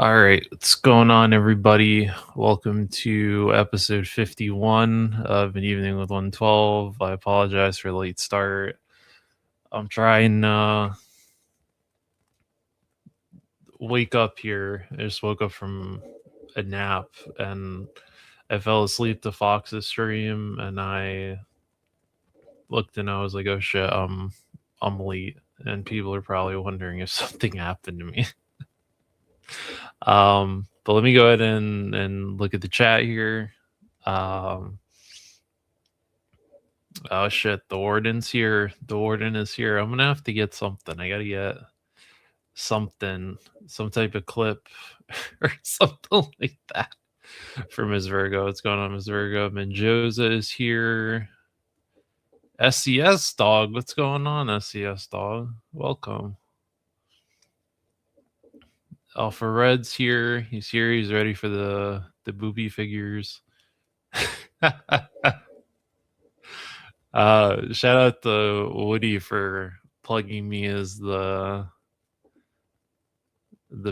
All right, what's going on, everybody? Welcome to episode 51 of An Evening with 112. I apologize for the late start. I'm trying wake up here. I just woke up from a nap and I fell asleep to Fox's stream and I looked and I was like, oh shit, I'm late. And people are probably wondering if something happened to me. But let me go ahead and look at the chat here. Um, oh shit, the warden's here. The warden is here. I'm gonna have to get something. I gotta get something, some type of clip or something like that for Ms. Virgo. What's going on, Ms. Virgo? Menjoza is here. SCS dog, what's going on, SCS dog? Welcome. Alpha Red's here. He's here. He's ready for the booby figures. Shout out to Woody for plugging me as the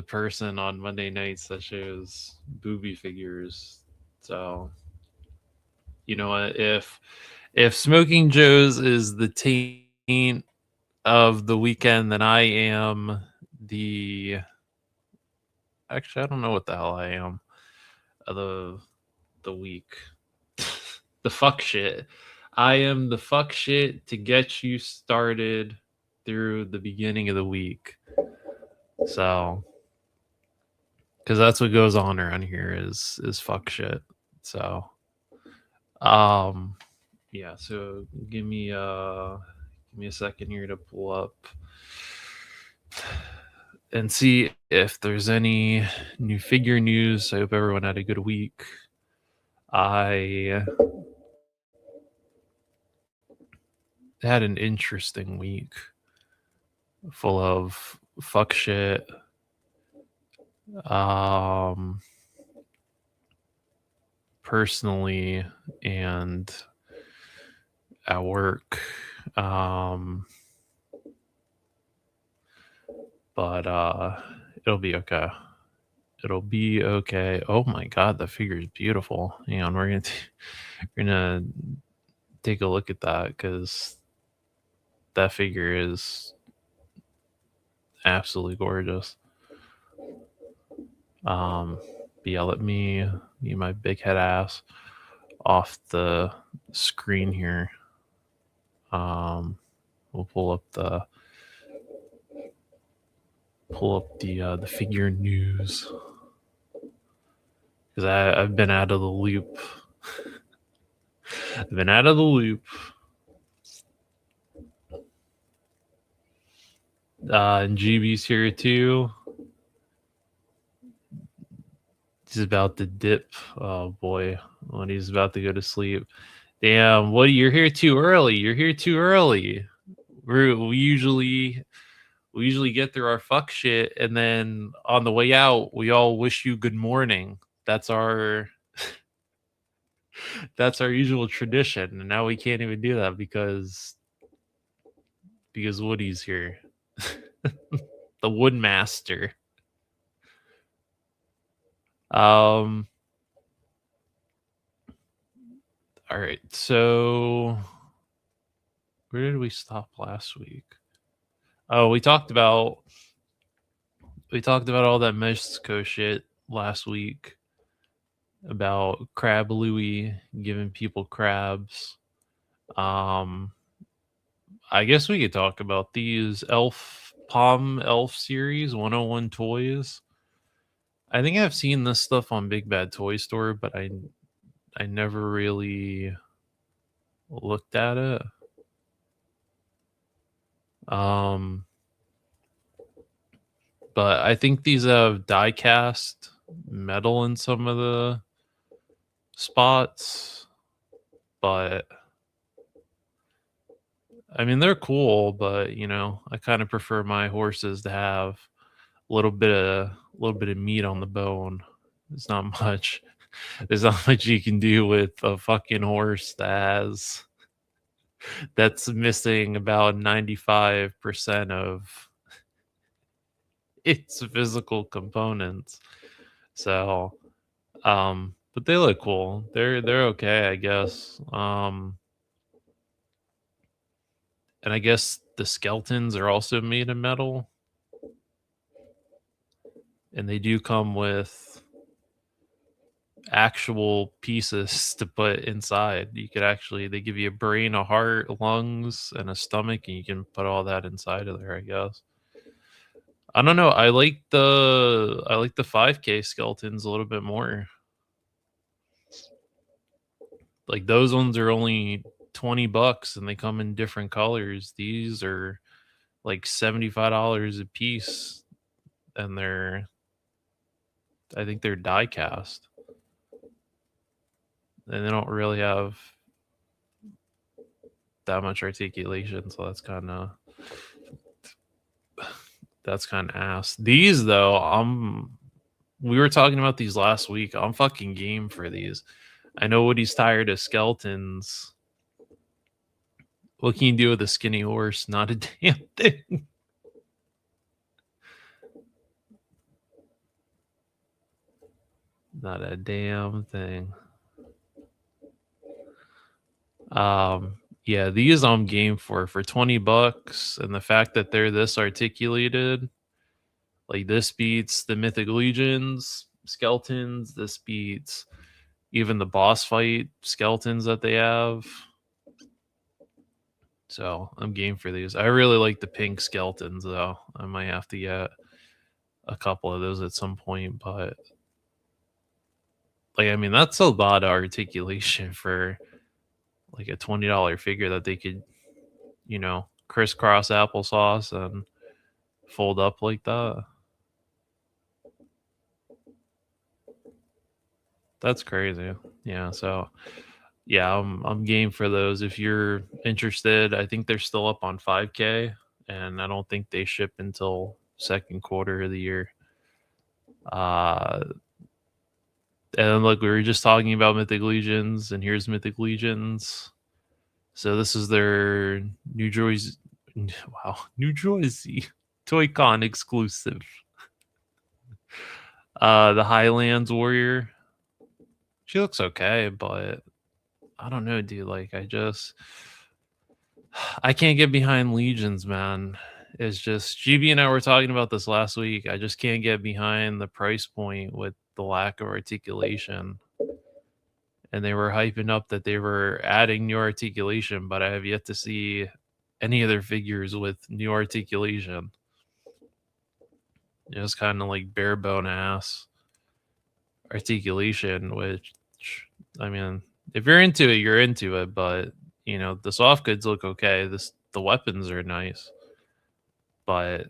person on Monday nights that shows booby figures. So you know what? If Smoking Joe's is the taint of the weekend, then I am the. Actually, I don't know what the hell I am. The week. The fuck shit. I am the fuck shit to get you started through the beginning of the week. So, because that's what goes on around here is fuck shit. So, yeah. So give me a second here to pull up and see if there's any new figure news. I hope everyone had a good week. I had an interesting week full of fuck shit. Personally and at work. But it'll be okay. It'll be okay. Oh my god, the figure is beautiful. Hang on, we're gonna take a look at that because that figure is absolutely gorgeous. But yeah, let me get my big head ass off the screen here. We'll pull up the figure news because I've been out of the loop. I've been out of the loop. And GB's here too. He's about to dip. Oh boy, when he's about to go to sleep. Damn, what? You're here too early. You're here too early. We usually get through our fuck shit, and then on the way out, we all wish you good morning. That's our usual tradition, and now we can't even do that because Woody's here, the Woodmaster. All right, so where did we stop last week? Oh, we talked about all that Mexico shit last week about Crab Louie giving people crabs. I guess we could talk about these Palm Elf series 101 toys. I think I've seen this stuff on Big Bad Toy Store, but I never really looked at it. But I think these have die cast metal in some of the spots, but I mean they're cool, but you know, I kind of prefer my horses to have a little bit of meat on the bone. There's not much there's not much you can do with a fucking horse that's missing about 95% of its physical components. So, but they look cool. They're okay, I guess. And I guess the skeletons are also made of metal, and they do come with actual pieces to put inside. You could actually they give you a brain, a heart, lungs, and a stomach, and you can put all that inside of there, I guess. I don't know. I like the 5K skeletons a little bit more. Like those ones are only $20 and they come in different colors. These are like $75 a piece, and I think they're die cast. And they don't really have that much articulation, so that's kind of ass. These though, we were talking about these last week. I'm fucking game for these. I know Woody's tired of skeletons. What can you do with a skinny horse? Not a damn thing. Not a damn thing. Yeah, these I'm game for $20, and the fact that they're this articulated, like this beats the Mythic Legions skeletons. This beats even the boss fight skeletons that they have. So I'm game for these. I really like the pink skeletons though. I might have to get a couple of those at some point, but like I mean that's a lot of articulation for like a $20 figure that they could, crisscross applesauce and fold up like that. That's crazy. Yeah, so yeah, I'm game for those. If you're interested, I think they're still up on 5K, and I don't think they ship until second quarter of the year. Uh, and look, we were just talking about Mythic Legions, and here's Mythic Legions. So this is their New Jersey, New Jersey Toy-Con exclusive. The Highlands Warrior. She looks okay, but I don't know, dude. Like I can't get behind Legions, man. It's just GB and I were talking about this last week. I just can't get behind the price point with the lack of articulation. And they were hyping up that they were adding new articulation, but I have yet to see any other figures with new articulation. It was kind of like bare bone ass articulation, which I mean, if you're into it, you're into it. But the soft goods look okay. The weapons are nice, but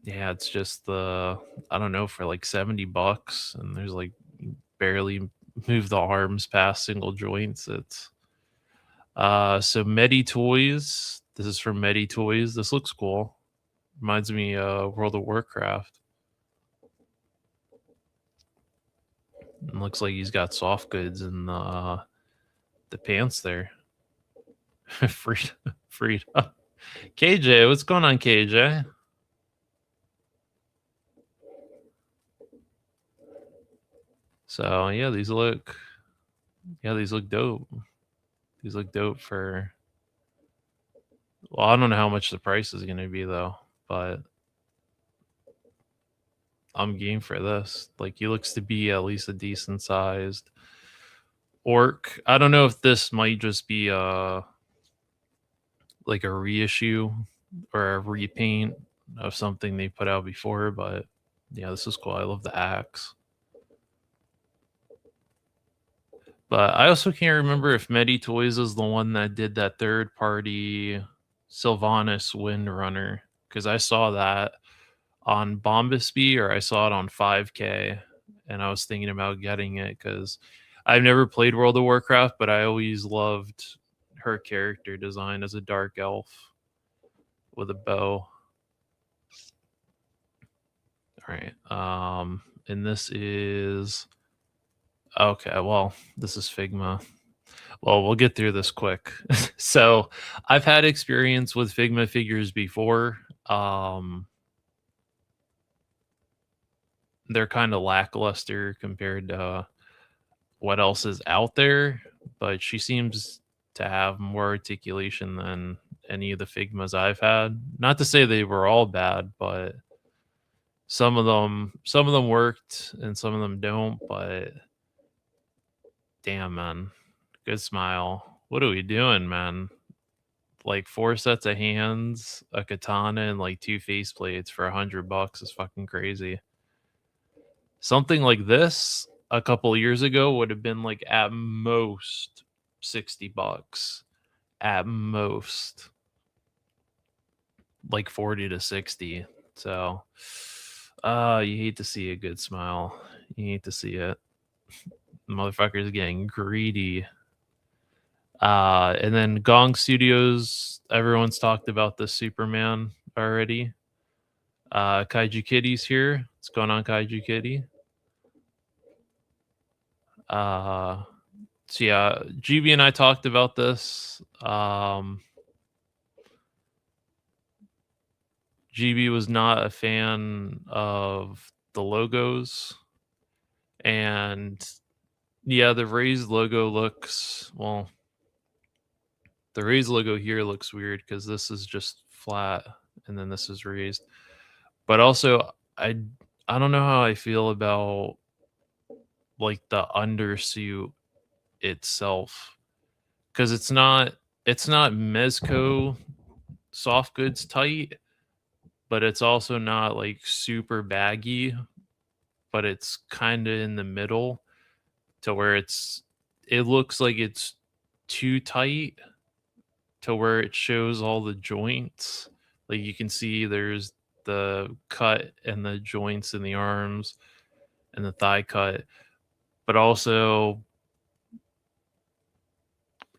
yeah, it's just I don't know, for like $70, and there's like barely move the arms past single joints. It's so Medi Toys. This is from Medi Toys. This looks cool. Reminds me of World of Warcraft. It looks like he's got soft goods in the pants there. Frida. KJ, what's going on, KJ? So yeah, these look dope. These look dope for. Well, I don't know how much the price is going to be though, but I'm game for this. Like he looks to be at least a decent sized orc. I don't know if this might just be like a reissue or a repaint of something they put out before, but yeah, this is cool. I love the axe. But I also can't remember if Medi Toys is the one that did that third party Sylvanas Windrunner, because I saw that on Bombasby or I saw it on 5K, and I was thinking about getting it because I've never played World of Warcraft, but I always loved her character design as a dark elf with a bow. All right. And this is okay. Well, this is Figma. Well, we'll get through this quick. So, I've had experience with Figma figures before. they're kind of lackluster compared to what else is out there, but she seems to have more articulation than any of the Figmas I've had. Not to say they were all bad, but some of them worked and some of them don't, but damn, man. Good smile. What are we doing, man? Like 4 sets of hands, a katana, and like 2 faceplates for $100 is fucking crazy. Something like this a couple years ago would have been like at most $60. At most. Like 40 to 60. So you hate to see a good smile. You hate to see it. Motherfuckers getting greedy. And then Gong Studios, everyone's talked about the Superman already. Kaiju Kitty's here. What's going on, Kaiju Kitty? So yeah, GB and I talked about this. GB was not a fan of the logos, and yeah, the raised logo looks, well, the raised logo here looks weird because this is just flat and then this is raised. But also, I don't know how I feel about like the undersuit itself, because it's not Mezco soft goods tight, but it's also not like super baggy, but it's kind of in the middle to where it looks like it's too tight to where it shows all the joints. Like you can see there's the cut and the joints in the arms and the thigh cut, but also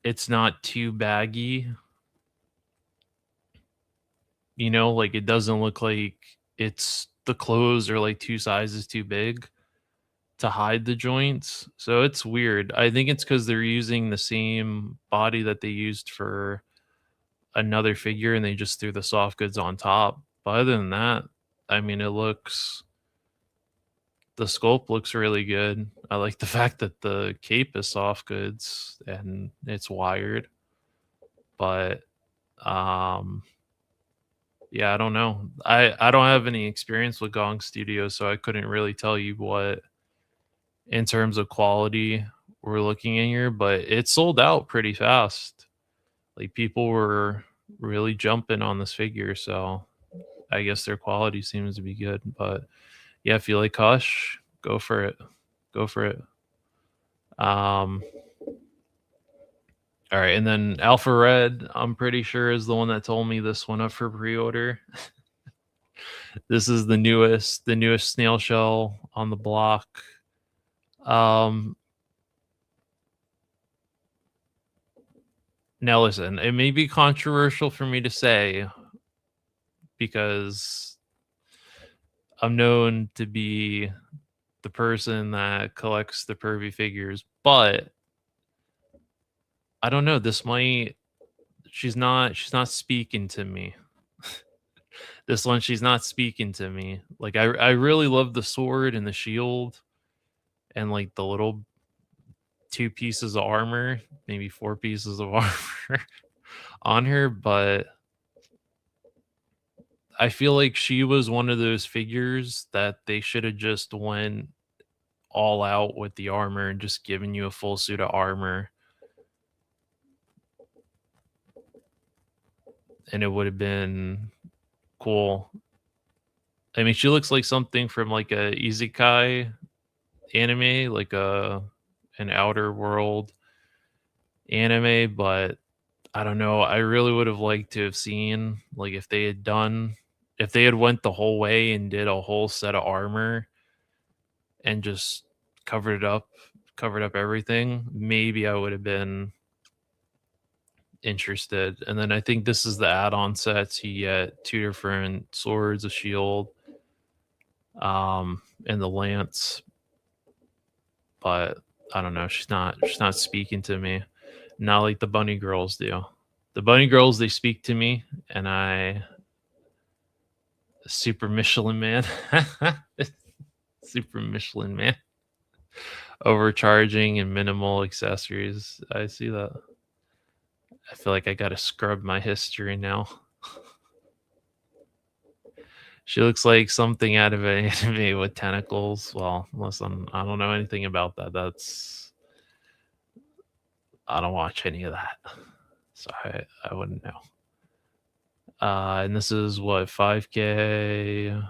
it's not too baggy. You know, like it doesn't look like it's the clothes are like 2 sizes too big to hide the joints. So it's weird. I think it's because they're using the same body that they used for another figure and they just threw the soft goods on top. But other than that, I mean, the sculpt looks really good. I like the fact that the cape is soft goods and it's wired. But yeah, I don't know. I don't have any experience with Gong Studios, so I couldn't really tell you what in terms of quality we're looking in here, but it sold out pretty fast. Like people were really jumping on this figure, so I guess their quality seems to be good. But yeah, if you like Hush, go for it. Go for it. All right, and then Alpha Red, I'm pretty sure is the one that told me this one up for pre-order. This is the newest snail shell on the block. Now listen, it may be controversial for me to say because I'm known to be the person that collects the pervy figures, but I don't know, this might she's not speaking to me. This one, she's not speaking to me. Like I really love the sword and the shield and like the little 2 pieces of armor, maybe 4 pieces of armor on her, but I feel like she was one of those figures that they should have just went all out with the armor and just given you a full suit of armor. And it would have been cool. I mean, she looks like something from like a isekai anime, like an Outer World anime, but I don't know. I really would have liked to have seen like if they had went the whole way and did a whole set of armor and just covered up everything, maybe I would have been interested. And then I think this is the add-on sets. You get 2 different swords, a shield, and the lance. But I don't know. She's not speaking to me. Not like the bunny girls do. The bunny girls, they speak to me, and I Super Michelin Man. Super Michelin Man. Overcharging and minimal accessories. I see that. I feel like I gotta scrub my history now. She looks like something out of an anime with tentacles. Well, listen, I don't know anything about that. I don't watch any of that. So I wouldn't know. And this is what, 5K?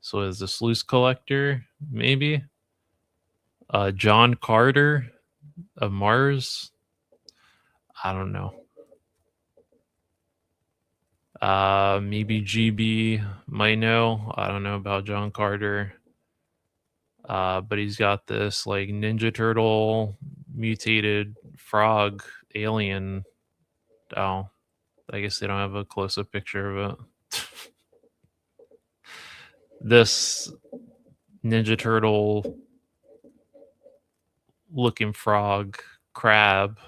So is this Loose Collector? Maybe? John Carter of Mars? I don't know. Maybe GB might know. I don't know about John Carter. But he's got this like Ninja Turtle mutated frog alien. Oh, I guess they don't have a close-up picture of it. This Ninja Turtle looking frog crab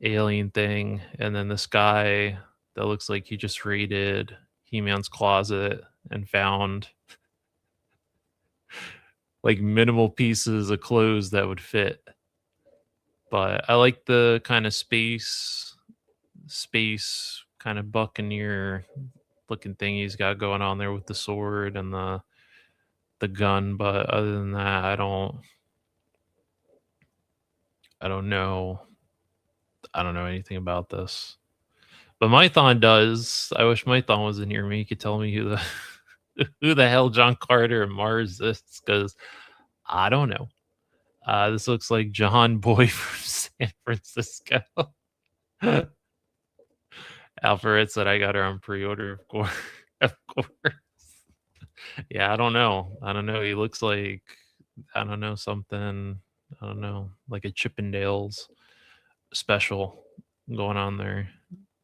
alien thing, and then this guy that looks like he just raided He-Man's closet and found like minimal pieces of clothes that would fit. But I like the kind of space kind of buccaneer looking thing he's got going on there with the sword and the gun. But other than that, I don't know. I don't know anything about this. But Mython does. I wish Mython was in here. He could tell me who the hell John Carter and Mars is, because I don't know. This looks like John Boy from San Francisco. Alpharette said I got her on pre-order, of course. Of course. Yeah, I don't know. He looks like, I don't know, something, I don't know, like a Chippendales special going on there.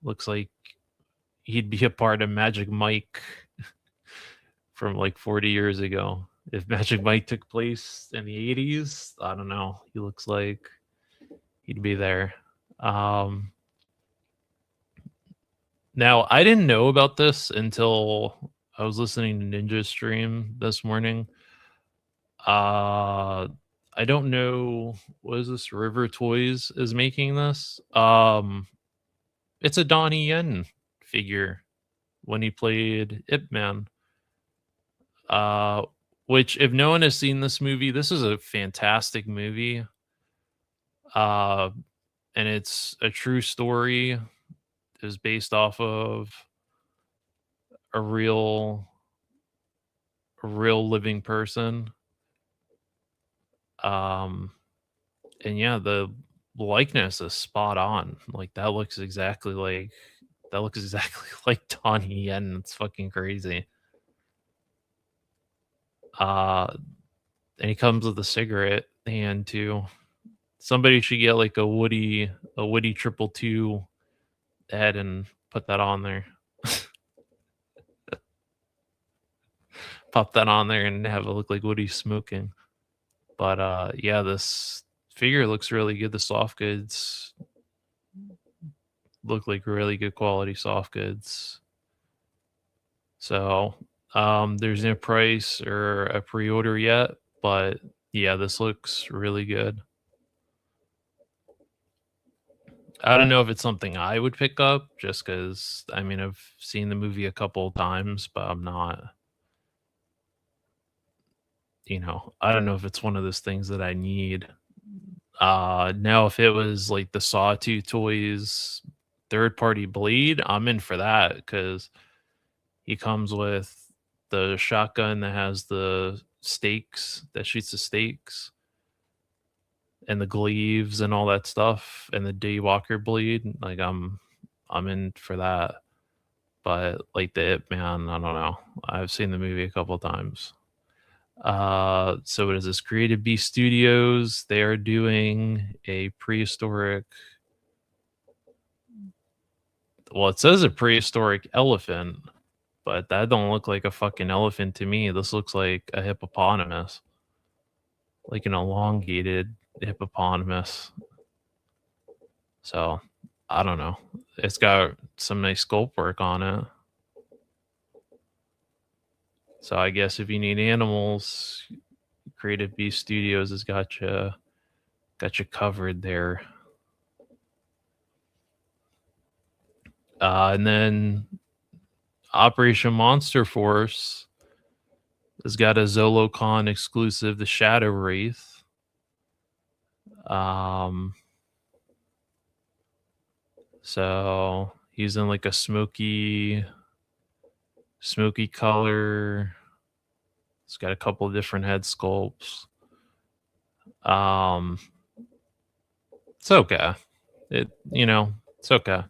Looks like he'd be a part of Magic Mike from like 40 years ago. If Magic Mike took place in the 80s, I don't know. He looks like he'd be there. Now, I didn't know about this until I was listening to Ninja stream this morning. I don't know, what is this? River Toys is making this. It's a Donnie Yen figure when he played Ip Man. Which, if no one has seen this movie, this is a fantastic movie. And it's a true story. It is based off of a real living person. And yeah, the likeness is spot on. Like that looks exactly like Donnie Yen. It's fucking crazy. And he comes with a cigarette hand too. Somebody should get like a Woody 222 head and put that on there. Pop that on there and have it look like Woody's smoking. But yeah, this figure looks really good. The soft goods look like really good quality soft goods. So there's no price or a pre-order yet, but yeah, this looks really good. I don't know if it's something I would pick up, just because, I mean, I've seen the movie a couple of times, but I'm not, I don't know if it's one of those things that I need. Now, if it was like the Sawtooth Toys third-party Blade, I'm in for that, because he comes with the shotgun that has the stakes, that shoots the stakes, and the gleaves and all that stuff, and the Daywalker Blade. Like, I'm in for that. But like the Ip Man, I don't know. I've seen the movie a couple times. So what is this? Creative Beast Studios. They are doing a prehistoric. Well, it says a prehistoric elephant, but that don't look like a fucking elephant to me. This looks like a hippopotamus, like an elongated hippopotamus. So I don't know. It's got some nice sculpt work on it. So I guess if you need animals, Creative Beast Studios has got you covered there. And then Operation Monster Force has got a ZoloCon exclusive, the Shadow Wraith. So he's in like a smoky color. It's got a couple of different head sculpts. It's okay. It's okay.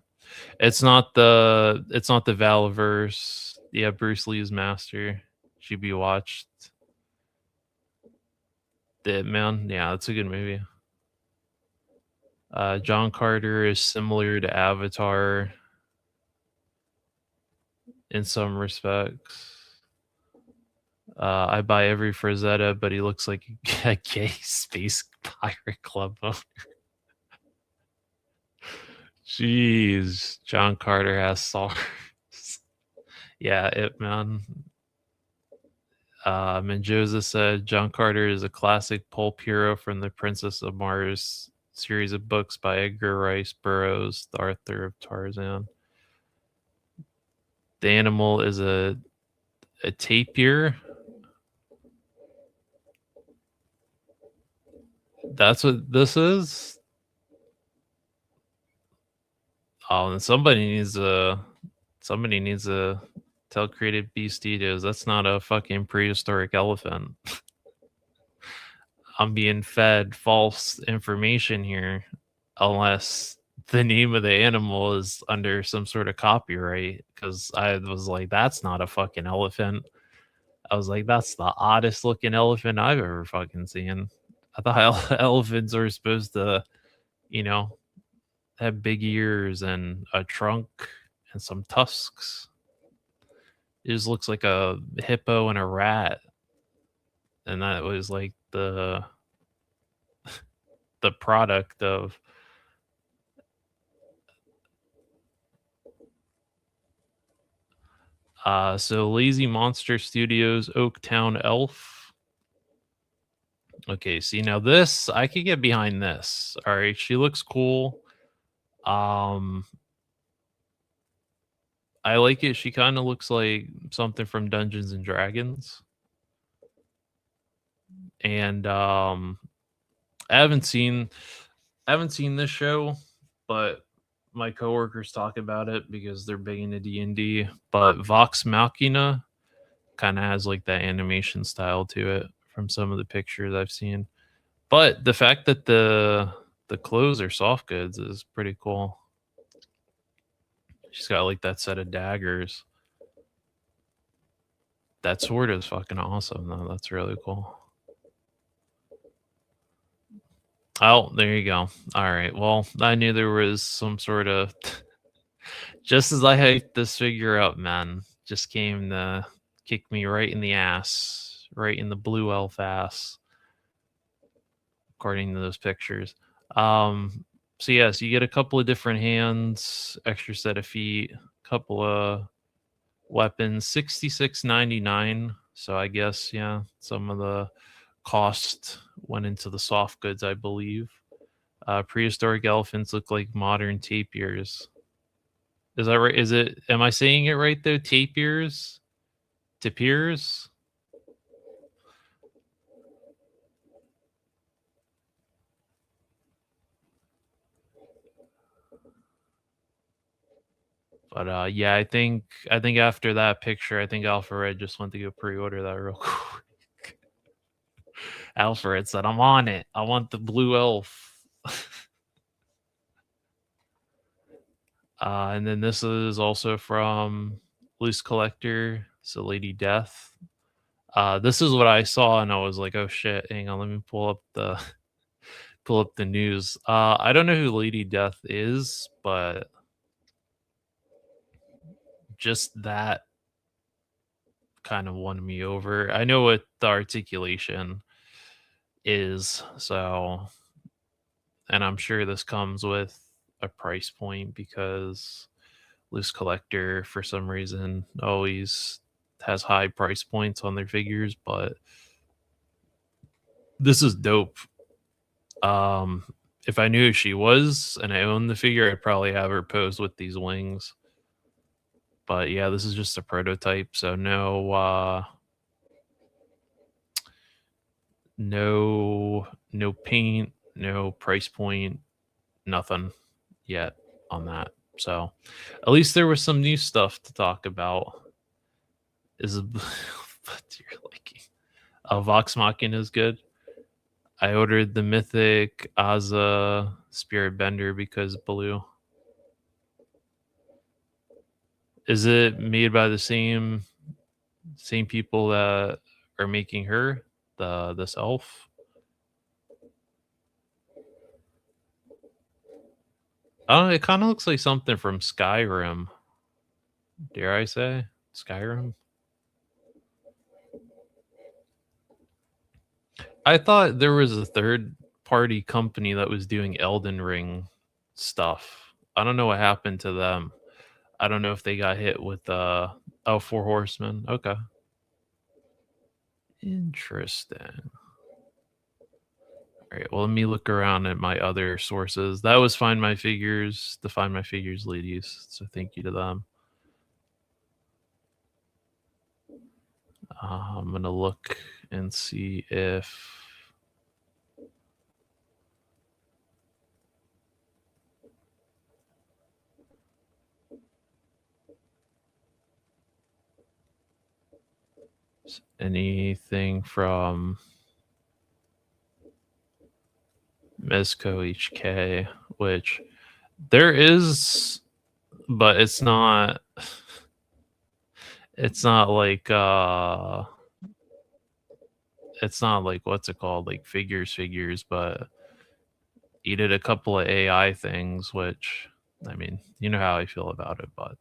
It's not the Valaverse. Yeah, Bruce Lee's master should be watched. The man, yeah, that's a good movie. John Carter is similar to Avatar in some respects. I buy every Frazetta, but he looks like a gay space pirate club owner. Jeez, John Carter has SARS. Yeah, Ip Man. Mendoza said John Carter is a classic pulp hero from the Princess of Mars series of books by Edgar Rice Burroughs, the author of Tarzan. The animal is a tapir. That's what this is? Oh, and somebody needs to tell Creative Beast Studios that's not a fucking prehistoric elephant. I'm being fed false information here, unless the name of the animal is under some sort of copyright. Because I was like, that's not a fucking elephant. I was like, that's the oddest looking elephant I've ever fucking seen. I thought elephants are supposed to, have big ears and a trunk and some tusks. It just looks like a hippo and a rat. And that was like the product of so Lazy Monster Studios Oaktown Elf. Okay, see now this I could get behind this. All right, she looks cool. I like it. She kind of looks like something from Dungeons and Dragons. And I haven't seen this show, but my coworkers talk about it because they're big into D&D. But Vox Machina kind of has like that animation style to it from some of the pictures I've seen. But the fact that the clothes are soft goods is pretty cool. She's got like that set of daggers. That sword is fucking awesome though. That's really cool. Oh, there you go. All right. Well, I knew there was some sort of just as I hyped this figure up, man, just came to kick me right in the ass, right in the blue elf ass, according to those pictures. So yes, you get a couple of different hands, extra set of feet, couple of weapons, $66.99. So I guess some of the cost went into the soft goods, I believe. Prehistoric elephants look like modern tapirs. Is that right? Am I saying it right though? Tapirs? Tapirs? But yeah, I think after that picture, I think Alpha Red just went to go pre-order that real quick. Alpha Red said, "I'm on it. I want the blue elf." And then this is also from Loose Collector, so Lady Death. This is what I saw, and I was like, "Oh shit! Hang on, let me pull up the news." I don't know who Lady Death is, but just that kind of won me over. I know what the articulation is, so, and I'm sure this comes with a price point because Loose Collector, for some reason, always has high price points on their figures, but This is dope. Um, if I knew who she was and I owned the figure, I'd probably have her pose with these wings. But yeah, this is just a prototype, so no paint, no price point, nothing yet on that. So at least there was some new stuff to talk about. Is but you're liking. Vox Machina is good. I ordered the Mythic Aza Spirit Bender because blue. Is it made by the same people that are making her, this elf? I don't know, it kind of looks like something from Skyrim. Dare I say Skyrim? I thought there was a third party company that was doing Elden Ring stuff. I don't know what happened to them. I don't know if they got hit with Four Horsemen. Okay. Interesting. All right. Well, let me look around at my other sources. That was Find My Figures, the Find My Figures ladies. So thank you to them. I'm gonna look and see if anything from Mezco HK, which there is, but it's not. It's not like it's not like what's it called, like figures, but he did a couple of AI things, which I mean, you know how I feel about it, but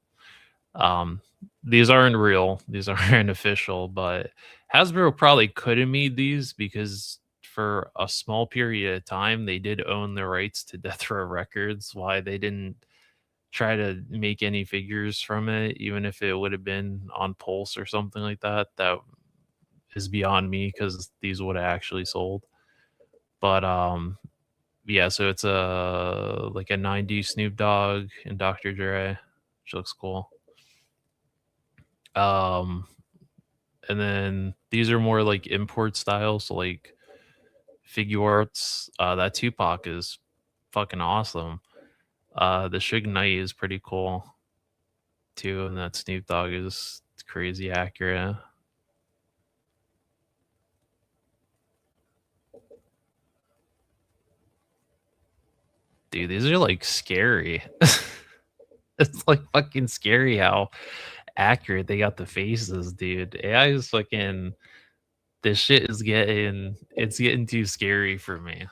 these aren't real, these aren't official, but Hasbro probably could have made these because for a small period of time they did own the rights to Death Row Records. Why they didn't try to make any figures from it, even if it would have been on Pulse or something like that, that is beyond me because these would have actually sold. But yeah, so it's a like a 90s Snoop Dogg and Dr. Dre, which looks cool. Um and then these are more like import styles, so like figure arts. That Tupac is fucking awesome. The Suge Knight is pretty cool too, and that Snoop Dogg is crazy accurate. Dude, these are like scary. It's like fucking scary how accurate they got the faces, dude. AI is fucking. This shit is getting too scary for me.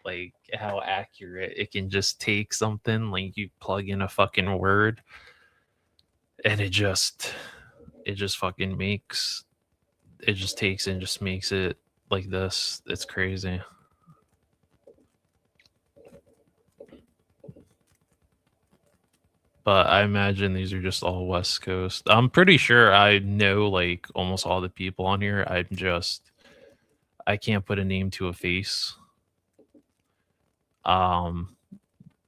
Like how accurate it can just take something, like you plug in a fucking word and it just fucking makes it just takes and just makes it like this. It's crazy. But I imagine these are just all West Coast. I'm pretty sure I know like almost all the people on here. I can't put a name to a face. Um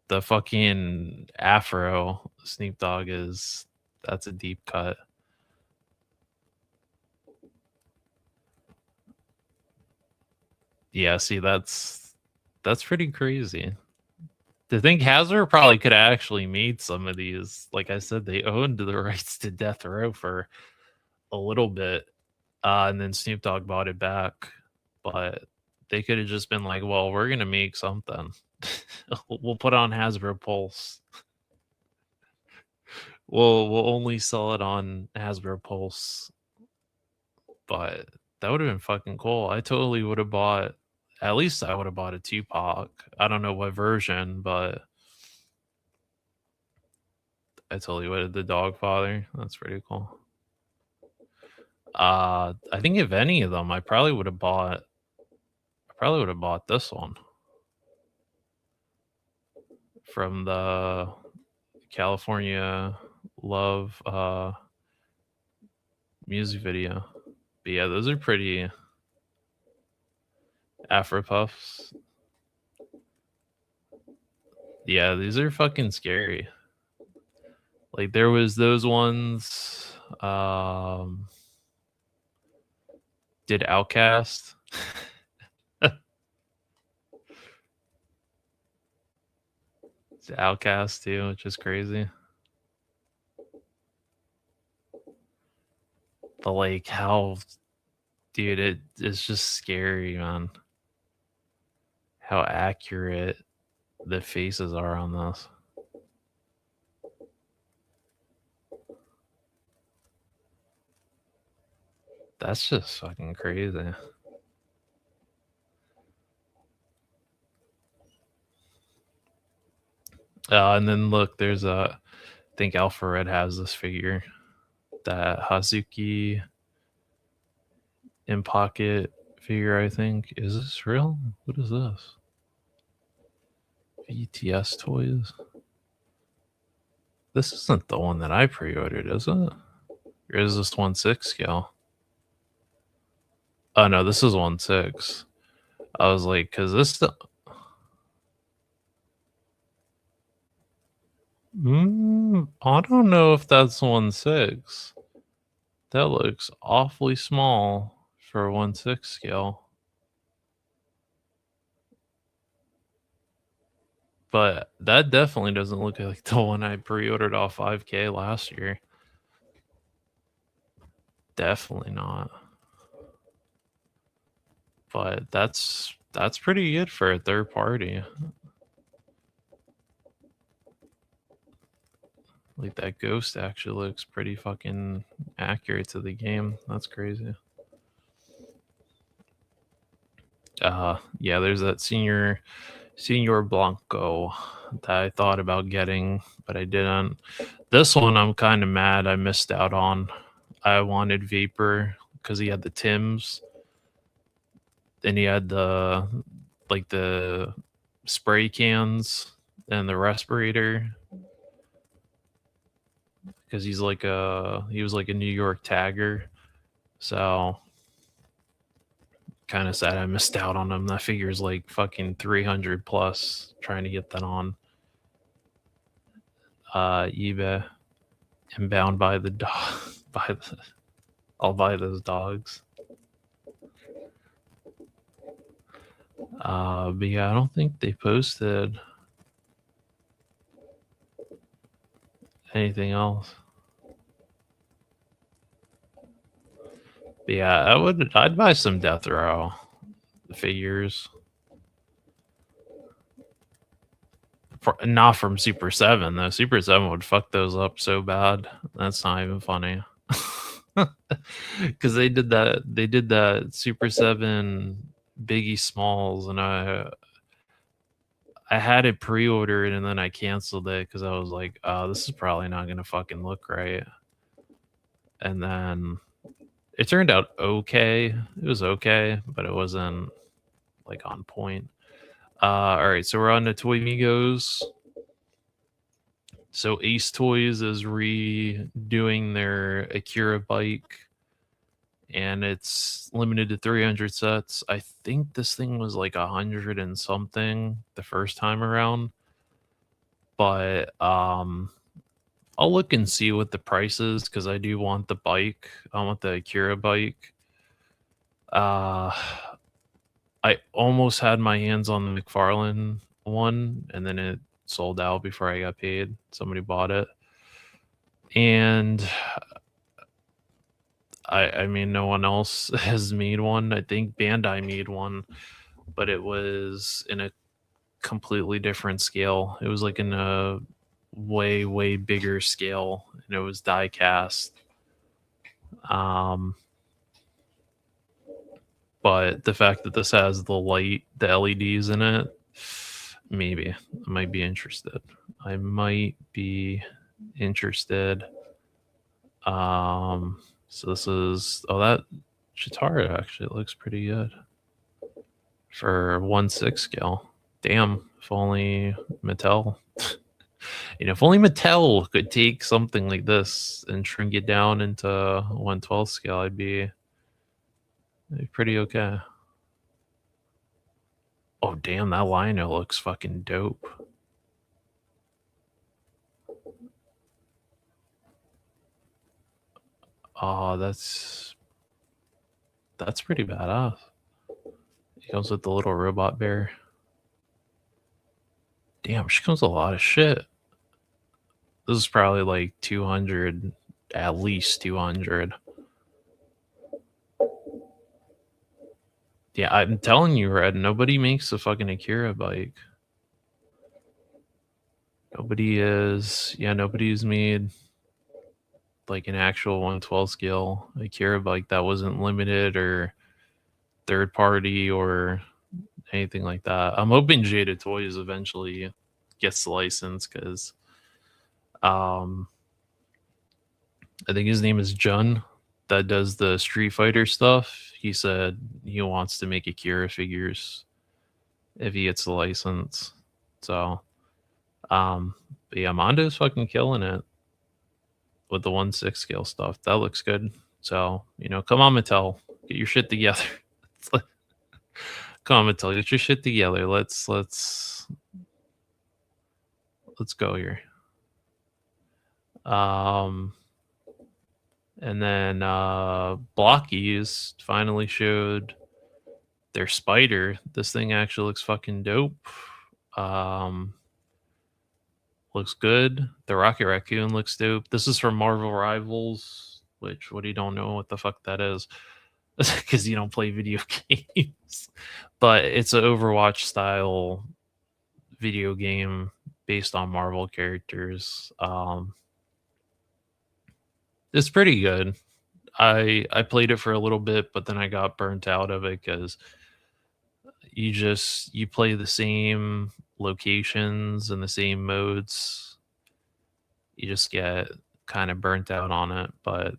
the fucking afro Snoop Dogg that's a deep cut. Yeah, see that's pretty crazy. To think Hasbro probably could have actually made some of these. Like I said, they owned the rights to Death Row for a little bit, and then Snoop Dogg bought it back. But they could have just been like, "Well, we're gonna make something. We'll put on Hasbro Pulse. We'll only sell it on Hasbro Pulse." But that would have been fucking cool. I totally would have bought. At least I would have bought a Tupac. I don't know what version, but I totally would have. The Dogfather. That's pretty cool. I think if any of them, I probably would have bought. I probably would have bought this one from the California Love music video. But yeah, those are pretty. Afro Puffs. Yeah, these are fucking scary. Like there was those ones. Did Outcast? It's Outcast too, which is crazy. But like how, dude, it's just scary, man. How accurate the faces are on this. That's just fucking crazy. And then look, there's a. I think Alpha Red has this figure, that Hazuki in pocket figure. I think, is this real? What is this? VTS toys. This isn't the one that I pre-ordered, is it? Or is this 1/6 scale? Oh no, this is 1/6. I was like, because this. I don't know if that's 1/6. That looks awfully small for a 1/6 scale. But that definitely doesn't look like the one I pre-ordered off 5K last year. Definitely not. But that's pretty good for a third party. Like that ghost actually looks pretty fucking accurate to the game. That's crazy. Yeah, there's that Senior Blanco that I thought about getting, but I didn't. This one I'm kind of mad I missed out on. I wanted Vapor because he had the Tims, and he had the spray cans and the respirator, because he was like a New York tagger. So kind of sad I missed out on him. That figure's like fucking 300 plus, trying to get that on eBay. And bound by the dog. I'll buy those dogs. But yeah, I don't think they posted anything else. But yeah, I'd buy some Death Row figures. Not from Super 7 though. Super 7 would fuck those up so bad. That's not even funny. Because they did that Super 7 Biggie Smalls, and I had it pre-ordered and then I canceled it because I was like, oh, this is probably not gonna fucking look right. And then it turned out okay. It was okay, but it wasn't like on point. All right, so we're on to Toy Migos. So Ace Toys is redoing their Akira bike, and it's limited to 300 sets. I think this thing was like 100 and something the first time around, but I'll look and see what the price is, because I do want the bike. I want the Akira bike. I almost had my hands on the McFarlane one, and then it sold out before I got paid. Somebody bought it. And I mean, no one else has made one. I think Bandai made one, but it was in a completely different scale. It was like in a way bigger scale, and it was die cast. But the fact that this has the LEDs in it, maybe I might be interested. So this is, that Chitara actually looks pretty good for 1/6 scale. Damn, if only Mattel, if only Mattel could take something like this and shrink it down into 1/12 scale, I'd be pretty okay. Oh, damn, that lino looks fucking dope. Oh, that's pretty badass. He comes with the little robot bear. Damn, she comes with a lot of shit. This is probably like 200, at least 200. Yeah, I'm telling you, Red, nobody makes a fucking Akira bike. Nobody's made like an actual 112 scale Akira bike that wasn't limited or third party or anything like that. I'm hoping Jada Toys eventually gets the license because I think his name is Jun that does the Street Fighter stuff. He said he wants to make Akira figures if he gets the license. So but yeah, Mondo's fucking killing it with the 1/6 scale stuff. That looks good. So, come on, Mattel, get your shit together. Come on, Mattel, get your shit together. Let's go here. And then Blockies finally showed their spider. This thing actually looks fucking dope. Looks good. The Rocket Raccoon looks dope. This is from Marvel Rivals, which, what do you don't know what the fuck that is? Because you don't play video games. But it's an Overwatch style video game based on Marvel characters. It's pretty good. I played it for a little bit, but then I got burnt out of it because you play the same locations and the same modes. You just get kind of burnt out on it, but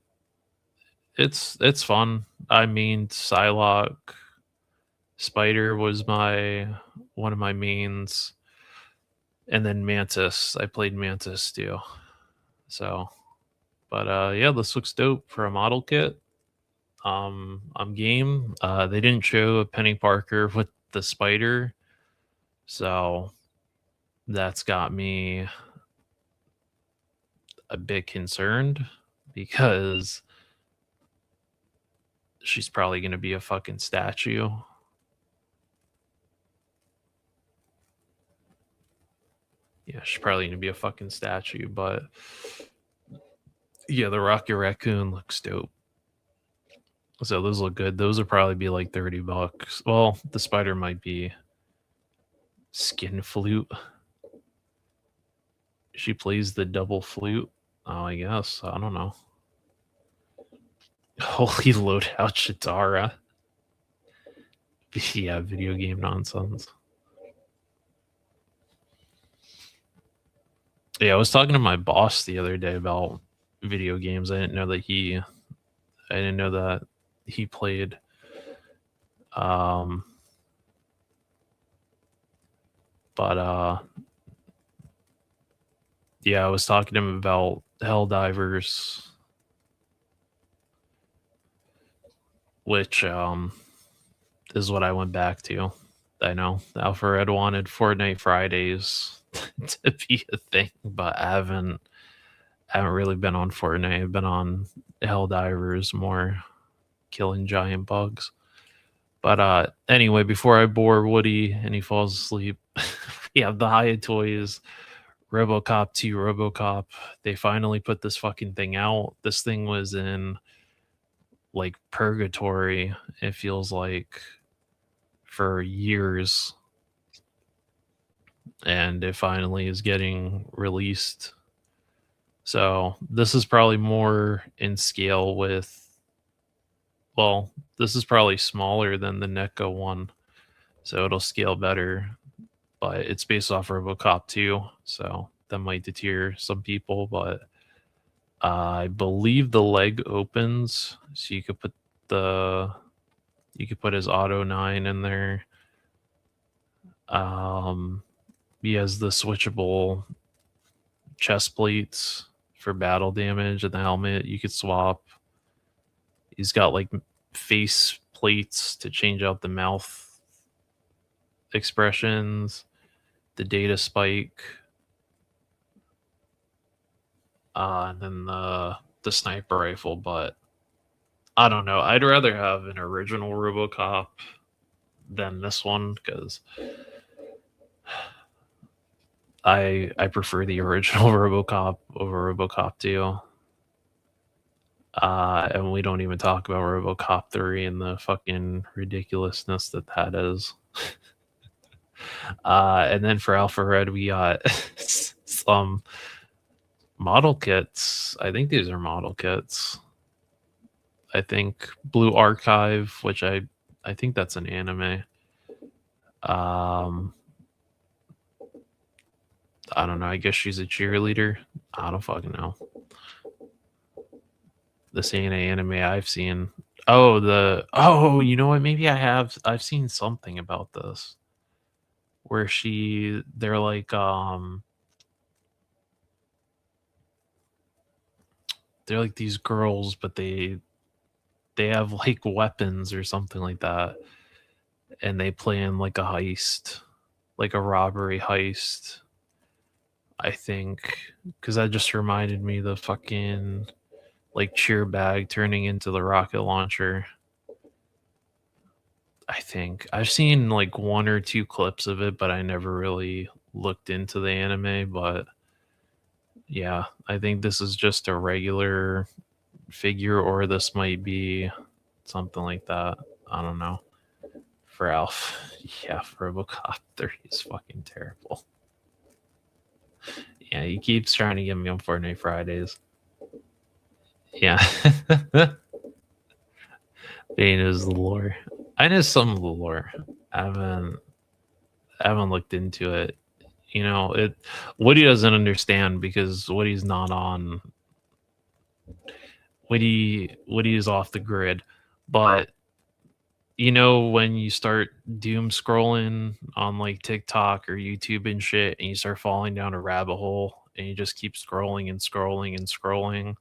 it's fun. I mean, Psylocke, Spider was one of my mains, and then Mantis. I played Mantis too. So, but yeah, this looks dope for a model kit. I'm game. They didn't show a Penny Parker with the spider, so that's got me a bit concerned because she's probably going to be a fucking statue. Yeah, she's probably going to be a fucking statue, but yeah, the Rocket Raccoon looks dope. So those look good. Those would probably be like $30. Well, the spider might be Skin Flute. She plays the double flute. Oh, I guess. I don't know. Holy loadout Chitara. Yeah, video game nonsense. Yeah, I was talking to my boss the other day about video games. I didn't know that he played. But yeah, I was talking to him about Helldivers, which is what I went back to. I know Alfred wanted Fortnite Fridays to be a thing, but I haven't really been on Fortnite. I've been on Helldivers more, killing giant bugs. But anyway, before I bore Woody and he falls asleep, we have the Hiya Toys RoboCop 2 RoboCop. They finally put this fucking thing out. This thing was in like purgatory, it feels like, for years. And it finally is getting released. So this is probably more in scale with, well, this is probably smaller than the NECA one, so it'll scale better. But it's based off RoboCop 2, so that might deter some people. But I believe the leg opens, so you could put his Auto 9 in there. He has the switchable chest plates for battle damage, and the helmet you could swap. He's got like face plates to change out the mouth expressions, the data spike, and then the sniper rifle. But I don't know. I'd rather have an original RoboCop than this one because I prefer the original RoboCop over RoboCop 2. And we don't even talk about RoboCop 3 and the fucking ridiculousness that that is. And then for Alpha Red, we got some model kits. I think these are model kits. I think Blue Archive, which I think that's an anime. I don't know. I guess she's a cheerleader. I don't fucking know. This ain't an anime I've seen. Oh, you know what? Maybe I've seen something about this where they're like they're like these girls, but they have like weapons or something like that, and they plan like a heist, like a robbery heist. I think because that just reminded me of the fucking like cheer bag turning into the rocket launcher. I think I've seen like one or two clips of it, but I never really looked into the anime. But yeah, I think this is just a regular figure, or this might be something like that. I don't know. For Alf, yeah, RoboCop 3 is fucking terrible. Yeah, he keeps trying to get me on Fortnite Fridays. Yeah. Bane is the lore. I know some of the lore. I haven't looked into it. You know, Woody doesn't understand because Woody's not on Woody is off the grid. But you know when you start doom scrolling on like TikTok or YouTube and shit and you start falling down a rabbit hole and you just keep scrolling and scrolling and scrolling.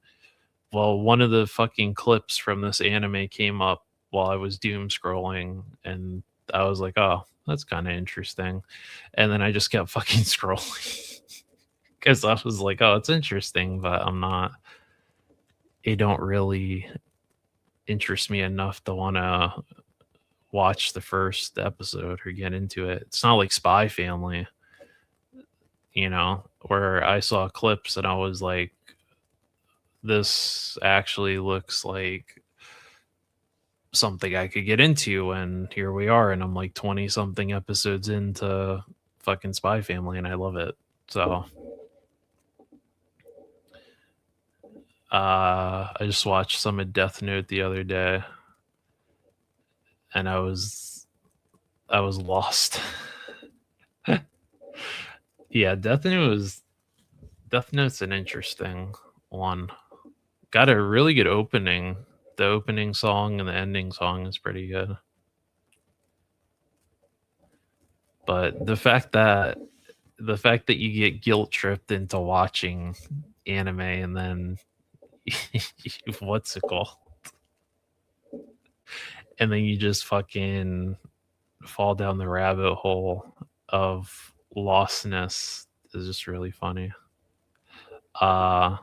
Well, one of the fucking clips from this anime came up while I was doom scrolling, and I was like, "Oh, that's kind of interesting." And then I just kept fucking scrolling because I was like, "Oh, it's interesting," but I'm not. It don't really interest me enough to want to watch the first episode or get into it. It's not like Spy Family, where I saw clips and I was like, "This actually looks like something I could get into," and here we are, and I'm like 20 something episodes into fucking Spy Family, and I love it. So I just watched some of Death Note the other day, and I was lost. Yeah, Death Note's an interesting one. Got a really good opening. The opening song and the ending song is pretty good. But the fact that you get guilt tripped into watching anime and then what's it called? And then you just fucking fall down the rabbit hole of lostness is just really funny. Uh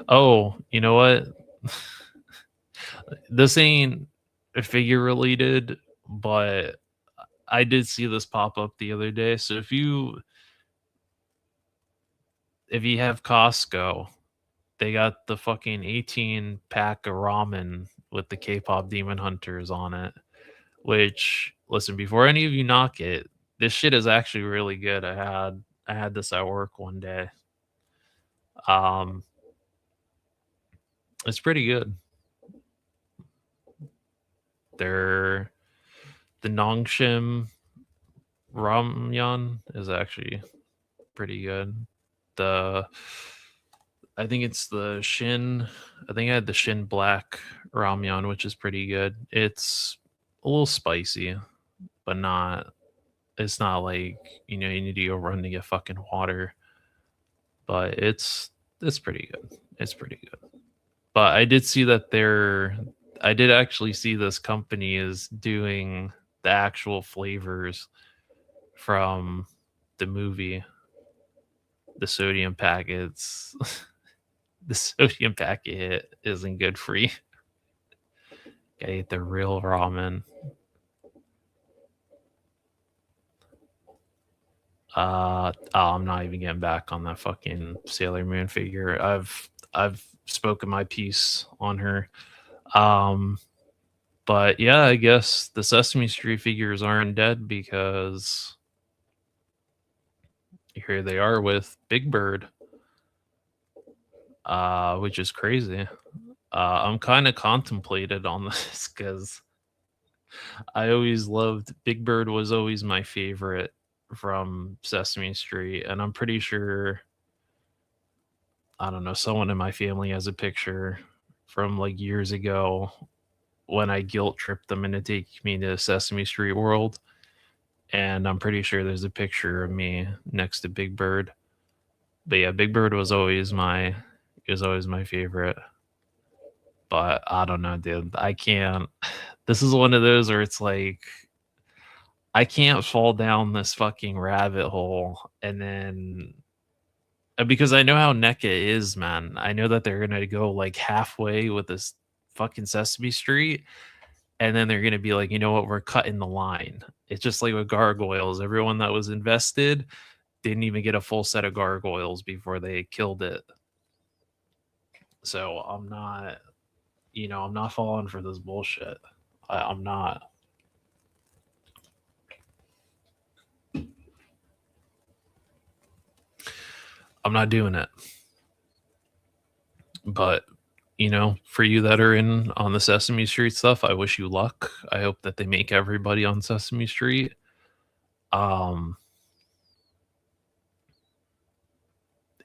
oh, you know what? This ain't figure related, but I did see this pop up the other day. So if you have Costco, they got the fucking 18 pack of ramen with the K-pop Demon Hunters on it. Which, listen, before any of you knock it, this shit is actually really good. I had this at work one day. Um, it's pretty good. They're the Nongshim ramyun is actually pretty good. The I think it's the Shin. I think I had the Shin Black ramyun, which is pretty good. It's a little spicy, but not. It's not like you need to go run to get fucking water. But it's pretty good. It's pretty good. But I did see that I did actually see this company is doing the actual flavors from the movie, the sodium packets. The sodium packet hit isn't good for you. Gotta eat the real ramen. I'm not even getting back on that fucking Sailor Moon figure. I've spoken my piece on her. But yeah, I guess the Sesame Street figures aren't dead because here they are with Big Bird, which is crazy. I'm kind of contemplated on this because I always loved Big Bird was always my favorite from Sesame Street, and I'm pretty sure I don't know someone in my family has a picture from like years ago when I guilt tripped them into taking me to Sesame Street World, and I'm pretty sure there's a picture of me next to Big Bird. But yeah, Big Bird was always my favorite. But I don't know, dude. I can't. This is one of those where it's like I can't fall down this fucking rabbit hole and then because I know how NECA is, man. I know that they're gonna go like halfway with this fucking Sesame Street, and then they're gonna be like, you know what, we're cutting the line. It's just like with gargoyles. Everyone that was invested didn't even get a full set of gargoyles before they killed it. So I'm not, I'm not falling for this bullshit. I'm not. I'm not doing it. But for you that are in on the Sesame Street stuff, I wish you luck. I hope that they make everybody on Sesame Street. Um,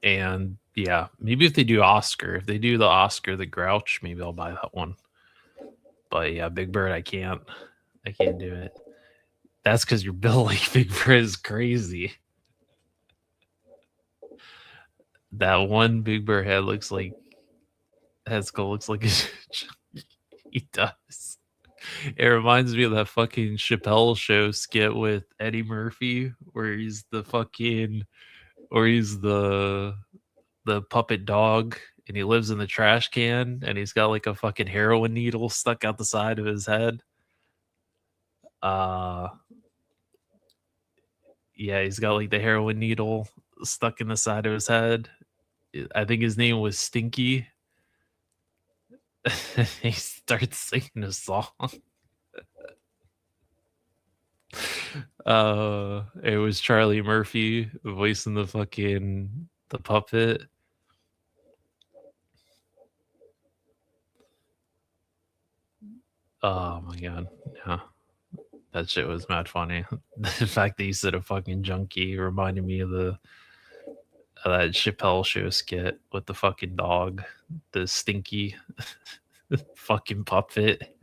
and yeah, maybe if they do Oscar, if they do the Oscar the Grouch, maybe I'll buy that one. But yeah, Big Bird, I can't do it. That's because your bill like Big Bird is crazy. That one Big Bird head looks like looks like he does. It reminds me of that fucking Chappelle show skit with Eddie Murphy where he's the puppet dog and he lives in the trash can and he's got like a fucking heroin needle stuck out the side of his head. Yeah, he's got like the heroin needle stuck in the side of his head. I think his name was Stinky. He starts singing a song. It was Charlie Murphy voicing the puppet. Oh my god, yeah, that shit was mad funny. The fact that you said a fucking junkie reminded me of that Chappelle show skit with the fucking dog, the Stinky fucking puppet.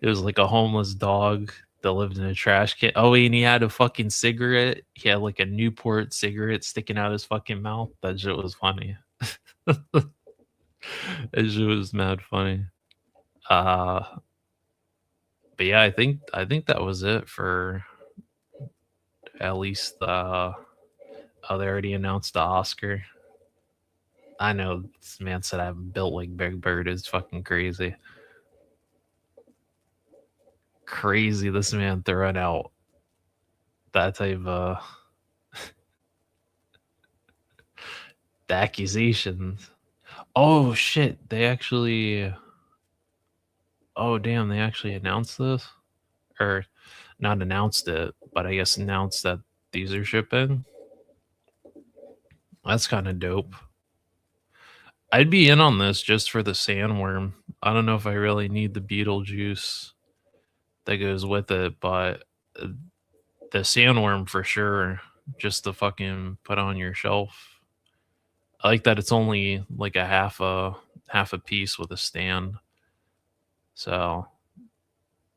It was like a homeless dog that lived in a trash can. Oh, and he had a fucking cigarette. He had like a Newport cigarette sticking out his fucking mouth. That shit was funny. That shit was mad funny. But yeah, I think that was it for at least oh, they already announced the Oscar. I know this man said I haven't built like Big Bird is fucking crazy. Crazy this man throwing out that type of the accusations. Oh shit, they actually oh damn, they actually announced this? Or not announced it, but I guess announced that these are shipping. That's kind of dope. I'd be in on this just for the sandworm. I don't know if I really need the Beetlejuice that goes with it, but the sandworm for sure, just to fucking put on your shelf. I like that it's only like a half a piece with a stand. So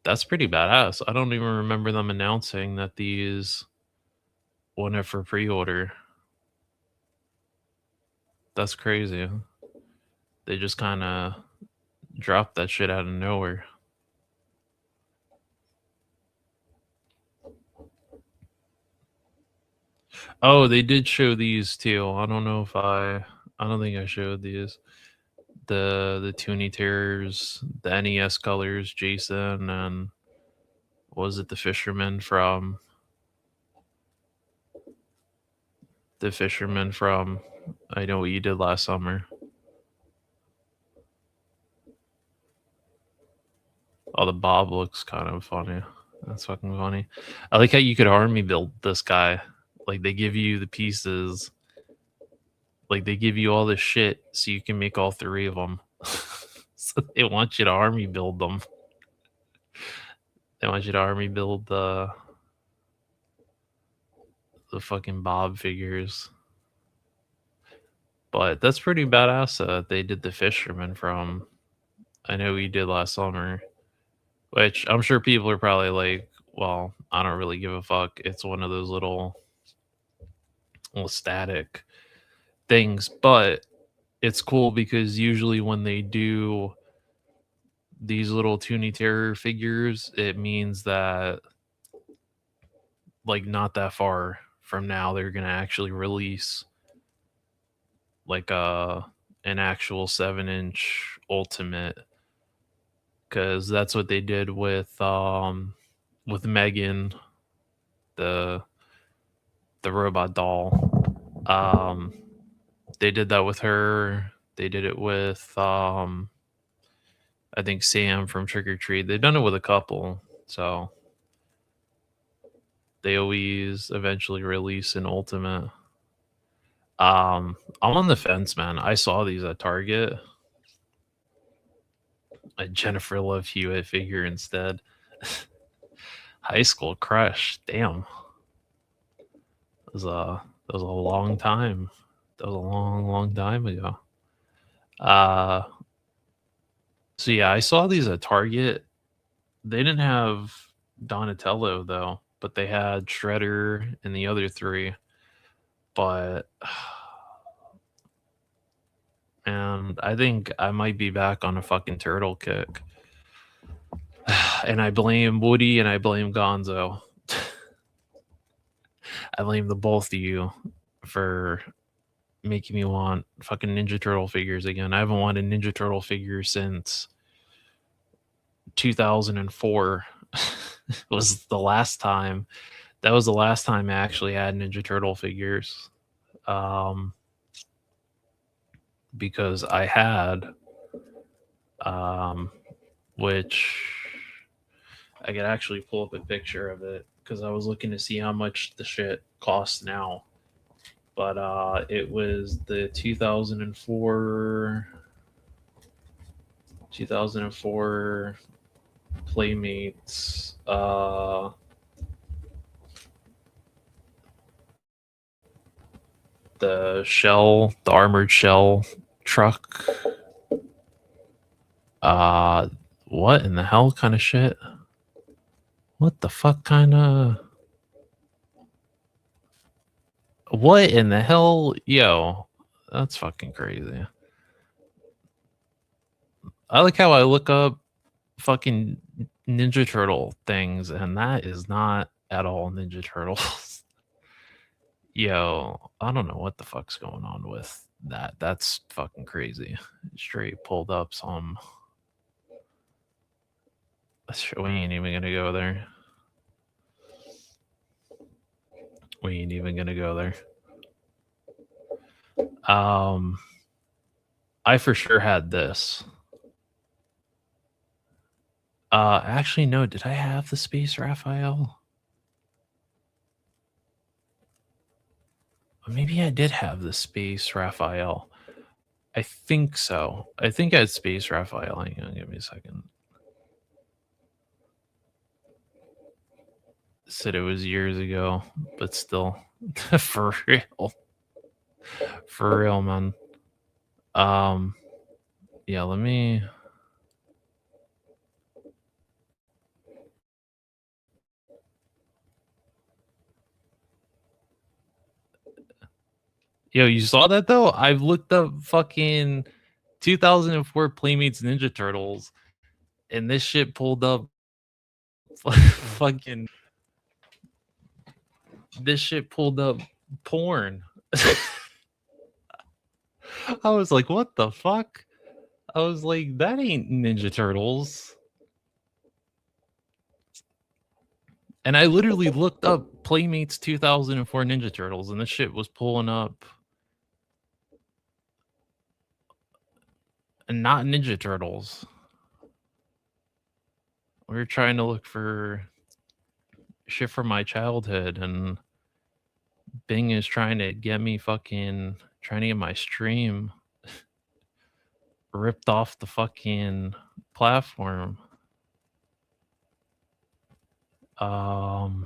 that's pretty badass. I don't even remember them announcing that these went up for pre-order. That's crazy. They just kind of dropped that shit out of nowhere. Oh, they did show these too. I don't know if I don't think I showed these. The Toonie Terrors, the NES colors, Jason, and was it the fisherman from I Know What You Did Last Summer. Oh, the Bob looks kind of funny. That's fucking funny. I like how you could army build this guy. Like they give you the pieces. Like they give you all this shit so you can make all three of them. So they want you to army build them. They want you to army build the fucking Bob figures. But that's pretty badass that they did the fisherman from I Know We Did Last Summer. Which I'm sure people are probably like, well, I don't really give a fuck. It's one of those little static things. But it's cool because usually when they do these little Toonie Terror figures, it means that like not that far from now they're gonna actually release like an actual 7-inch ultimate, because that's what they did with Megan, the robot doll. They did that with her. They did it with I think Sam from Trick or Treat. They've done it with a couple, so they always eventually release an ultimate. I'm on the fence, man. I saw these at Target. A Jennifer Love Hewitt figure instead. High School Crush. Damn. That was a long time. That was a long time ago. So yeah, I saw these at Target. They didn't have Donatello though, but they had Shredder and the other three. But and I think I might be back on a fucking turtle kick. And I blame Woody and I blame Gonzo. I blame the both of you for making me want fucking Ninja Turtle figures again. I haven't wanted Ninja Turtle figures since 2004. Was the last time. That was the last time I actually had Ninja Turtle figures. Because I had which I could actually pull up a picture of it because I was looking to see how much the shit costs now. But it was the 2004 Playmates the armored shell truck. What in the hell kind of shit? What the fuck kind of? What in the hell? Yo, that's fucking crazy. I like how I look up fucking Ninja Turtle things, and that is not at all Ninja Turtles. Yo, I don't know what the fuck's going on with that. That's fucking crazy. Straight pulled up some. We ain't even gonna go there. We ain't even gonna go there. I for sure had this. Actually, no. Did I have the Space Raphael? Maybe I did have the Space Raphael. I think so. I think I had Space Raphael. Hang on, give me a second. Said it was years ago, but still, for real, man. Yeah. Let me. Yo, you saw that though? I've looked up fucking 2004 Playmates Ninja Turtles, and this shit pulled up fucking. This shit pulled up porn. I was like, what the fuck? I was like, that ain't Ninja Turtles. And I literally looked up Playmates 2004 Ninja Turtles, and this shit was pulling up. And not Ninja Turtles. We were trying to look for shit from my childhood, and Bing is trying to get me trying to get my stream ripped off the fucking platform. So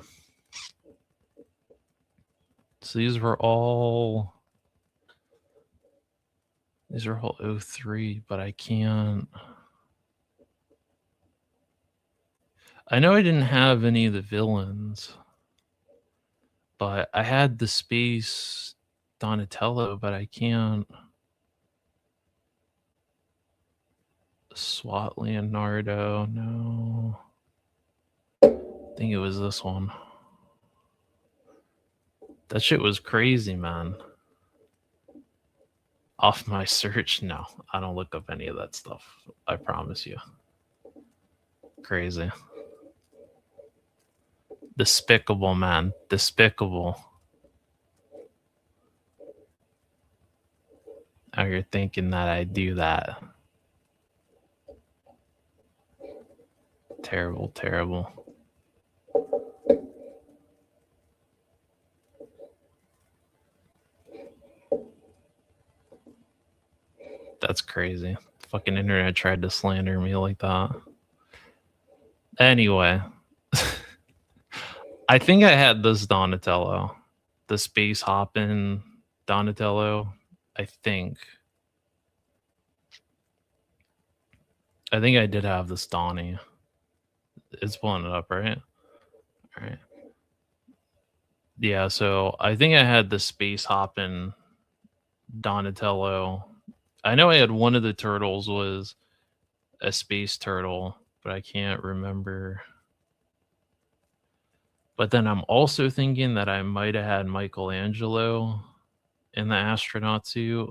these are all 03, but I can't. I know I didn't have any of the villains, but I had the Space Donatello, but I can't. SWAT Leonardo, no. I think it was this one. That shit was crazy, man. Off my search, no. I don't look up any of that stuff. I promise you. Crazy. Despicable, man. Despicable. Now you're thinking that I do that. Terrible, terrible. That's crazy. The fucking internet tried to slander me like that. Anyway. I think I had this Donatello. The space hopping Donatello. I think I did have this Donnie. It's pulling it up, right? All right. Yeah, so I think I had the space hopping Donatello. I know I had one of the turtles was a space turtle, but I can't remember. But then I'm also thinking that I might have had Michelangelo in the astronaut suit.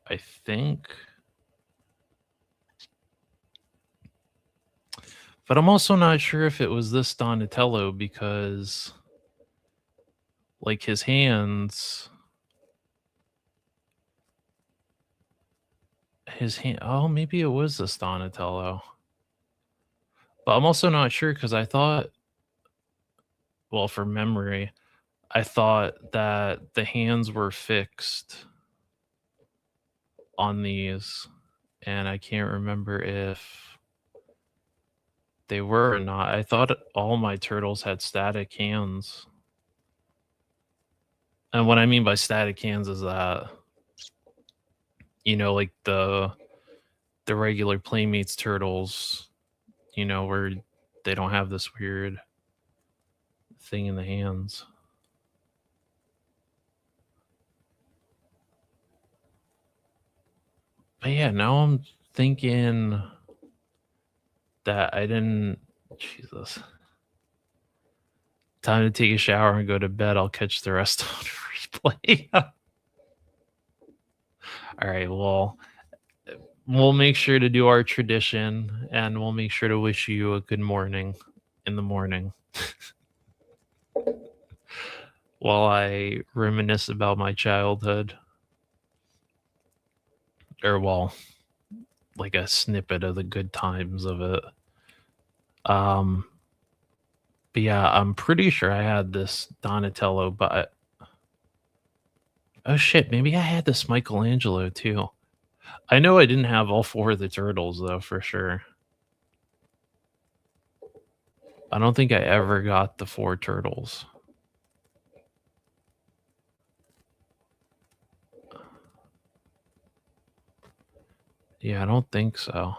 I think. But I'm also not sure if it was this Donatello because, like, his hands. Oh, maybe it was this Donatello. But I'm also not sure because I thought, well, from memory, I thought that the hands were fixed on these, and I can't remember if they were or not. I thought all my turtles had static hands. And what I mean by static hands is that, you know, like the regular Playmates turtles, you know, where they don't have this weird thing in the hands. But yeah, now I'm thinking that I didn't. Jesus. Time to take a shower and go to bed. I'll catch the rest on replay. All right, well, we'll make sure to do our tradition and we'll make sure to wish you a good morning in the morning while I reminisce about my childhood. Or, well, like a snippet of the good times of it. But yeah, I'm pretty sure I had this Donatello, but oh shit, maybe I had this Michelangelo too. I know I didn't have all four of the turtles though, for sure. I don't think I ever got the 4 turtles. Yeah, I don't think so.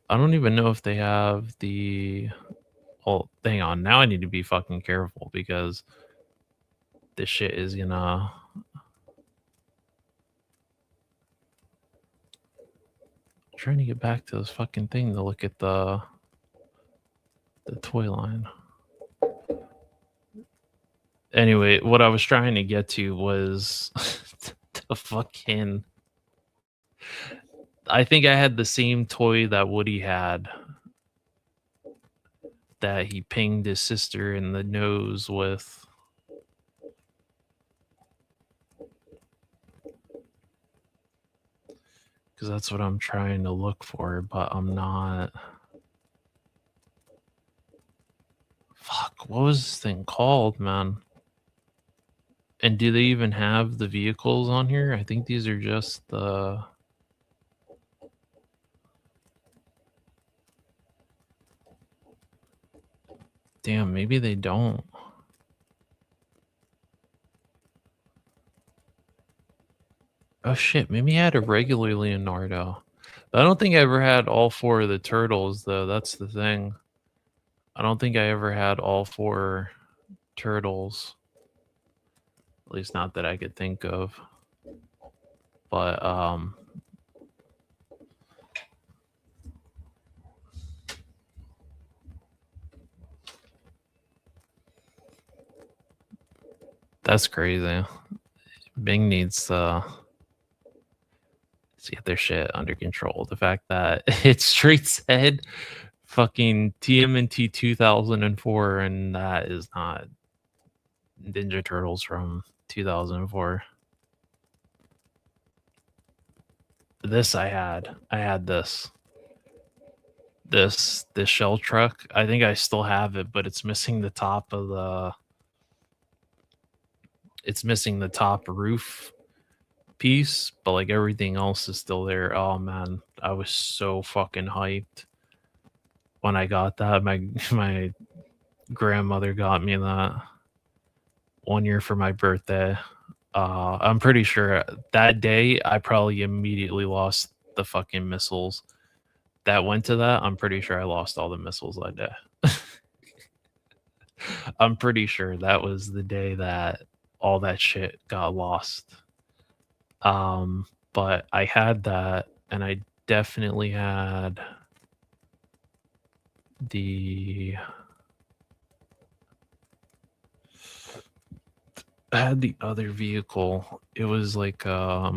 I don't even know if they have the. Oh, hang on. Now I need to be fucking careful because this shit is gonna. I'm trying to get back to this fucking thing to look at the The toy line. Anyway, what I was trying to get to was the fucking. I think I had the same toy that Woody had, that he pinged his sister in the nose with. Because that's what I'm trying to look for, but I'm not. Fuck, what was this thing called, man? And do they even have the vehicles on here? I think these are just the. Damn, maybe they don't. Oh shit, maybe I had a regular Leonardo. But I don't think I ever had all four of the turtles, though. That's the thing. I don't think I ever had all four turtles. At least not that I could think of. But that's crazy. Bing needs to get their shit under control. The fact that it straight said fucking TMNT 2004, and that is not Ninja Turtles from 2004. This I had this shell truck. I think I still have it, but it's missing the top of the. It's missing the top roof piece, but like everything else is still there. Oh man, I was so fucking hyped when I got that. My grandmother got me that 1 year for my birthday. I'm pretty sure that day I probably immediately lost the fucking missiles that went to that. I'm pretty sure I lost all the missiles that day. I'm pretty sure that was the day that all that shit got lost. But I had that, and I definitely had the. I had the other vehicle. It was like yeah,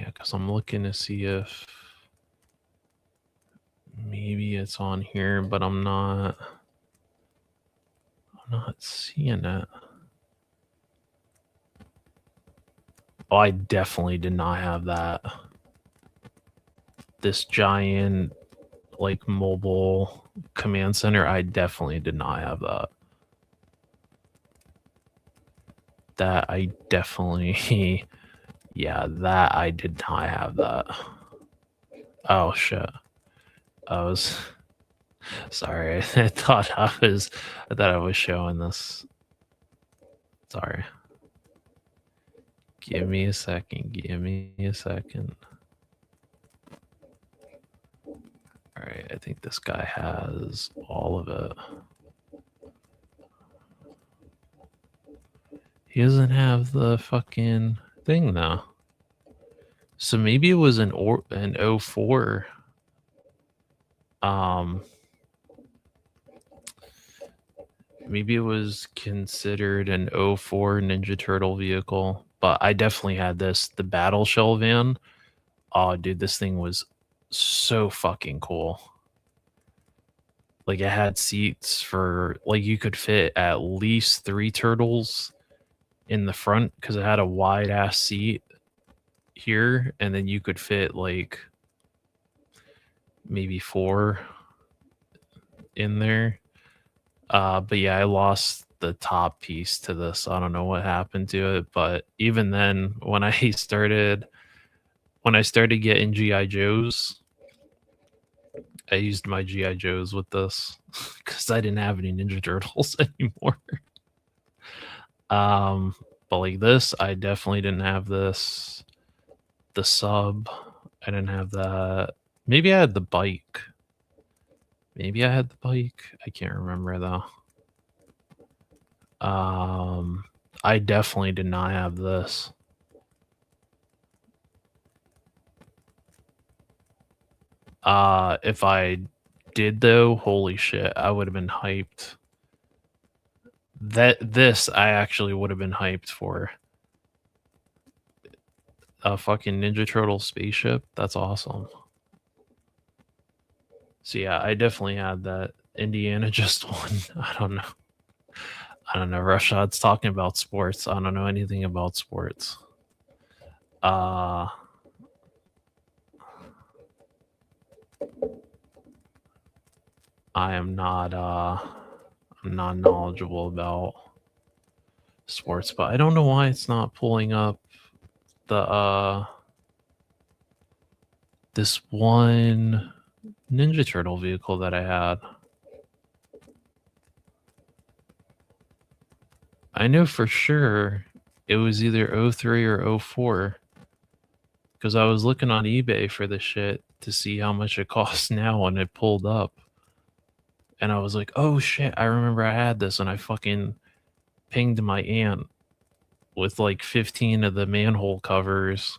because I'm looking to see if maybe it's on here, but I'm not seeing it. Oh, I definitely did not have that. This giant, like, mobile command center, I definitely did not have that. That I definitely, yeah, that I did not have that. Oh shit. I was sorry. I thought I was showing this. Sorry. Give me a second. Give me a second. All right, I think this guy has all of it. He doesn't have the fucking thing though. So maybe it was an 04. Maybe it was considered an 04 Ninja Turtle vehicle, but I definitely had this, the Battle Shell van. Oh, dude, this thing was so fucking cool. Like, it had seats for, like, you could fit at least 3 turtles in the front because it had a wide ass seat here, and then you could fit like maybe 4 in there. But yeah, I lost the top piece to this. I don't know what happened to it, but even then, when I started getting GI Joes, I used my GI Joes with this because I didn't have any Ninja Turtles anymore. But like this, I definitely didn't have this. The sub, I didn't have that. Maybe I had the bike. I can't remember though. I definitely did not have this. If I did though, holy shit, I would have been hyped. This I actually would have been hyped for. A fucking Ninja Turtle spaceship. That's awesome. So yeah, I definitely had that. Indiana just won. I don't know. I don't know. Rashad's talking about sports. I don't know anything about sports. Uh I am not I'm not knowledgeable about sports, but I don't know why it's not pulling up the this one Ninja Turtle vehicle that I had. I know for sure it was either 03 or 04 because I was looking on eBay for this shit to see how much it costs now, and it pulled up. And I was like, oh shit, I remember I had this, and I fucking pinged my aunt with like 15 of the manhole covers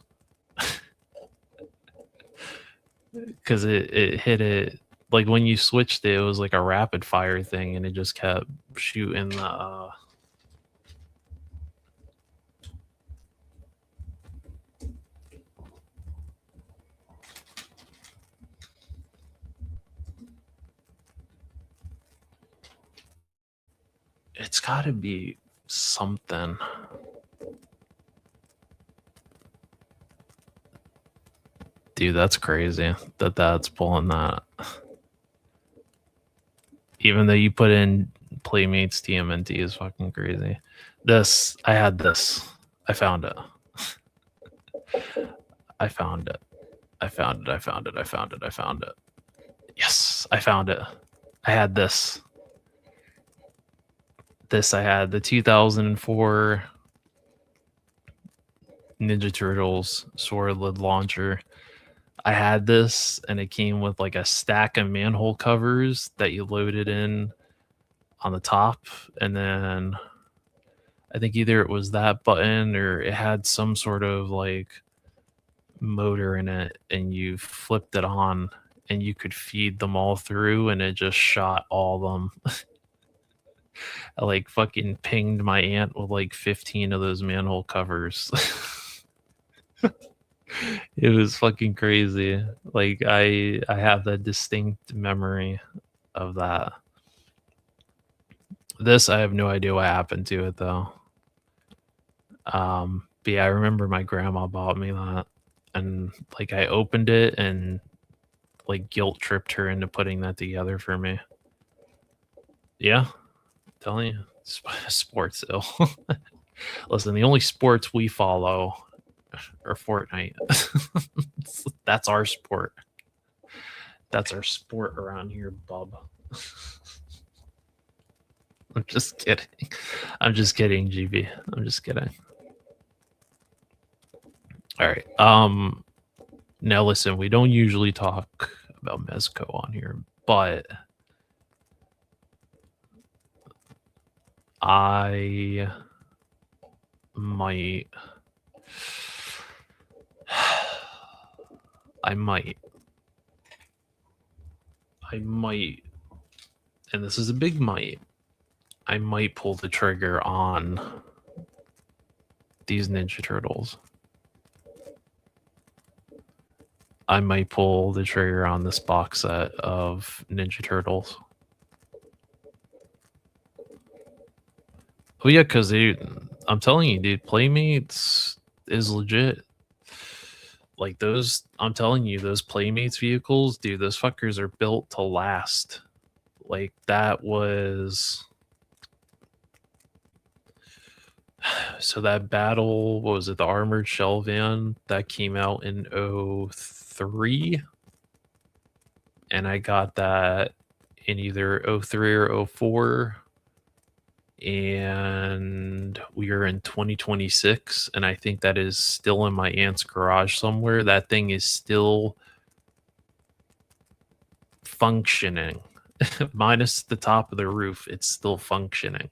because it hit it. Like when you switched it, it was like a rapid fire thing, and it just kept shooting the. It's got to be something. Dude, that's crazy that that's pulling that. Even though you put in Playmates TMNT is fucking crazy. This, I had this. I found it. I found it. I found it. I found it. I found it. I found it. Yes, I found it. I had this. This I had the 2004 Ninja Turtles sword lid launcher. I had this, and it came with like a stack of manhole covers that you loaded in on the top, and then I think either it was that button or it had some sort of like motor in it, and you flipped it on and you could feed them all through, and it just shot all of them. I like fucking pinged my aunt with like 15 of those manhole covers. It was fucking crazy. Like I have that distinct memory of that. This I have no idea what happened to it though. But yeah, I remember my grandma bought me that, and like I opened it and like guilt tripped her into putting that together for me. Yeah, telling you, sports ill. Listen, the only sports we follow are Fortnite. That's our sport. That's our sport around here, bub. I'm just kidding. I'm just kidding, GB. I'm just kidding. All right. Now listen, we don't usually talk about Mezco on here, but I might I might and this is a big might. I might pull the trigger on these Ninja Turtles. I might pull the trigger on this box set of Ninja Turtles. Oh yeah, because I'm telling you, dude, Playmates is legit. Like those, I'm telling you, those Playmates vehicles, dude, those fuckers are built to last. Like that was. So that battle, what was it, the armored shell van that came out in 03? And I got that in either 03 or 04. And we are in 2026, and I think that is still in my aunt's garage somewhere. That thing is still functioning. Minus the top of the roof, it's still functioning.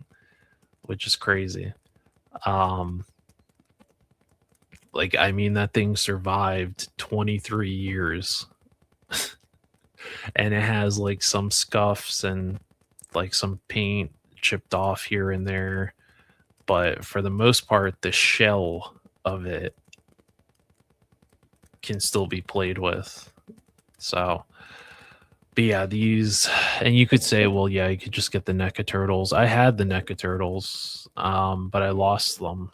which is crazy. Um, like I mean, that thing survived 23 years, and it has like some scuffs and like some paint chipped off here and there, but for the most part, the shell of it can still be played with. So, but yeah, these, and you could say, well, yeah, you could just get the NECA turtles. I had the NECA turtles, but I lost them.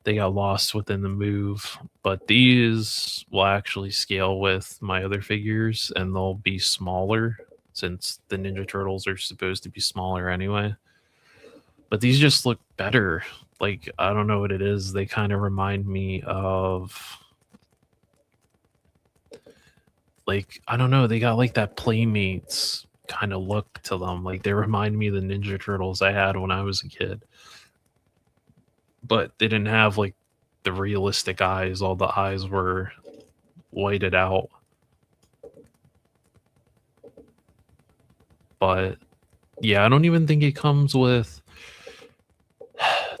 They got lost within the move. But these will actually scale with my other figures, and they'll be smaller since the Ninja Turtles are supposed to be smaller anyway. But these just look better. Like, I don't know what it is. They kind of remind me of, like, I don't know, they got like that Playmates kind of look to them. Like they remind me of the Ninja Turtles I had when I was a kid. But they didn't have like the realistic eyes. All the eyes were whited out. But yeah, I don't even think it comes with.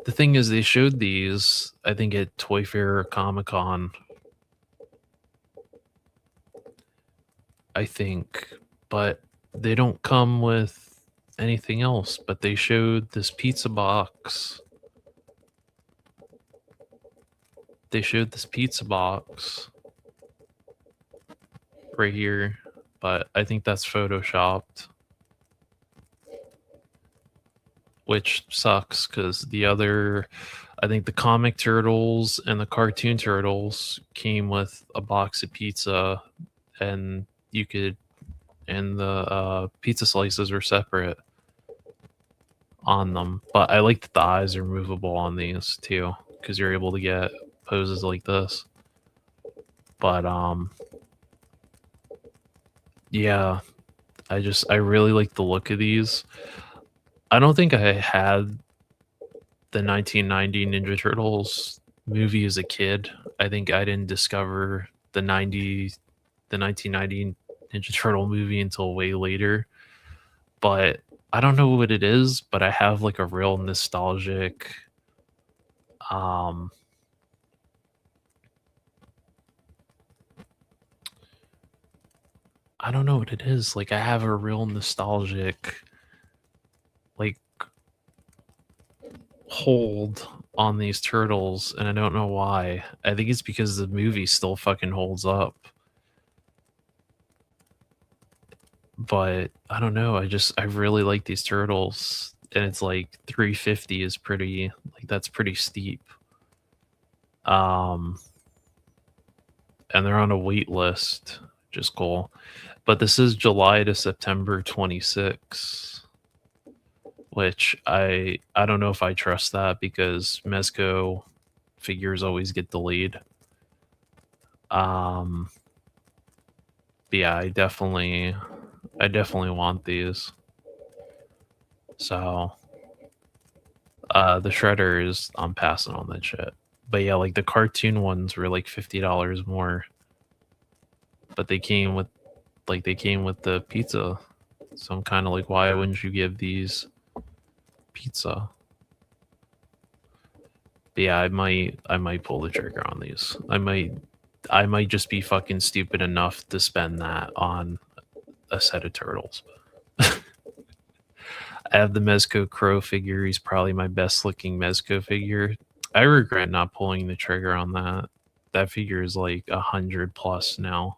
The thing is, they showed these, I think, at Toy Fair or Comic Con. I think, but they don't come with anything else. But they showed this pizza box. They showed this pizza box right here, but I think that's photoshopped, which sucks because the other, I think the comic turtles and the cartoon turtles came with a box of pizza, and you could, and the pizza slices were separate on them. But I like that the eyes are movable on these too, because you're able to get poses like this. But yeah, I really like the look of these. I don't think I had the 1990 Ninja Turtles movie as a kid. I think I didn't discover the 1990 Ninja Turtle movie until way later. But I don't know what it is, but I have like a real nostalgic um I don't know what it is. Like I have a real nostalgic like hold on these turtles, and I don't know why. I think it's because the movie still fucking holds up. But I don't know. I really like these turtles, and it's like 350 is pretty, like that's pretty steep. Um, and they're on a wait list, which is cool. But this is July to September 26, which I don't know if I trust that because Mezco figures always get delayed. Um, but yeah, I definitely want these. So the shredders, I'm passing on that shit. But yeah, like the cartoon ones were like $50 more. But they came with the pizza. So I'm kind of like, why wouldn't you give these pizza? But yeah, I might pull the trigger on these. I might just be fucking stupid enough to spend that on a set of turtles. I have the Mezco Crow figure. He's probably my best looking Mezco figure. I regret not pulling the trigger on that. That figure is like 100 plus now.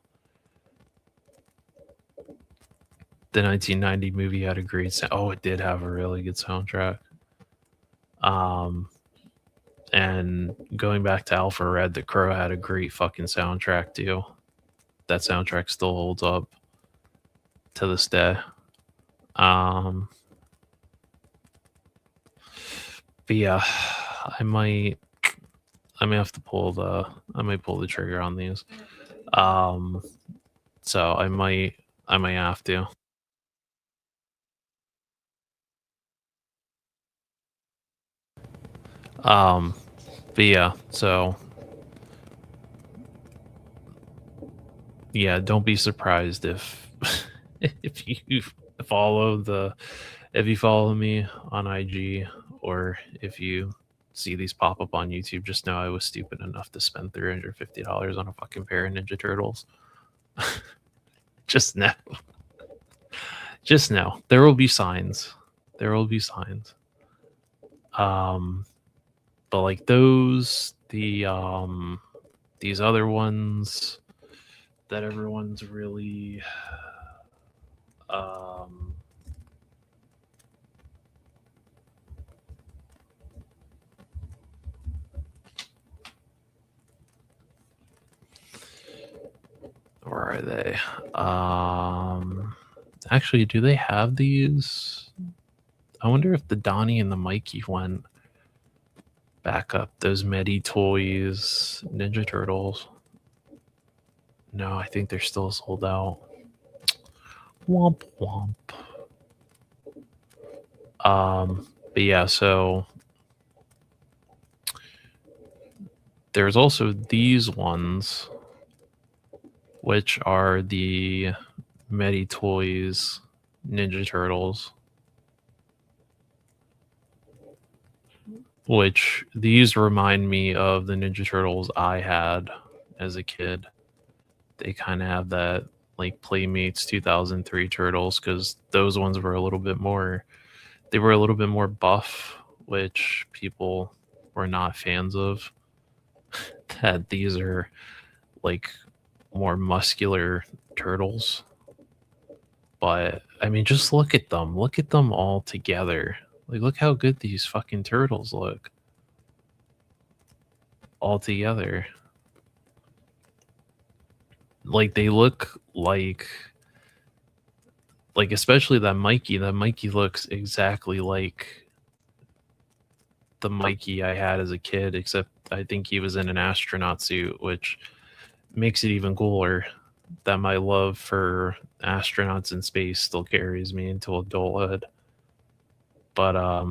The 1990 movie had a great oh, it did have a really good soundtrack. And going back to Alpha Red, the Crow had a great fucking soundtrack too. That soundtrack still holds up to this day. But yeah, I might have to pull the trigger on these. So I might have to. But yeah, so yeah, don't be surprised if if you follow the if you follow me on IG or if you see these pop up on YouTube, just know I was stupid enough to spend $350 on a fucking pair of Ninja Turtles. Just know. Just know. There will be signs. There will be signs. But like those, these other ones that everyone's really where are they? Actually, do they have these? I wonder if the Donnie and the Mikey went back up. Those Medi Toys Ninja Turtles. No, I think they're still sold out. Womp womp. But yeah, so there's also these ones, which are the Medi Toys Ninja Turtles, which these remind me of the Ninja Turtles I had as a kid. They kind of have that like Playmates 2003 Turtles, because those ones were a little bit more, they were a little bit more buff, which people were not fans of. That these are like more muscular turtles. But I mean, just look at them. Look at them all together. Like, look how good these fucking turtles look all together. Like, they look like especially that Mikey. That Mikey looks exactly like the Mikey I had as a kid, except I think he was in an astronaut suit, which makes it even cooler that my love for astronauts in space still carries me into adulthood. But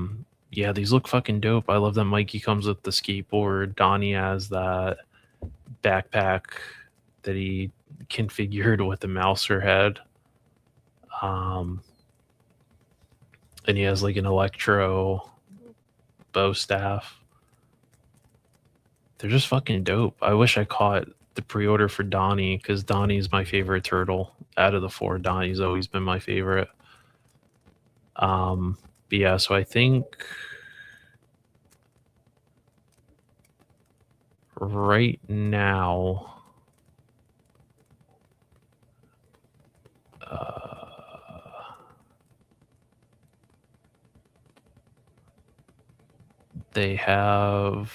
yeah, these look fucking dope. I love that Mikey comes with the skateboard. Donnie has that backpack that he configured with the Mouser head. And he has like an electro bow staff. They're just fucking dope. I wish I caught the pre-order for Donnie, because Donnie's my favorite turtle out of the four. Donnie's always been my favorite. But yeah, so I think right now they have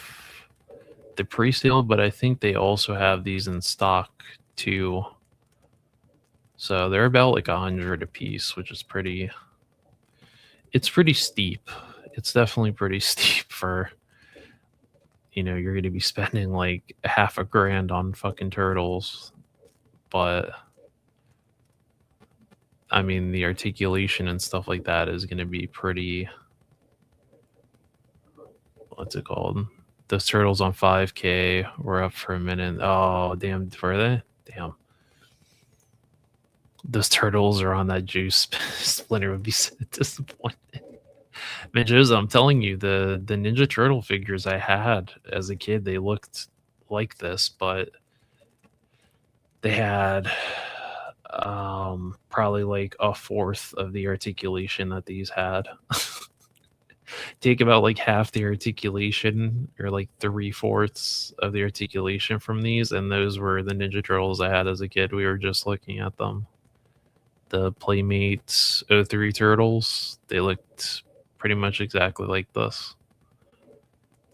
the pre-sale, but I think they also have these in stock too. So they're about like 100 a piece, which is pretty, it's pretty steep. It's definitely pretty steep for, you know, you're going to be spending like $500 on fucking turtles. But I mean, the articulation and stuff like that is going to be pretty, what's it called? Those turtles on 5K were up for a minute. Oh, damn, were they? Damn. Those turtles are on that juice. Splinter would be so disappointed. Man, Jose, I'm telling you, the Ninja Turtle figures I had as a kid, they looked like this, but they had probably like a fourth of the articulation that these had. Take about like half the articulation, or like 3/4 of the articulation from these, and those were the Ninja Turtles I had as a kid. We were just looking at them. The Playmates 03 Turtles, they looked pretty much exactly like this.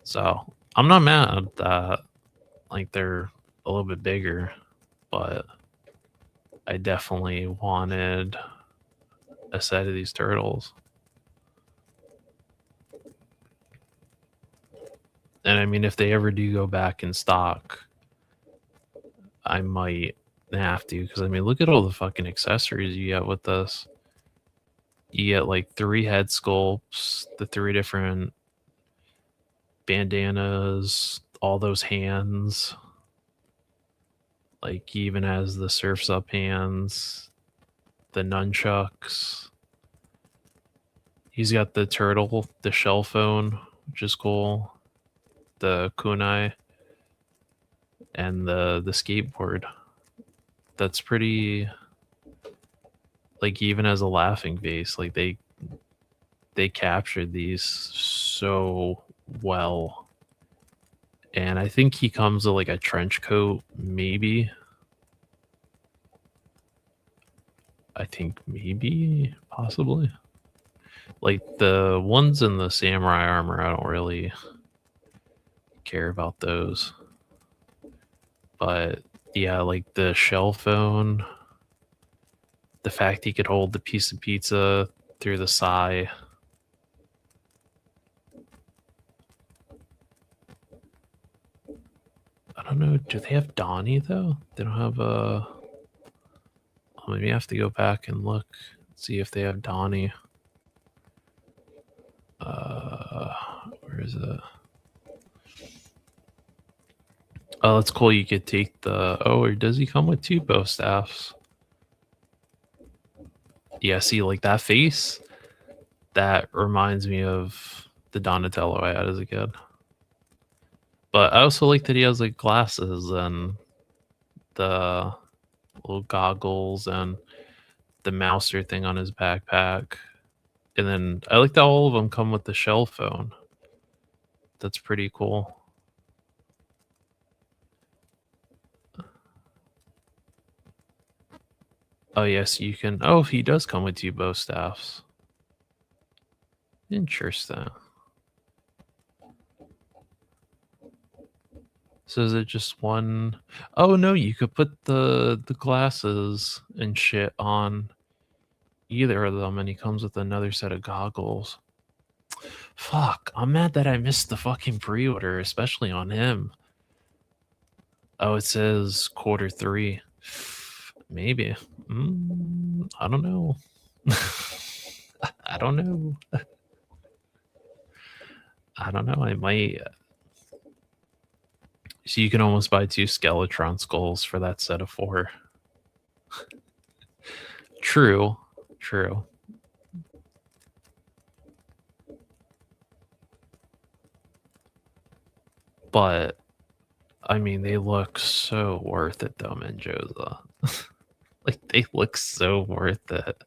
So I'm not mad that like they're a little bit bigger, but I definitely wanted a set of these turtles. And I mean, if they ever do go back in stock, I might have to, because I mean, look at all the fucking accessories you get with this. You get like 3 head sculpts, the 3 different bandanas, all those hands. Like, he even has the Surf's Up hands, the nunchucks. He's got the turtle, the shell phone, which is cool, the kunai, and the skateboard. That's pretty, like, even as a laughing face, like they captured these so well. And I think he comes with like a trench coat, maybe. I think maybe, possibly. Like the ones in the samurai armor, I don't really care about those. But yeah, like the shell phone, the fact he could hold the piece of pizza through the sai. I don't know. Do they have Donnie though? They don't have a. Maybe I have to go back and look, see if they have Donnie. Where is it? Oh, that's cool. You could take the. Oh, or does he come with two bow staffs? Yeah, see, like that face, that reminds me of the Donatello I had as a kid. But I also like that he has like glasses and the little goggles and the mouser thing on his backpack. And then I like that all of them come with the shell phone. That's pretty cool. Oh, yes, you can. Oh, he does come with two bow staffs. Interesting. So is it just one? Oh no, you could put the glasses and shit on either of them, and he comes with another set of goggles. Fuck, I'm mad that I missed the fucking pre-order, especially on him. Oh, it says Q3. Maybe. I don't know. I don't know. I don't know. I might. So you can almost buy two Skeletron skulls for that set of 4. True. True. But I mean, they look so worth it though, Menjoza. Like they look so worth it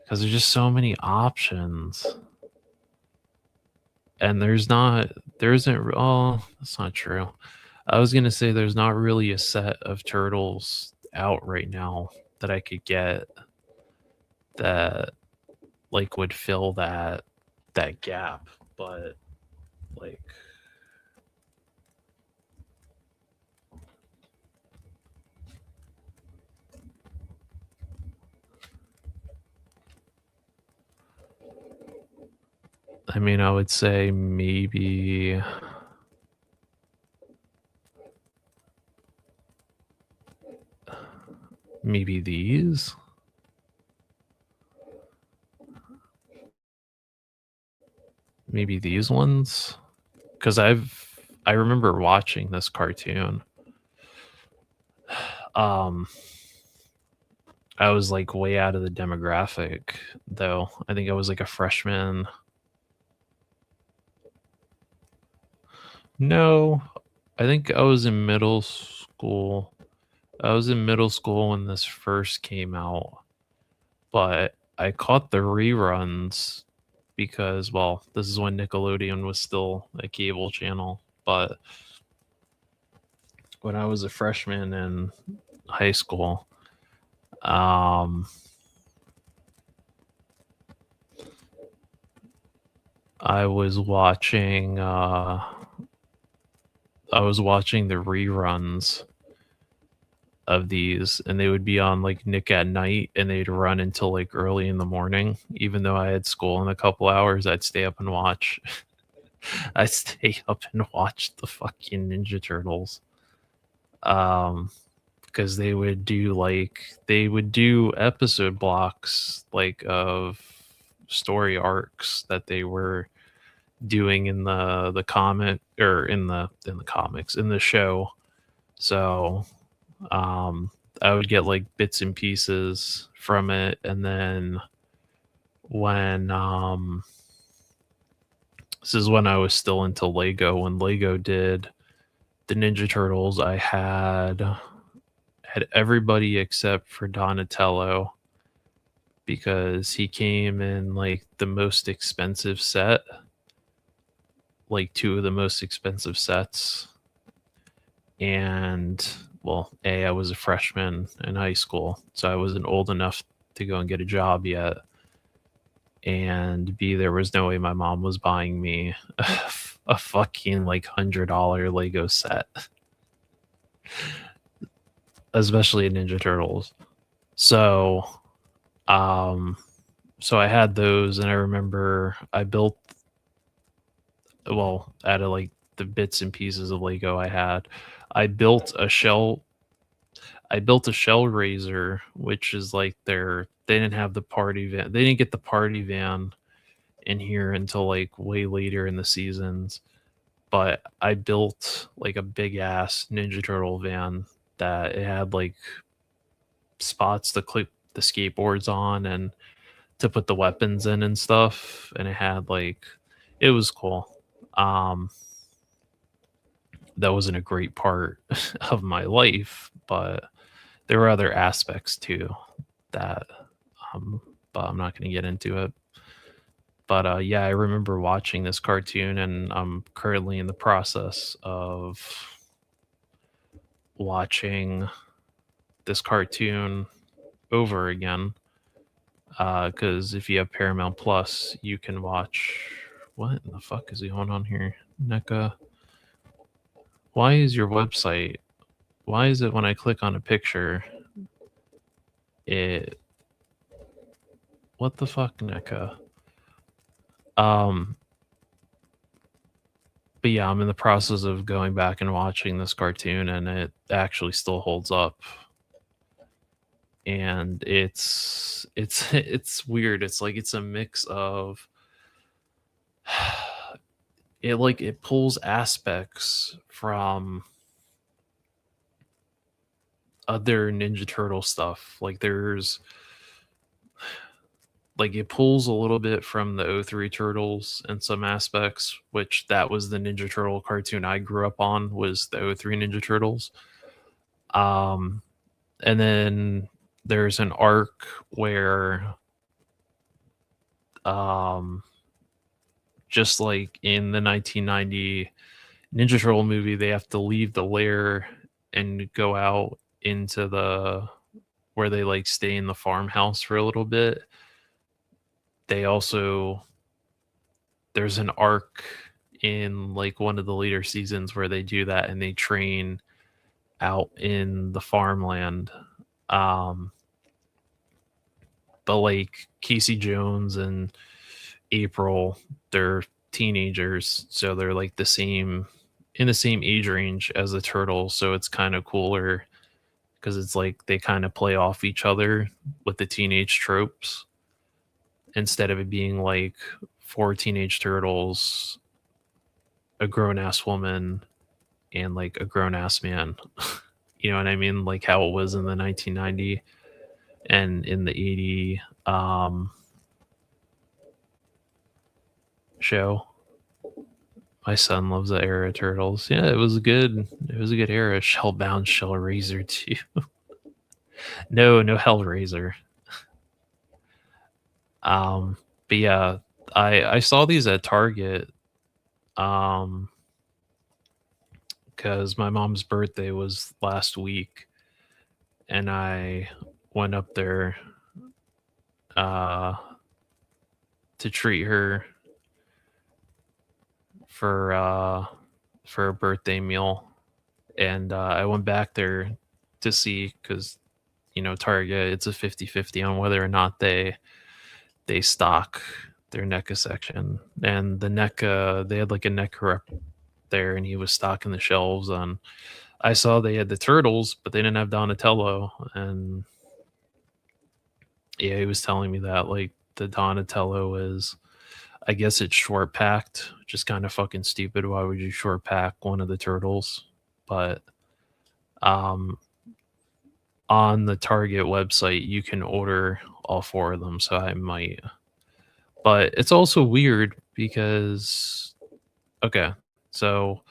because there's just so many options. And there isn't. Oh, that's not true. I was gonna say there's not really a set of turtles out right now that I could get that like would fill that gap, but like I mean, I would say maybe these. Maybe these ones, because I remember watching this cartoon. I was like way out of the demographic though. I think I was like a freshman. No, I think I was in middle school. I was in middle school when this first came out, but I caught the reruns because, well, this is when Nickelodeon was still a cable channel. But when I was a freshman in high school, I was watching the reruns of these, and they would be on like Nick at Night, and they'd run until like early in the morning. Even though I had school in a couple hours, I'd stay up and watch. I'd stay up and watch the fucking Ninja Turtles. Because they would do episode blocks like of story arcs that they were doing in the comic, or in the comics, in the show. So I would get like bits and pieces from it, and then when this is when I was still into Lego. When Lego did the Ninja Turtles, I had everybody except for Donatello because he came in like the most expensive set, like two of the most expensive sets. And well, A, I was a freshman in high school, so I wasn't old enough to go and get a job yet. And B, there was no way my mom was buying me a fucking like $100 Lego set, especially a Ninja Turtles. So, um, so I had those, and I remember I built, well, out of like the bits and pieces of Lego I had, I built a shell. I built a shell raiser, which is like they didn't have the party van. They didn't get the party van in here until like way later in the seasons. But I built like a big ass Ninja Turtle van that it had like spots to clip the skateboards on and to put the weapons in and stuff. And it had like, it was cool. Um, that wasn't a great part of my life, but there were other aspects too that, um, but I'm not going to get into it. But yeah, I remember watching this cartoon, and I'm currently in the process of watching this cartoon over again. Because if you have Paramount Plus, you can watch. What in the fuck is going on here, NECA? Why is your website? Why is it when I click on a picture, it? What the fuck, NECA? But yeah, I'm in the process of going back and watching this cartoon, and it actually still holds up. And it's weird. It's like it's a mix of it pulls aspects from other Ninja Turtle stuff. Like there's like it pulls a little bit from the O3 Turtles in some aspects, which that was the Ninja Turtle cartoon I grew up on, was the O3 Ninja Turtles. Um and then there's an arc where um just like in the 1990 Ninja Turtle movie, they have to leave the lair and go out into the where they like stay in the farmhouse for a little bit. They also there's an arc in like one of the later seasons where they do that and they train out in the farmland. Um but like Casey Jones and April, they're teenagers, so they're like the same in the same age range as the turtles, so it's kind of cooler because it's like they kind of play off each other with the teenage tropes instead of it being like four teenage turtles, a grown ass woman, and like a grown ass man. You know what I mean? Like how it was in the 1990 and in the 80 show. My son loves the era of Turtles. Yeah, it was good. It was a good era. Shellbound, Shellraiser too. No Hellraiser. Um, but yeah, I saw these at Target. Um, because my mom's birthday was last week, and I went up there uh to treat her for uh for a birthday meal, and I went back there to see because Target, it's a 50-50 on whether or not they stock their NECA section. And the NECA, they had like a NECA rep there, and he was stocking the shelves. And I saw they had the turtles, but they didn't have Donatello. And yeah, he was telling me that like the Donatello is, I guess it's short packed, which is kind of fucking stupid. Why would you short pack one of the turtles? But um, on the Target website, you can order all four of them. So I might But it's also weird because okay, so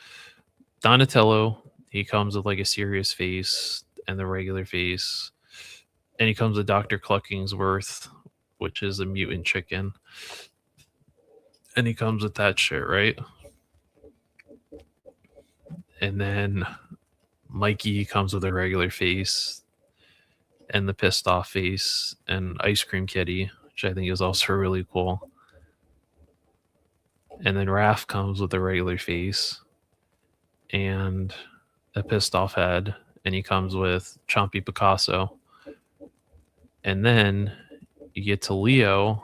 Donatello, he comes with like a serious face and the regular face, and he comes with Dr. Cluckingsworth, which is a mutant chicken, and he comes with that shit, right? And then Mikey comes with a regular face and the pissed off face and Ice Cream Kitty, which I think is also really cool. And then Raph comes with a regular face and a pissed off head, and he comes with Chompy Picasso. And then you get to Leo,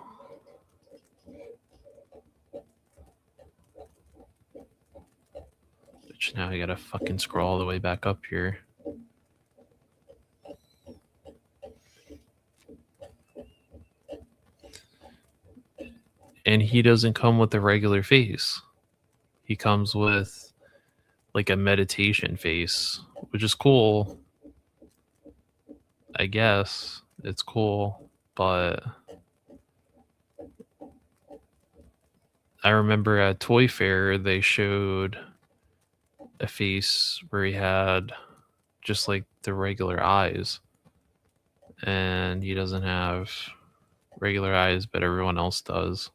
which now I gotta fucking scroll all the way back up here. And he doesn't come with a regular face. He comes with like a meditation face, which is cool. I guess it's cool, but I remember at Toy Fair they showed a face where he had just like the regular eyes, and he doesn't have regular eyes, but everyone else does.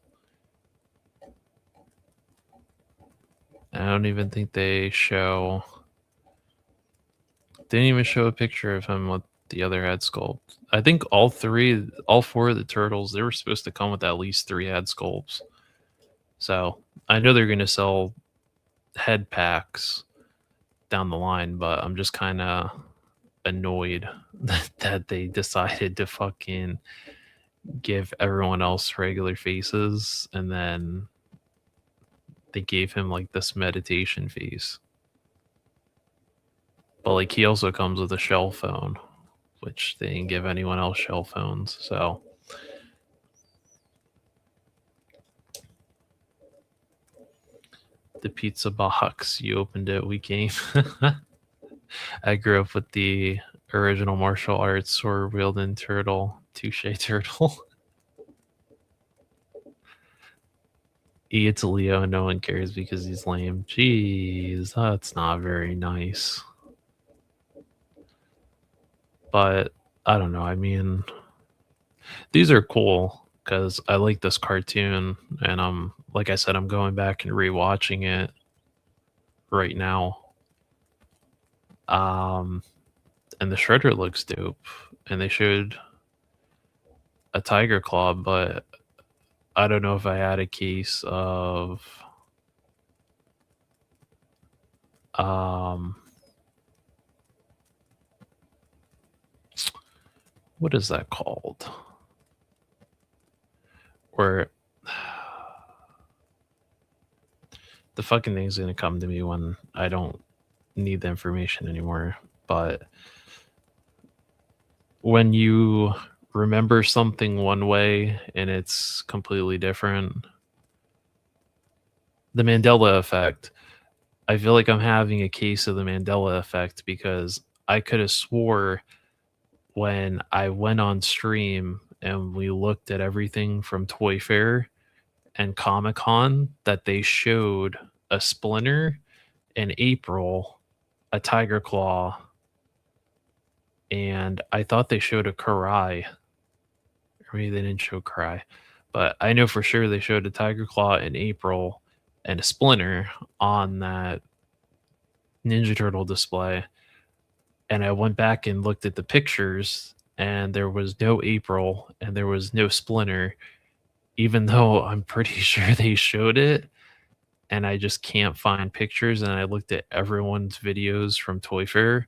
I don't even think they didn't even show a picture of him with the other head sculpt. I think all four of the turtles, they were supposed to come with at least 3 head sculpts. So I know they're gonna sell head packs down the line, but I'm just kind of annoyed that they decided to fucking give everyone else regular faces, and then they gave him like this meditation face. But like he also comes with a shell phone, which they didn't give anyone else shell phones. So the pizza box, you opened it, we came. I grew up with the original martial arts sword wielding turtle, Touche Turtle. He gets a Leo and no one cares because he's lame. Jeez, that's not very nice. But I don't know. I mean, these are cool because I like this cartoon, and like I said, I'm going back and rewatching it right now. And the Shredder looks dope, and they showed a Tiger Claw, but I don't know if I had a case of what is that called? Where the fucking thing's gonna come to me when I don't need the information anymore. But when you remember something one way and it's completely different, the Mandela effect. I feel like I'm having a case of the Mandela effect because I could have swore when I went on stream and we looked at everything from Toy Fair and Comic Con that they showed a Splinter in April, a Tiger Claw, and I thought they showed a Karai. Or maybe they didn't show Karai. But I know for sure they showed a Tiger Claw in April and a Splinter on that Ninja Turtle display. And I went back and looked at the pictures, and there was no April and there was no Splinter, even though I'm pretty sure they showed it. And I just can't find pictures. And I looked at everyone's videos from Toy Fair,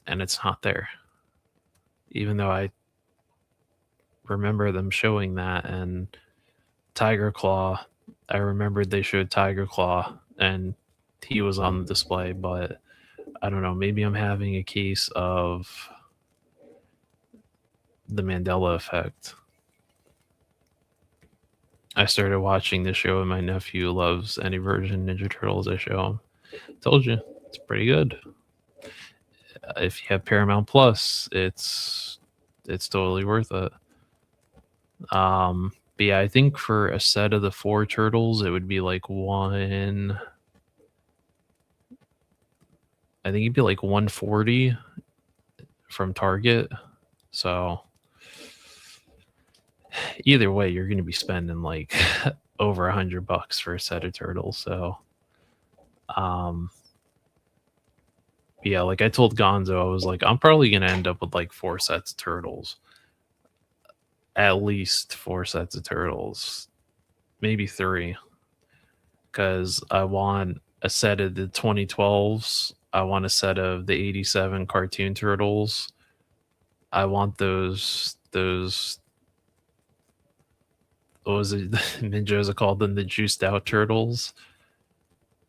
and it's not there, even though I remember them showing that. And Tiger Claw, I remembered they showed Tiger Claw, and he was on the display, but I don't know. Maybe I'm having a case of the Mandela effect. I started watching the show, and my nephew loves any version Ninja Turtles I show him. Told you, it's pretty good. If you have Paramount Plus, it's totally worth it. But yeah, I think for a set of the 4 turtles, it would be like one. I think it'd be like 140 from Target. So either way, you're going to be spending like over $100 for a set of turtles. So, yeah, like I told Gonzo, I was like, I'm probably going to end up with like 4 sets of turtles. At least 4 sets of turtles, maybe 3. Because I want a set of the 2012s. I want a set of the 87 cartoon turtles. I want those what was it? Ninjas called them the juiced out turtles.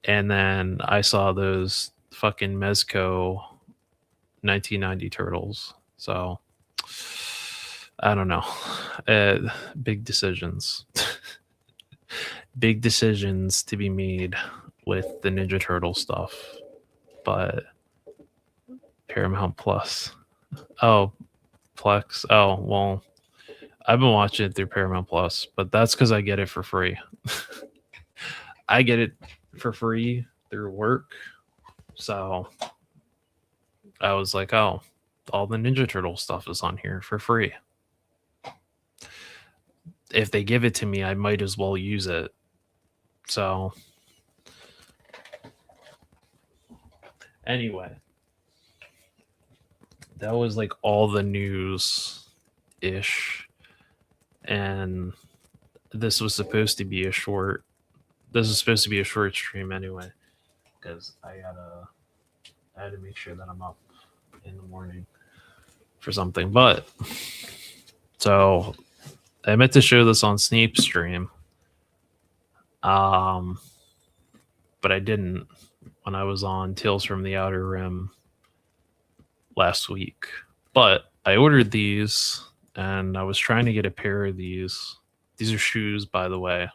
And then I saw those fucking Mezco 1990 turtles. So I don't know. Big decisions. Big decisions to be made with the Ninja Turtle stuff. But Paramount Plus. Oh, Plex. Oh, well, I've been watching it through Paramount Plus, but that's because I get it for free. I get it for free through work. So I was like, oh, all the Ninja Turtle stuff is on here for free. If they give it to me, I might as well use it. So anyway, that was like all the news ish. And this was supposed to be a short. This is supposed to be a short stream anyway, because I had to make sure that I'm up in the morning for something. But so I meant to show this on Snape stream, but I didn't when I was on Tales from the Outer Rim last week. But I ordered these, and I was trying to get a pair of these. These are shoes, by the way.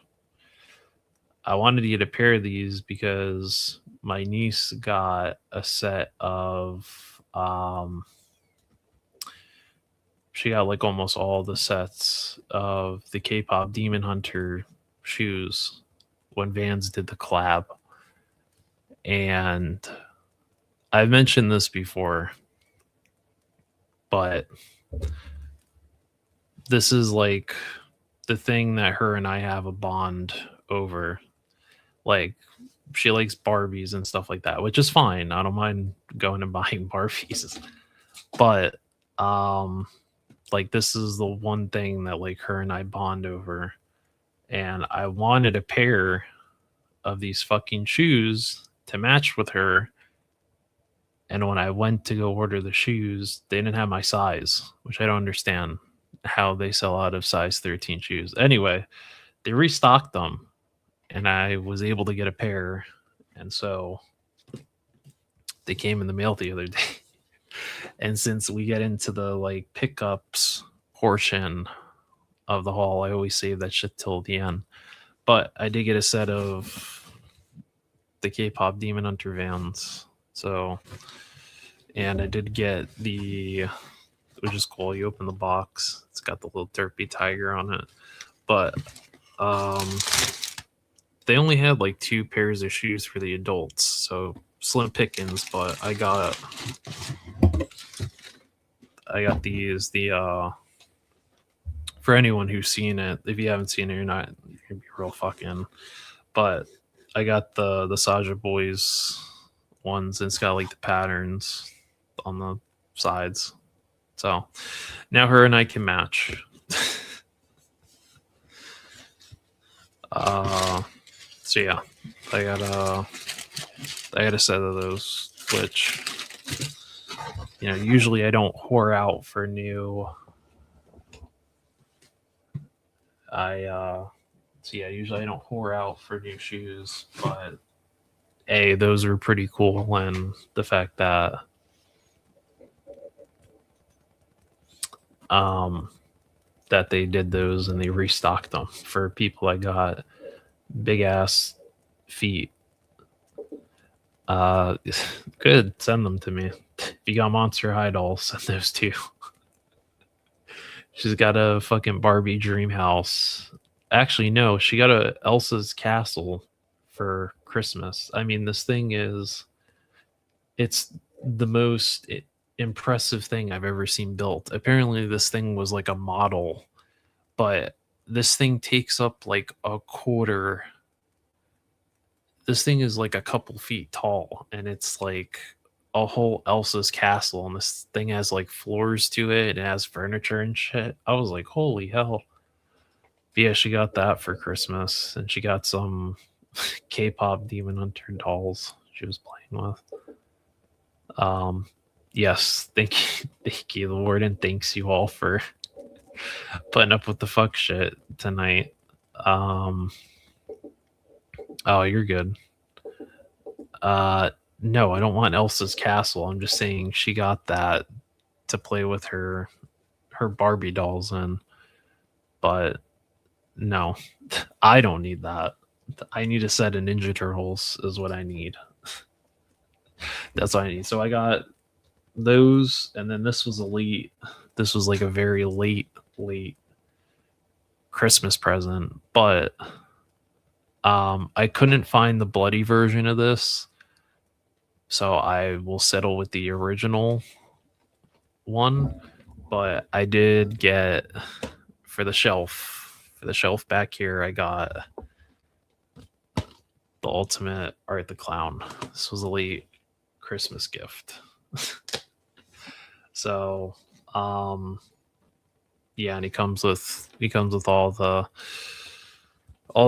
I wanted to get a pair of these because my niece got a set of she got like almost all the sets of the K-pop Demon Hunter shoes when Vans did the collab. And I've mentioned this before, but this is like the thing that her and I have a bond over. Like, she likes Barbies and stuff like that, which is fine. I don't mind going and buying Barbies. But like, this is the one thing that like her and I bond over. And I wanted a pair of these fucking shoes to match with her. And when I went to go order the shoes, they didn't have my size, which I don't understand how they sell out of size 13 shoes. Anyway, they restocked them, and I was able to get a pair. And so they came in the mail the other day. And since we get into the like pickups portion of the haul, I always save that shit till the end. But I did get a set of the K-pop Demon Hunter Vans. So, and I did get which is cool. You open the box, it's got the little derpy tiger on it. But they only had like 2 pairs of shoes for the adults, so slim pickings. But I got these. For anyone who's seen it, if you haven't seen it, you're gonna be real fucking. But I got the Saja Boys ones, and it's got like the patterns on the sides. So now her and I can match. So yeah, I got a set of those, which, you know, usually I don't whore out for new. Usually I don't whore out for new shoes, but those are pretty cool, and the fact that that they did those and they restocked them for people that got big ass feet. Good, send them to me. If you got Monster High dolls, send those too. She's got a fucking Barbie dream house Actually, no, she got a Elsa's castle for Christmas. I mean, this thing it's the most impressive thing I've ever seen built. Apparently, this thing was like a model, but this thing takes up like a quarter. This thing is like a couple feet tall, and it's like a whole Elsa's castle, and this thing has like floors to it, and it has furniture and shit. I was like, holy hell. But yeah, she got that for Christmas, and she got some K-pop Demon Hunter dolls she was playing with. Um, yes, thank you, thank you. The warden thanks you all for putting up with the fuck shit tonight. Um, oh, you're good. No, I don't want Elsa's castle. I'm just saying she got that to play with her Barbie dolls in, but no, I don't need that. I need a set of Ninja Turtles is what I need. That's what I need. So I got those, and then this was elite. This was like a very late Christmas present, but I couldn't find the bloody version of this, so I will settle with the original one. But I did get for the shelf back here. I got the ultimate Art the Clown. This was a late Christmas gift. So, yeah, and he comes with all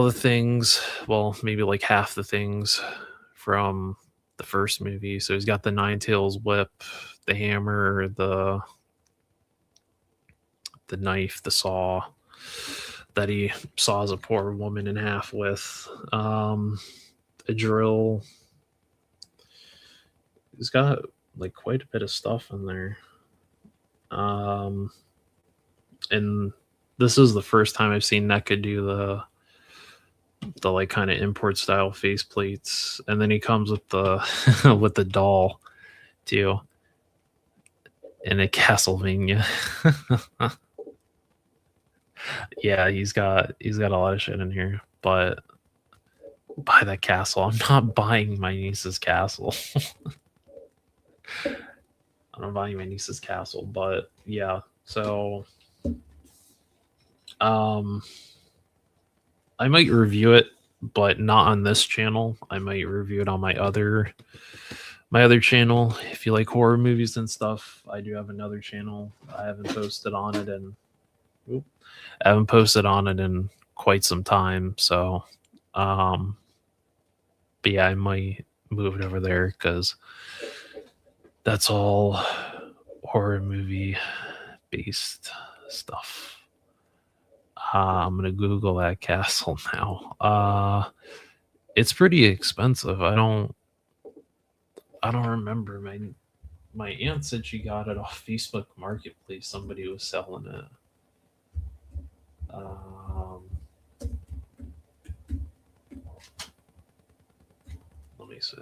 the things. Well, maybe like half the things from the first movie. So he's got the Nine Tails whip, the hammer, the knife, the saw that he saws a poor woman in half with, a drill. He's got like quite a bit of stuff in there. And this is the first time I've seen NECA do the like kind of import style face plates, and then he comes with the with the doll too in a Castlevania. Yeah, he's got a lot of shit in here, but buy that castle. I'm not buying my niece's castle. I'm not buying my niece's castle, but yeah. So, I might review it, but not on this channel. I might review it on my other channel. If you like horror movies and stuff, I do have another channel. I haven't posted on it in quite some time. So, but yeah, I might move it over there because that's all horror movie based stuff. I'm gonna Google that castle now. It's pretty expensive. I don't remember. My aunt said she got it off Facebook Marketplace. Somebody was selling it. Let me see.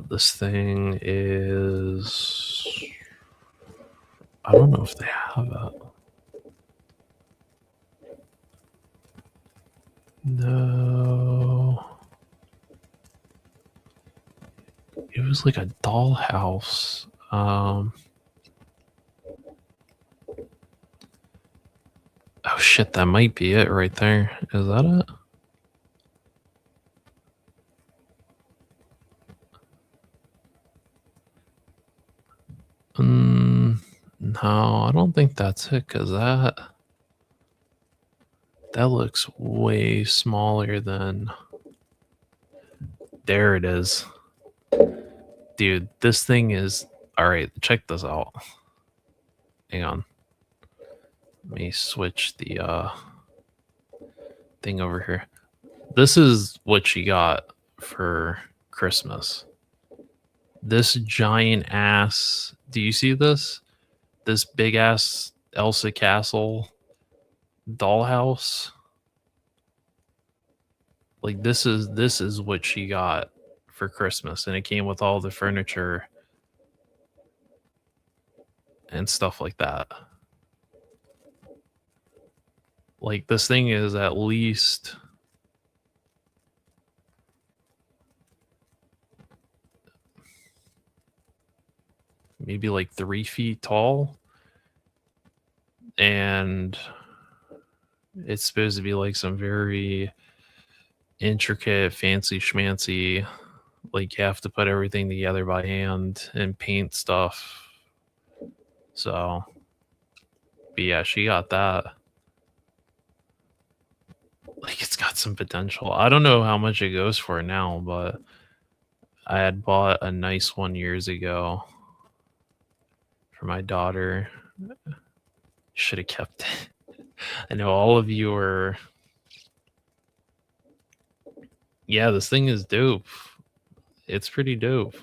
This thing is. I don't know if they have it. No. It was like a dollhouse. Oh shit, that might be it right there. Is that it? No, I don't think that's it, because that looks way smaller than. There it is. Dude, this thing is. Alright, check this out. Hang on. Let me switch the thing over here. This is what she got for Christmas. This giant ass. Do you see this? This big ass Elsa Castle dollhouse. Like this is what she got for Christmas, and it came with all the furniture and stuff like that. Like, this thing is at least maybe like 3 feet tall, and it's supposed to be like some very intricate, fancy schmancy, like you have to put everything together by hand and paint stuff. So, but yeah, she got that. Like, it's got some potential. I don't know how much it goes for now, but I had bought a nice one years ago for my daughter. Should have kept it. I know all of you are. Yeah, this thing is dope. It's pretty dope.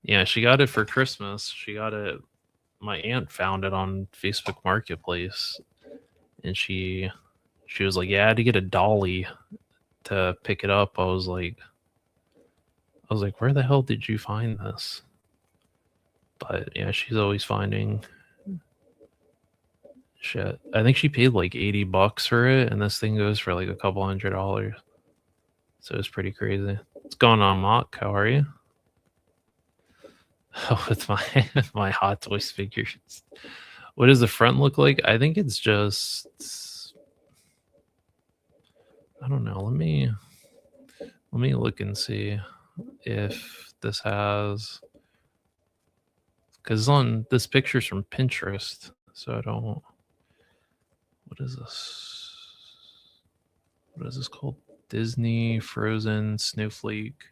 Yeah, she got it for Christmas. She got it. My aunt found it on Facebook Marketplace, and she was like, "Yeah, I had to get a dolly to pick it up." I was like, "Where the hell did you find this?" But yeah, she's always finding shit. I think she paid like $80 for it, and this thing goes for like a couple $100. So it's pretty crazy. What's going on, Mock? How are you? With my Hot Toys figures. What does the front look like? I think it's just, I don't know. Let me look and see if this has, because on this picture's from Pinterest, so I don't. What is this? What is this called? Disney Frozen Snowflake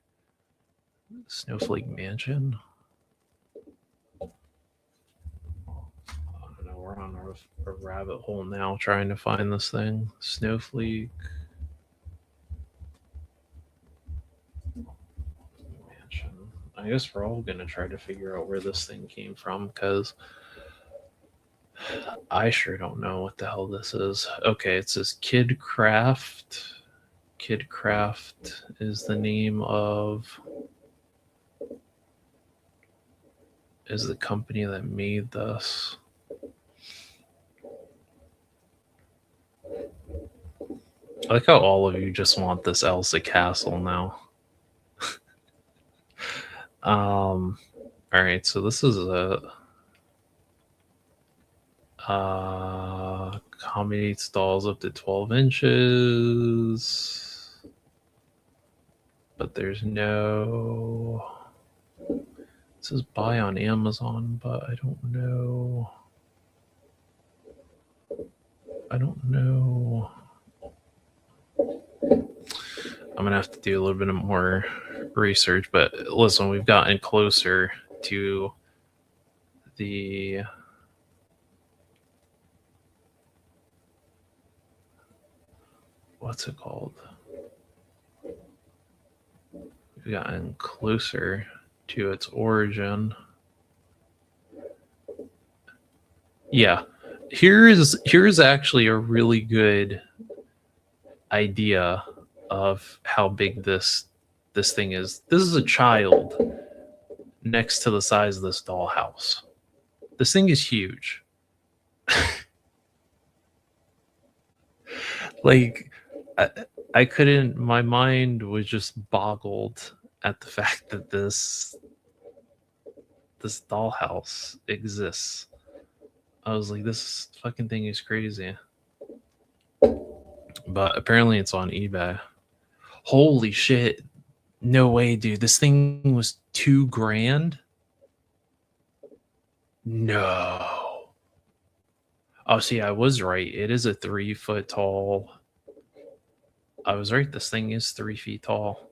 Mansion. I don't know. We're on a rabbit hole now trying to find this thing. Snowflake Mansion. I guess we're all gonna try to figure out where this thing came from, because I sure don't know what the hell this is. Okay, it says Kidcraft. Kidcraft is the name of, is the company that made this. I like how all of you just want this Elsa castle now. All right, so this is a accommodates dolls up to 12 inches, but there's no. It says buy on Amazon, but I don't know. I'm gonna have to do a little bit more research, but listen, we've gotten closer to the what's it called? We've gotten closer to its origin. Yeah. Here's actually a really good idea of how big this thing is. This is a child next to the size of this dollhouse. This thing is huge. Like, I couldn't. My mind was just boggled at the fact that this dollhouse exists. I was like, this fucking thing is crazy. But apparently, it's on eBay. Holy shit! No way, dude. This thing was $2,000. No. Oh, see, I was right. It is a 3 foot tall. I was right. This thing is 3 feet tall.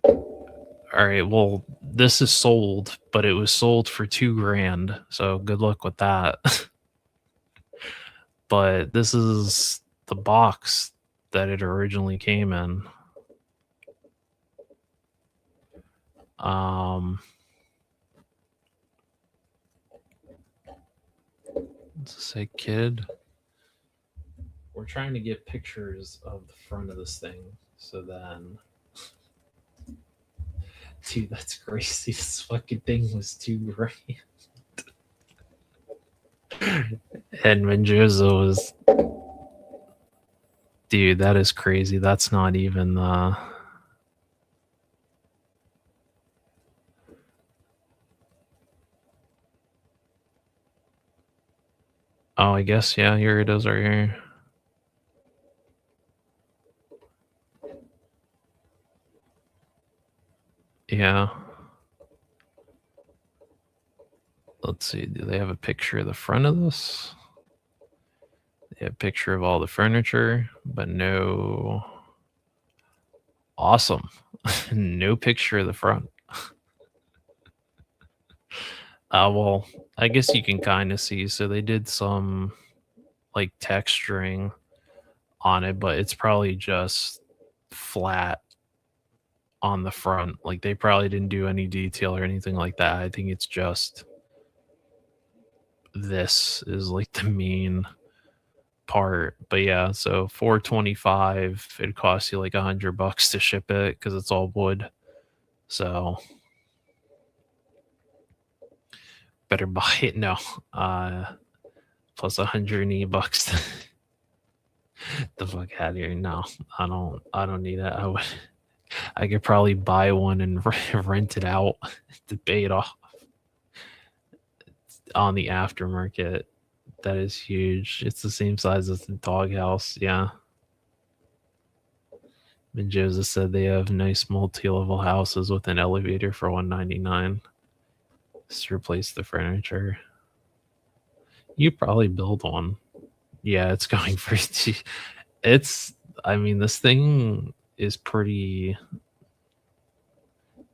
All right. Well, this is sold, but it was sold for $2,000. So good luck with that. But this is the box that it originally came in. Let's say kid. We're trying to get pictures of the front of this thing, so then. Dude, that's crazy. This fucking thing was $2,000. And Mendoza was, dude, that is crazy. That's not even oh, I guess, yeah, here it is right here. Yeah. Let's see, do they have a picture of the front of this? They have a picture of all the furniture, but no. Awesome. No picture of the front. Well, I guess you can kind of see. So they did some like texturing on it, but it's probably just flat on the front. Like they probably didn't do any detail or anything like that. I think it's just this is like the main part. But yeah, so 425, it costs you like $100 to ship it because it's all wood. So better buy it. No. Plus $180. The fuck out of here. No, I don't need it. I could probably buy one and rent it out to pay it off on the aftermarket. That is huge. It's the same size as the doghouse. Yeah. And Joseph said they have nice multi-level houses with an elevator for $199. Just replace the furniture. You probably build one. Yeah, it's going for it's. I mean, this thing is pretty.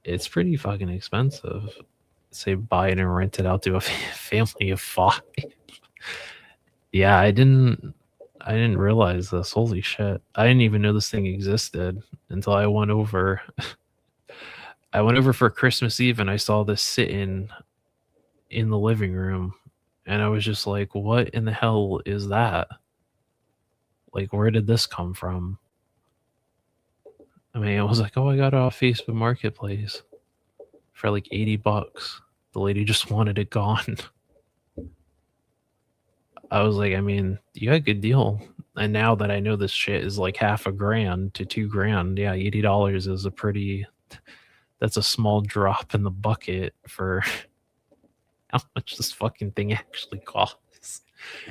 It's pretty fucking expensive. Say buy it and rent it out to a family of 5. Yeah, I didn't realize this. Holy shit. I didn't even know this thing existed until I went over. I went over for Christmas Eve and I saw this sitting in the living room and I was just like, what in the hell is that? Like, where did this come from? I mean, I was like, oh, I got it off Facebook Marketplace for like $80. The lady just wanted it gone. I was like, I mean, you got a good deal. And now that I know this shit is like half a grand to $2,000, yeah, $80 is a pretty. That's a small drop in the bucket for how much this fucking thing actually costs.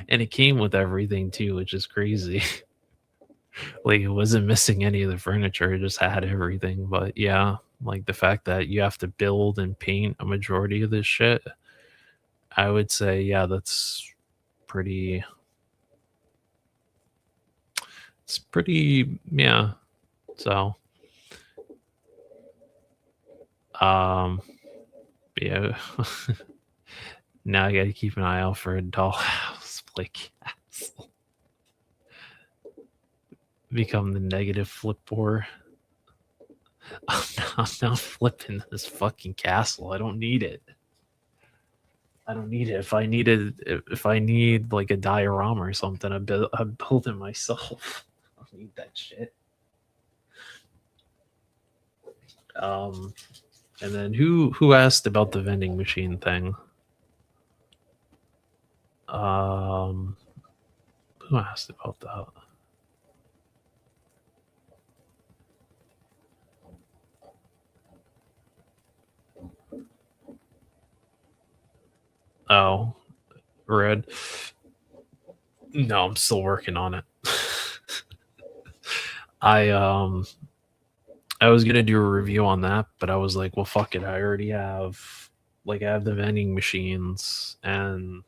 And it came with everything too, which is crazy. Like it wasn't missing any of the furniture, it just had everything. But yeah, like the fact that you have to build and paint a majority of this shit, I would say, yeah, that's pretty. It's pretty, yeah. So, yeah. Now I gotta keep an eye out for a dollhouse play castle. Become the negative flip board. I'm not flipping this fucking castle. I don't need it. I don't need it. If I need like a diorama or something, I'm building myself. I don't need that shit. And then who asked about the vending machine thing? Who asked about that? Oh, Red. No, I'm still working on it. I was gonna do a review on that, but I was like, well, fuck it. I already have I have the vending machines and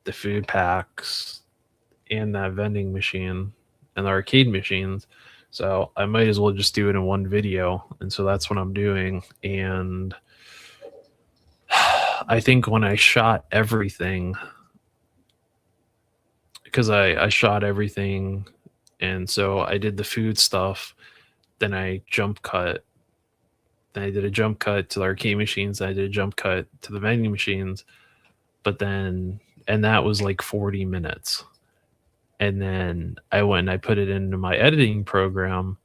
the food packs and that vending machine and the arcade machines. So I might as well just do it in one video. And so that's what I'm doing. And I think when I shot everything, because I shot everything, and so I did the food stuff, then I jump cut. Then I did a jump cut to the arcade machines. I did a jump cut to the vending machines. But then, and that was like 40 minutes. And then I went and I put it into my editing program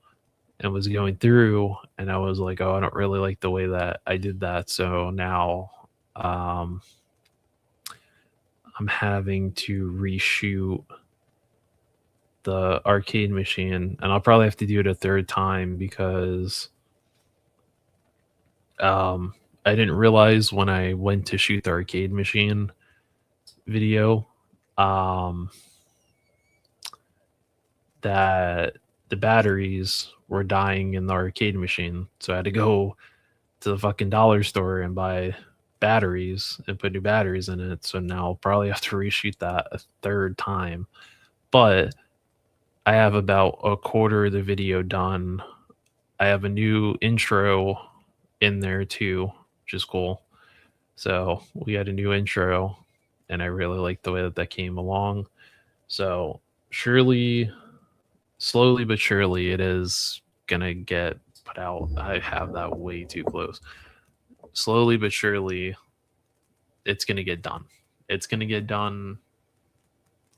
and was going through, and I was like, oh, I don't really like the way that I did that. So now I'm having to reshoot the arcade machine, and I'll probably have to do it a third time because I didn't realize when I went to shoot the arcade machine video that the batteries were dying in the arcade machine. So I had to go to the fucking dollar store and buy batteries and put new batteries in it. So now I'll probably have to reshoot that a third time. But I have about a quarter of the video done. I have a new intro in there too, which is cool. So we had a new intro, and I really like the way that that came along. So surely, slowly but surely, it is gonna get put out. I have that way too close. Slowly but surely, it's gonna get done. It's gonna get done.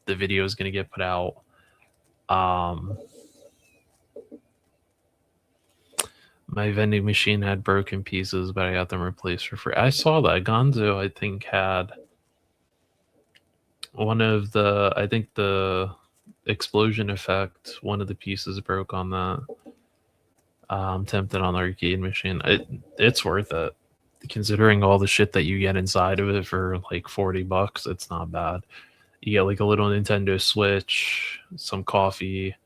The video is gonna get put out. My vending machine had broken pieces, but I got them replaced for free. I saw that Gonzo, I think, had one of the, I think the explosion effect, one of the pieces broke on that. I'm tempted on the arcade machine. It's worth it. Considering all the shit that you get inside of it for like $40, it's not bad. You get like a little Nintendo Switch, some coffee,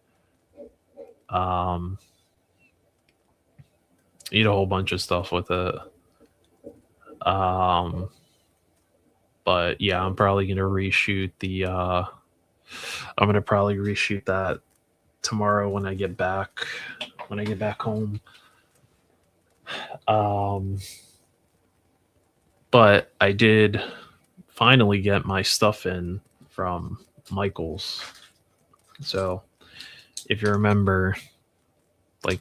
eat a whole bunch of stuff with it. But yeah, I'm probably gonna reshoot the I'm gonna probably reshoot that tomorrow when I get back home. But I did finally get my stuff in from Michael's. So if you remember, like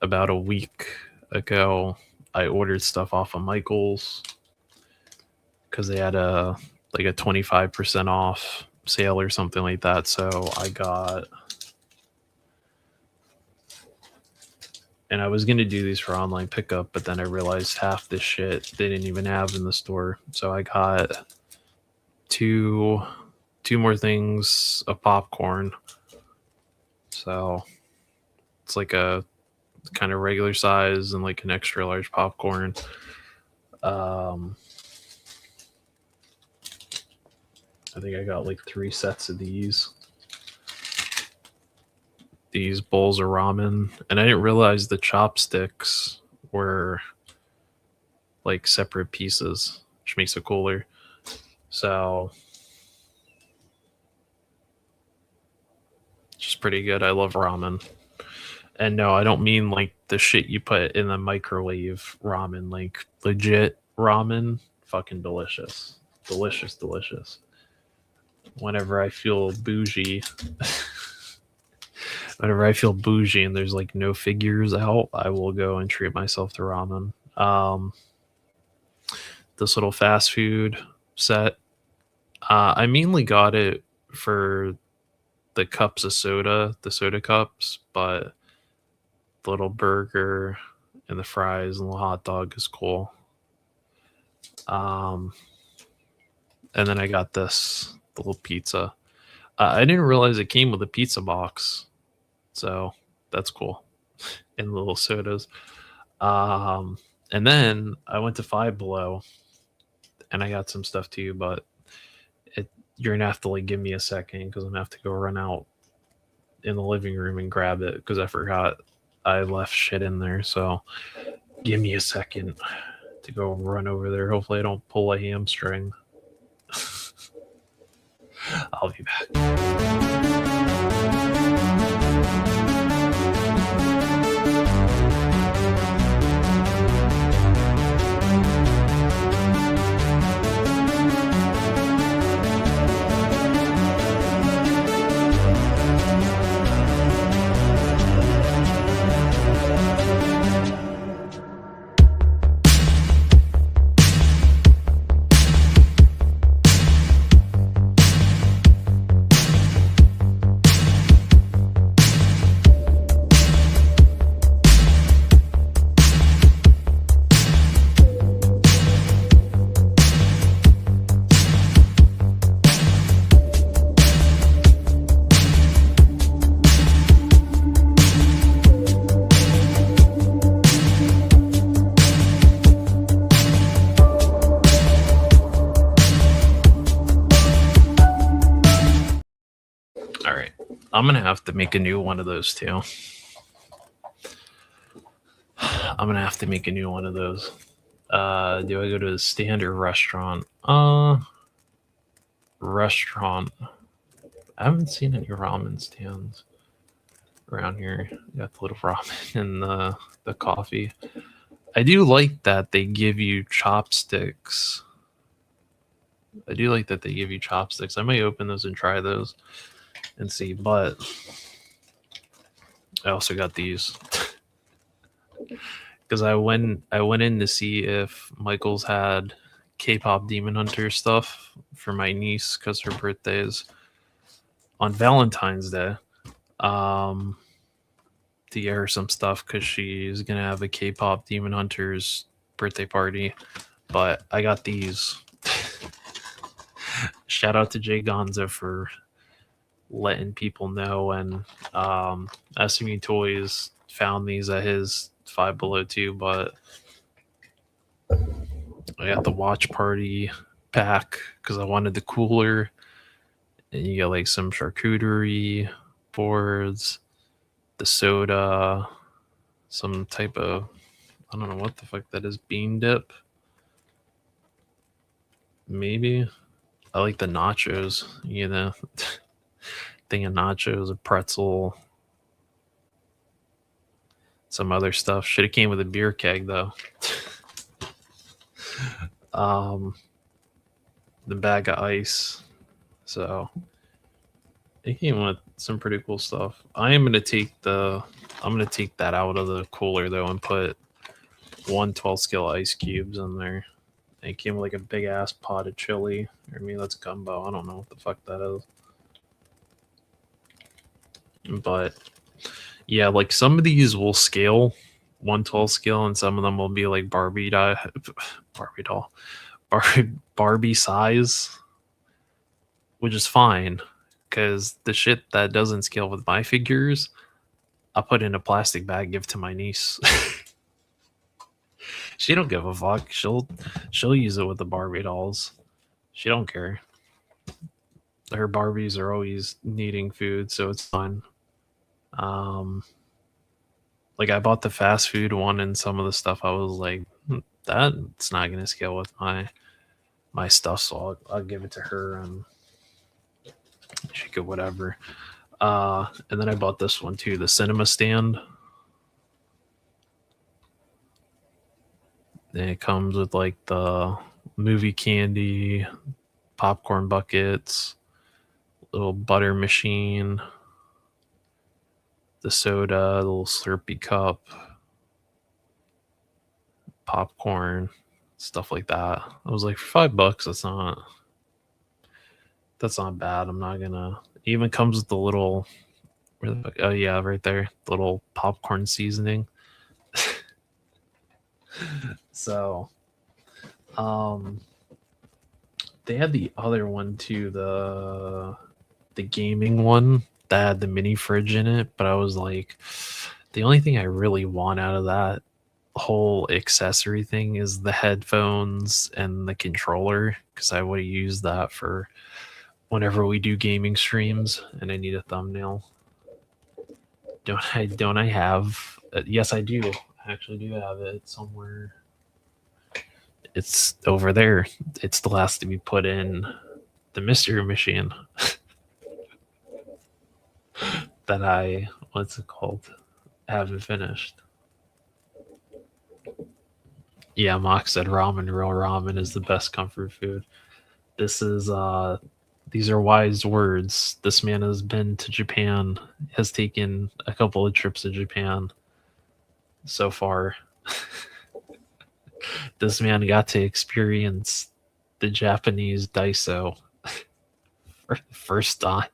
about a week ago, I ordered stuff off of Michael's because they had a 25% off sale or something like that. So I got, and I was going to do these for online pickup, but then I realized half this shit they didn't even have in the store. So I got two more things of popcorn. So it's like a kind of regular size and like an extra large popcorn. I think I got like 3 sets of these bowls of ramen, and I didn't realize the chopsticks were like separate pieces, which makes it cooler. So just pretty good. I love ramen. And no, I don't mean like the shit you put in the microwave ramen, like legit ramen. Fucking delicious. Delicious. Whenever I feel bougie, and there's like no figures out, I will go and treat myself to ramen. This little fast food set, I mainly got it for the cups of soda, the soda cups, but the little burger and the fries and the hot dog is cool. And then I got this, the little pizza. I didn't realize it came with a pizza box, so that's cool. And the little sodas. And then I went to Five Below, and I got some stuff too, but you're gonna have to like give me a second because I'm gonna have to go run out in the living room and grab it because I forgot I left shit in there. So give me a second to go run over there. Hopefully I don't pull a hamstring. I'll be back. I'm gonna have to make a new one of those too. I'm gonna have to make a new one of those. Do I go to the standard restaurant? Restaurant. I haven't seen any ramen stands around here. You got the little ramen and the coffee. I do like that they give you chopsticks. I do like that they give you chopsticks. I might open those and try those and see. But I also got these because I went in to see if Michaels had K-pop Demon Hunter stuff for my niece because her birthday is on Valentine's Day. To get her some stuff because she's gonna have a K-pop Demon Hunters birthday party. But I got these. Shout out to Jay Gonza for letting people know, and SMU Toys found these at his Five Below 2. But I got the watch party pack because I wanted the cooler, and you get like some charcuterie boards, the soda, some type of, I don't know what the fuck that is, bean dip maybe. I like the nachos, you know. Thing of nachos, a pretzel, some other stuff. Should have came with a beer keg though. The bag of ice. So it came with some pretty cool stuff. I'm gonna take that out of the cooler though and put 12 scale ice cubes in there. It came with like a big ass pot of chili. Or maybe that's gumbo. I don't know what the fuck that is. But yeah, like some of these will scale 112 scale, and some of them will be like Barbie size, which is fine because the shit that doesn't scale with my figures, I put in a plastic bag, give to my niece. She don't give a fuck. She'll use it with the Barbie dolls. She don't care. Her Barbies are always needing food, so it's fine. Like I bought the fast food one, and some of the stuff I was like, that's not gonna scale with my stuff, so I'll give it to her and she could whatever. And then I bought this one too, the cinema stand. And it comes with like the movie candy, popcorn buckets, little butter machine, the soda, the little Slurpee cup, popcorn, stuff like that. I was like, for $5, that's not bad. I'm not gonna. It even comes with the little. Where the fuck? Oh yeah, right there, the little popcorn seasoning. So, they had the other one too, the gaming one that had the mini fridge in it. But I was like, the only thing I really want out of that whole accessory thing is the headphones and the controller, because I would use that for whenever we do gaming streams and I need a thumbnail. Don't I have yes, I do. I actually do have it somewhere. It's over there. It still has to be put in the mystery machine that I, what's it called, haven't finished. Yeah, Mock said ramen, real ramen is the best comfort food. This is these are wise words. This man has been to Japan, has taken a couple of trips to Japan so far. This man got to experience the Japanese Daiso for the first time,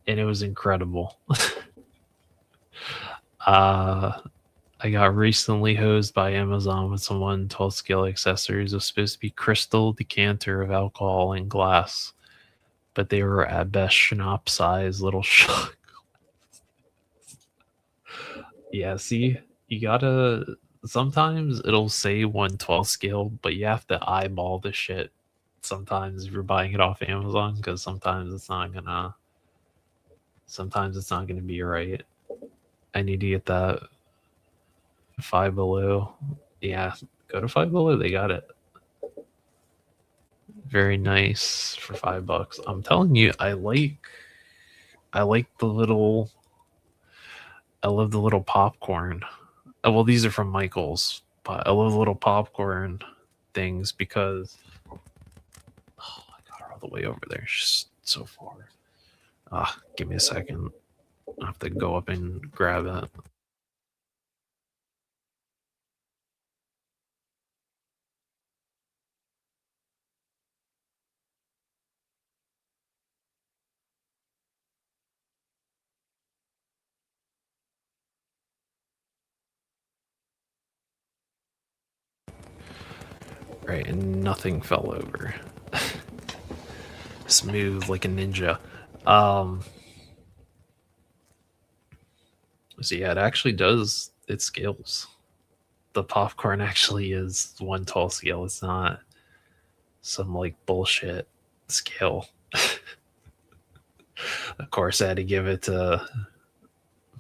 and it was incredible. I got recently hosed by Amazon with some 112 scale accessories. It was supposed to be crystal decanter of alcohol and glass, but they were at best schnapps size little shot. Yeah, see, you gotta. Sometimes it'll say 112 scale, but you have to eyeball the shit. Sometimes if you're buying it off Amazon, because sometimes it's not gonna. Sometimes it's not going to be right. I need to get that Five Below. Yeah, go to Five Below. They got it. Very nice for $5. I'm telling you, I like the little. I love the little popcorn. Well, these are from Michaels, but I love the little popcorn things because I got her all the way over there. She's so far. Give me a second. I have to go up and grab it. Right, and nothing fell over. Smooth like a ninja. So yeah, it actually does. It scales. The popcorn actually is one tall scale. It's not some like bullshit scale. Of course, I had to give it to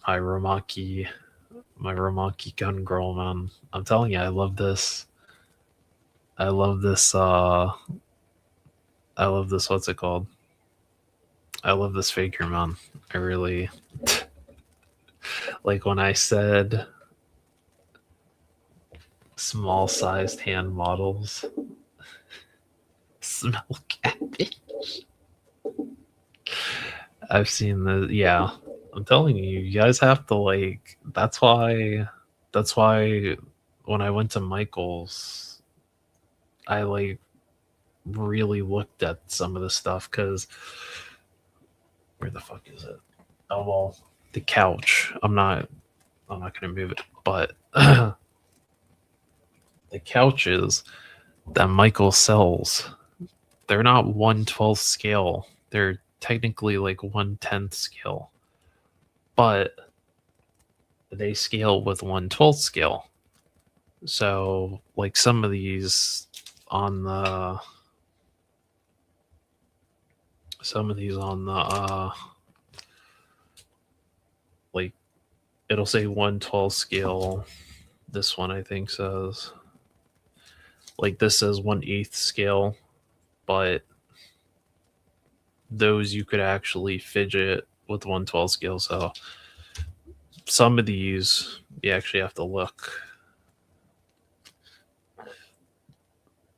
my Romaki, gun girl, man. I'm telling you, I love this. I love this. I love this. What's it called? I love this figure, man. I really like when I said small sized hand models. Smell cabbage. I've seen the yeah. I'm telling you, you guys have to like. That's why. That's why when I went to Michael's, I like really looked at some of the stuff because where the fuck is it? Oh well, the couch. I'm not gonna move it, but the couches that Michael sells, they're not 1/12 scale. They're technically like 1/10 scale, but they scale with 1/12 scale. So like some of these on the like it'll say 1/12 scale. This one I think says like this says 1/8 scale, but those you could actually fidget with 1/12 scale. So some of these you actually have to look.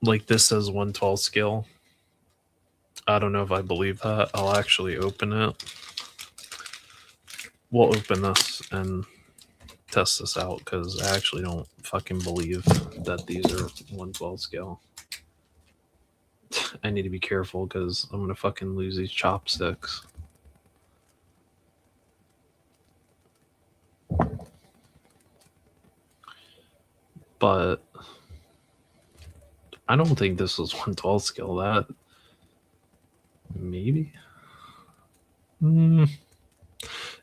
Like this says 1/12 scale. I don't know if I believe that. I'll actually open it. We'll open this and test this out because I actually don't fucking believe that these are 1/12 scale. I need to be careful because I'm gonna fucking lose these chopsticks. But I don't think this was 1/12 scale. That maybe.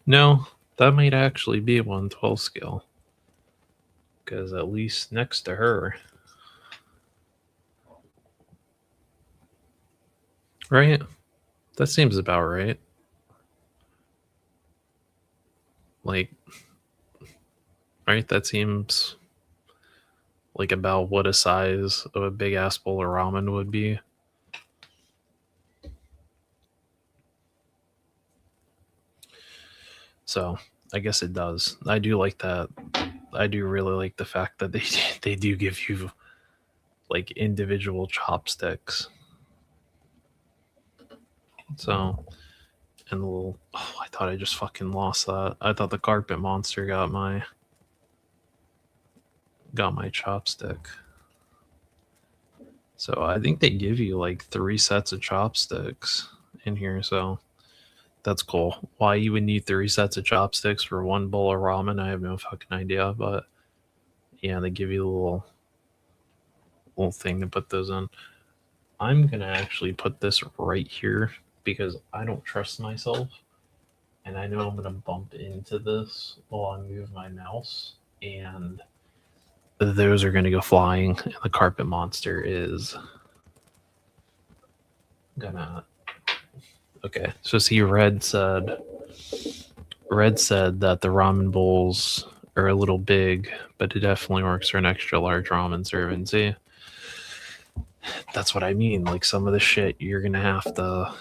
No, that might actually be 1/12 scale. Because at least next to her, right? That seems about right. Like, right? That seems like about what a size of a big ass bowl of ramen would be. So I guess it does. I do like that. I do really like the fact that they they do give you like individual chopsticks. So and the little I thought I just fucking lost that. I thought the carpet monster got my chopstick. So I think they give you like 3 sets of chopsticks in here, so that's cool. Why you would need 3 sets of chopsticks for one bowl of ramen, I have no fucking idea, but yeah, they give you a little thing to put those in. I'm gonna actually put this right here because I don't trust myself, and I know I'm gonna bump into this while I move my mouse, and those are gonna go flying. And the carpet monster is gonna. Okay, so see, Red said Red said that the ramen bowls are a little big, but it definitely works for an extra large ramen serving. See, that's what I mean. Like some of the shit you're gonna have to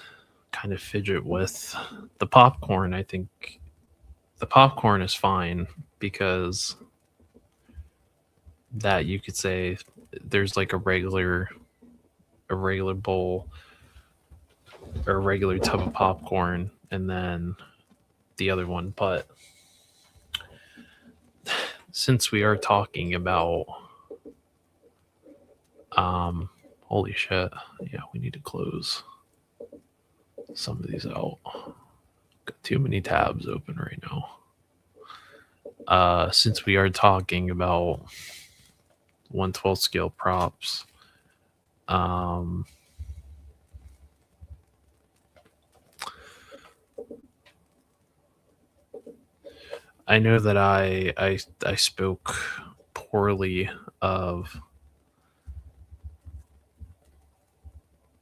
kind of fidget with. The popcorn, I think the popcorn is fine because that you could say there's like a regular bowl or a regular tub of popcorn and then the other one. But since we are talking about holy shit, yeah, we need to close some of these out. Got too many tabs open right now. Since we are talking about 1/12 scale props, I know that I spoke poorly of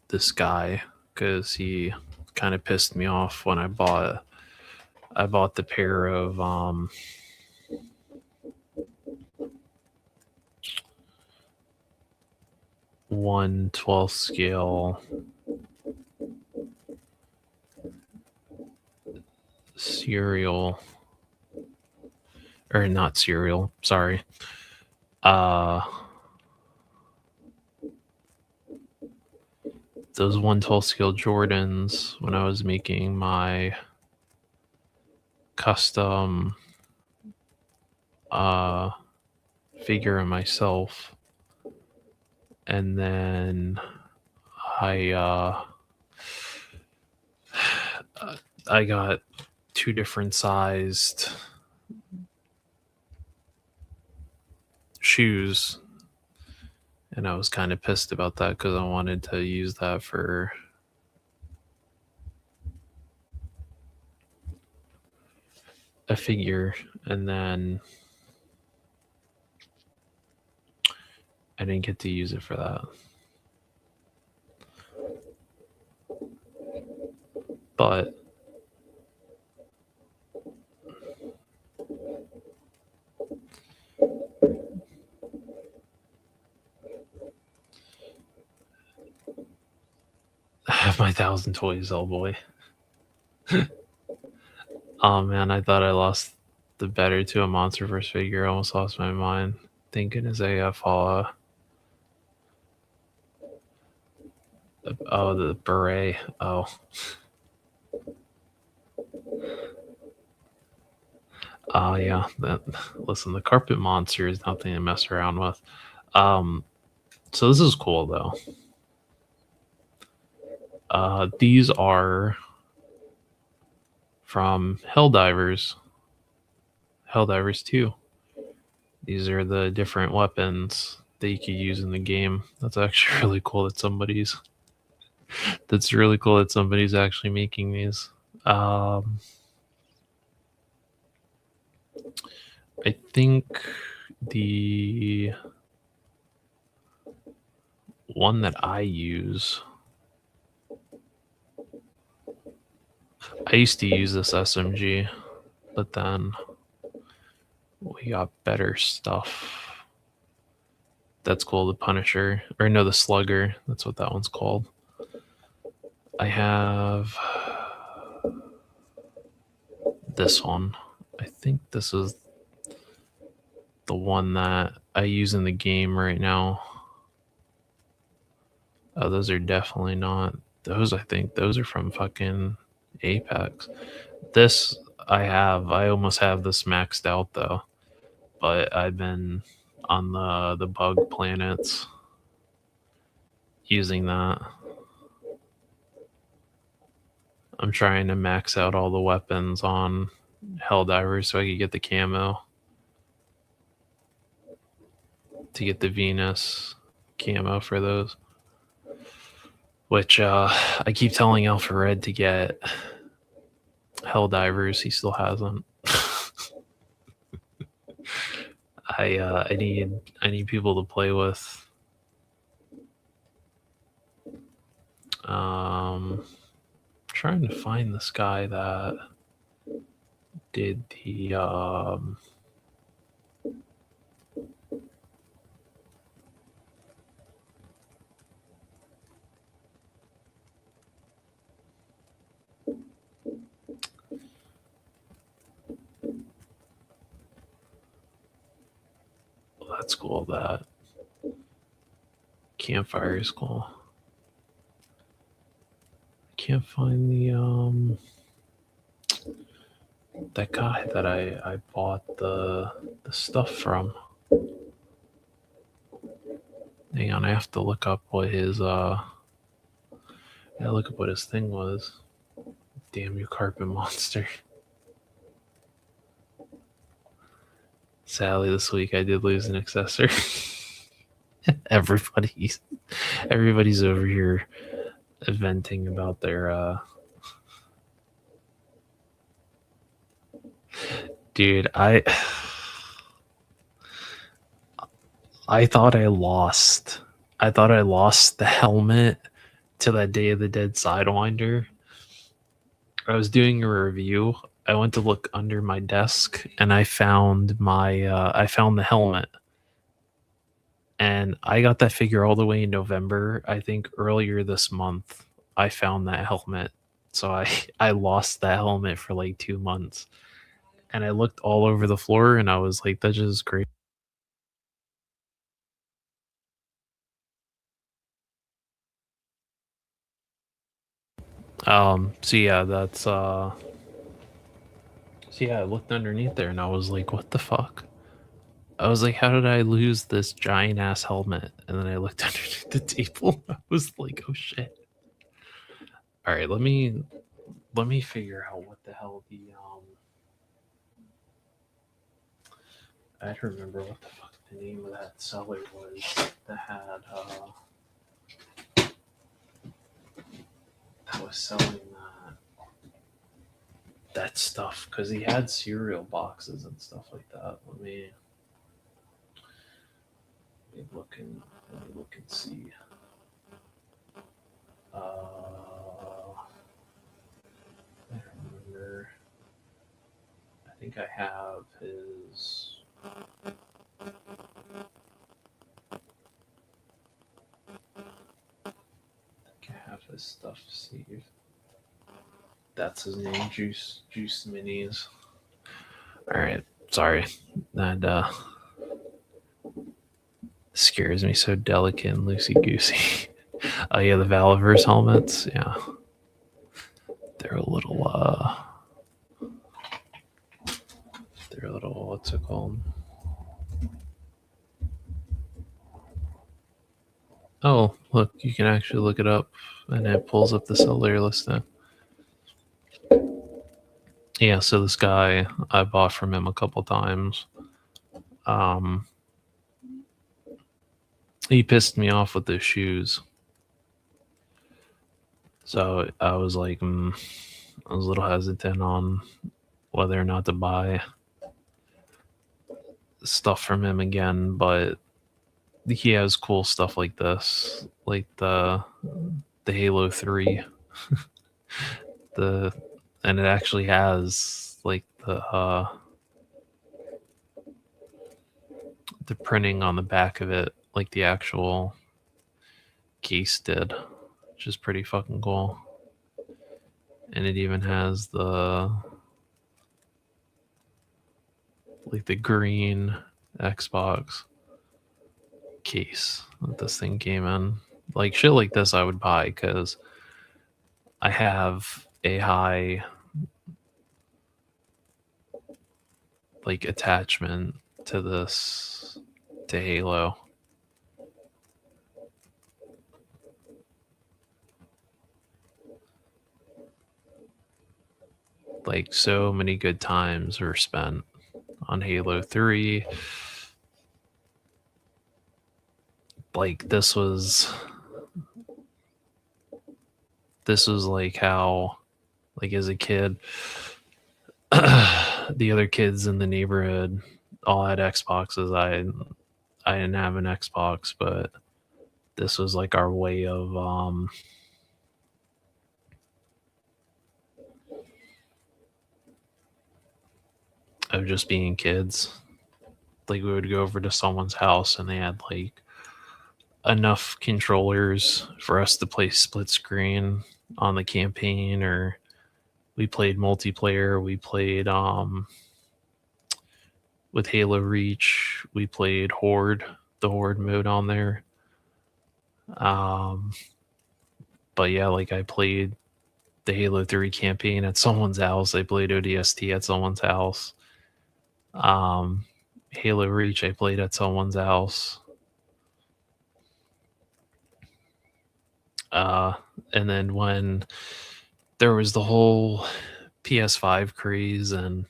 this guy because he kind of pissed me off when I bought the pair of 1/12 scale cereal, or not cereal, sorry. Those 1/12 scale Jordans when I was making my custom figure of myself, and then I I got two different sized shoes, and I was kind of pissed about that because I wanted to use that for a figure, and then I didn't get to use it for that. But I have my 1,000 toys, oh boy. Oh man, I thought I lost the better to a monster verse figure. I almost lost my mind. Thank goodness AF oh, the beret. Oh. Yeah. Listen, the carpet monster is nothing to mess around with. So this is cool though. These are from Helldivers 2. These are the different weapons that you could use in the game. That's actually really cool that somebody's actually making these. I think the one that I use, I used to use this SMG, but then we got better stuff. That's cool, the Punisher. Or no, the Slugger. That's what that one's called. I have this one. I think this is the one that I use in the game right now. Oh, those are definitely not those. I think those are from fucking Apex. This I almost have this maxed out though, but I've been on the bug planets using that. I'm trying to max out all the weapons on Helldivers so I could get the camo to get the Venus camo for those. Which I keep telling Alpha Red to get Helldivers. He still hasn't. I need people to play with. Trying to find this guy that did the that's cool. That campfire is cool. Can't find the that guy that I bought the stuff from. Hang on, I have to look up what his yeah, look up what his thing was. Damn you, carpet monster. Sadly, this week I did lose an accessory. everybody's everybody's over here venting about their dude, I thought I lost the helmet to that Day of the Dead Sidewinder. I was doing a review. I went to look under my desk and I found the helmet. And I got that figure all the way in November. I think earlier this month I found that helmet. So I lost that helmet for like 2 months. And I looked all over the floor and I was like, that's just great. So yeah, that's so yeah, I looked underneath there and I was like, what the fuck? I was like, how did I lose this giant ass helmet? And then I looked underneath the table. I was like, oh shit. All right, let me figure out what the hell the I had to remember what the fuck the name of that seller was that had that was selling that stuff because he had cereal boxes and stuff like that. Let me look and see. I remember. I think I have his. I have his stuff saved. That's his name, Juice Minis. All right, sorry, that scares me so delicate and loosey goosey. Oh yeah, the Valaverse helmets. Yeah, they're a little they're a little what's it called? Oh, look, you can actually look it up, and it pulls up the seller listing. Yeah, so this guy I bought from him a couple times. Um, he pissed me off with those shoes. So I was like, I was a little hesitant on whether or not to buy stuff from him again, but he has cool stuff like this, like the Halo 3. the and it actually has like the printing on the back of it, like the actual case did, which is pretty fucking cool. And it even has the like the green Xbox case that this thing came in. Like shit like this I would buy because I have a high like attachment to this to Halo. Like so many good times were spent on Halo 3. Like this was like how like as a kid the other kids in the neighborhood all had Xboxes. I didn't have an Xbox, but this was like our way of of just being kids. Like, we would go over to someone's house and they had like enough controllers for us to play split screen on the campaign, or we played multiplayer. We played with Halo Reach, we played Horde, the Horde mode on there. But yeah, like I played the Halo 3 campaign at someone's house. I played ODST at someone's house. Halo Reach I played at someone's house. And then when there was the whole PS5 craze and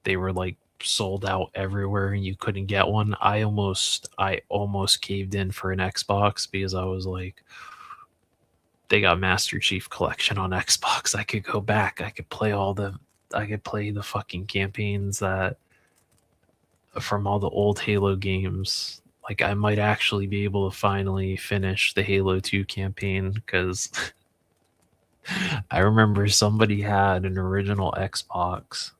they were like sold out everywhere and you couldn't get one, I almost caved in for an Xbox because I was like, they got Master Chief Collection on Xbox. I could go back. I could play the fucking campaigns that from all the old Halo games. Like, I might actually be able to finally finish the Halo 2 campaign because I remember somebody had an original Xbox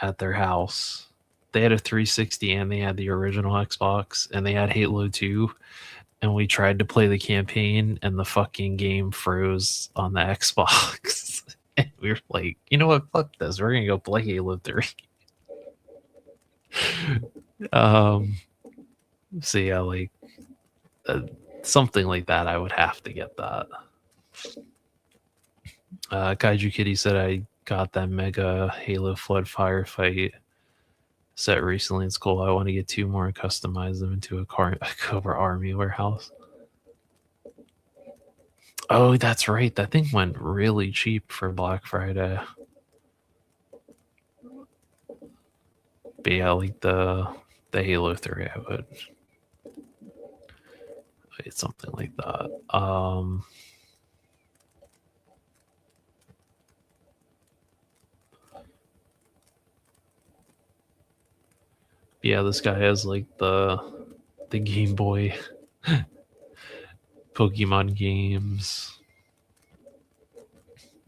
at their house. They had a 360 and they had the original Xbox and they had Halo 2. And we tried to play the campaign and the fucking game froze on the Xbox. And we were like, you know what? Fuck this. We're going to go play Halo 3. So yeah, like something like that, I would have to get that. Kaiju Kitty said I got that mega Halo Flood firefight set recently. It's cool. I want to get 2 more and customize them into a Cobra Army warehouse. Oh, that's right. That thing went really cheap for Black Friday. But yeah, like the Halo 3, I would wait, something like that. Yeah, this guy has like the Game Boy Pokemon games.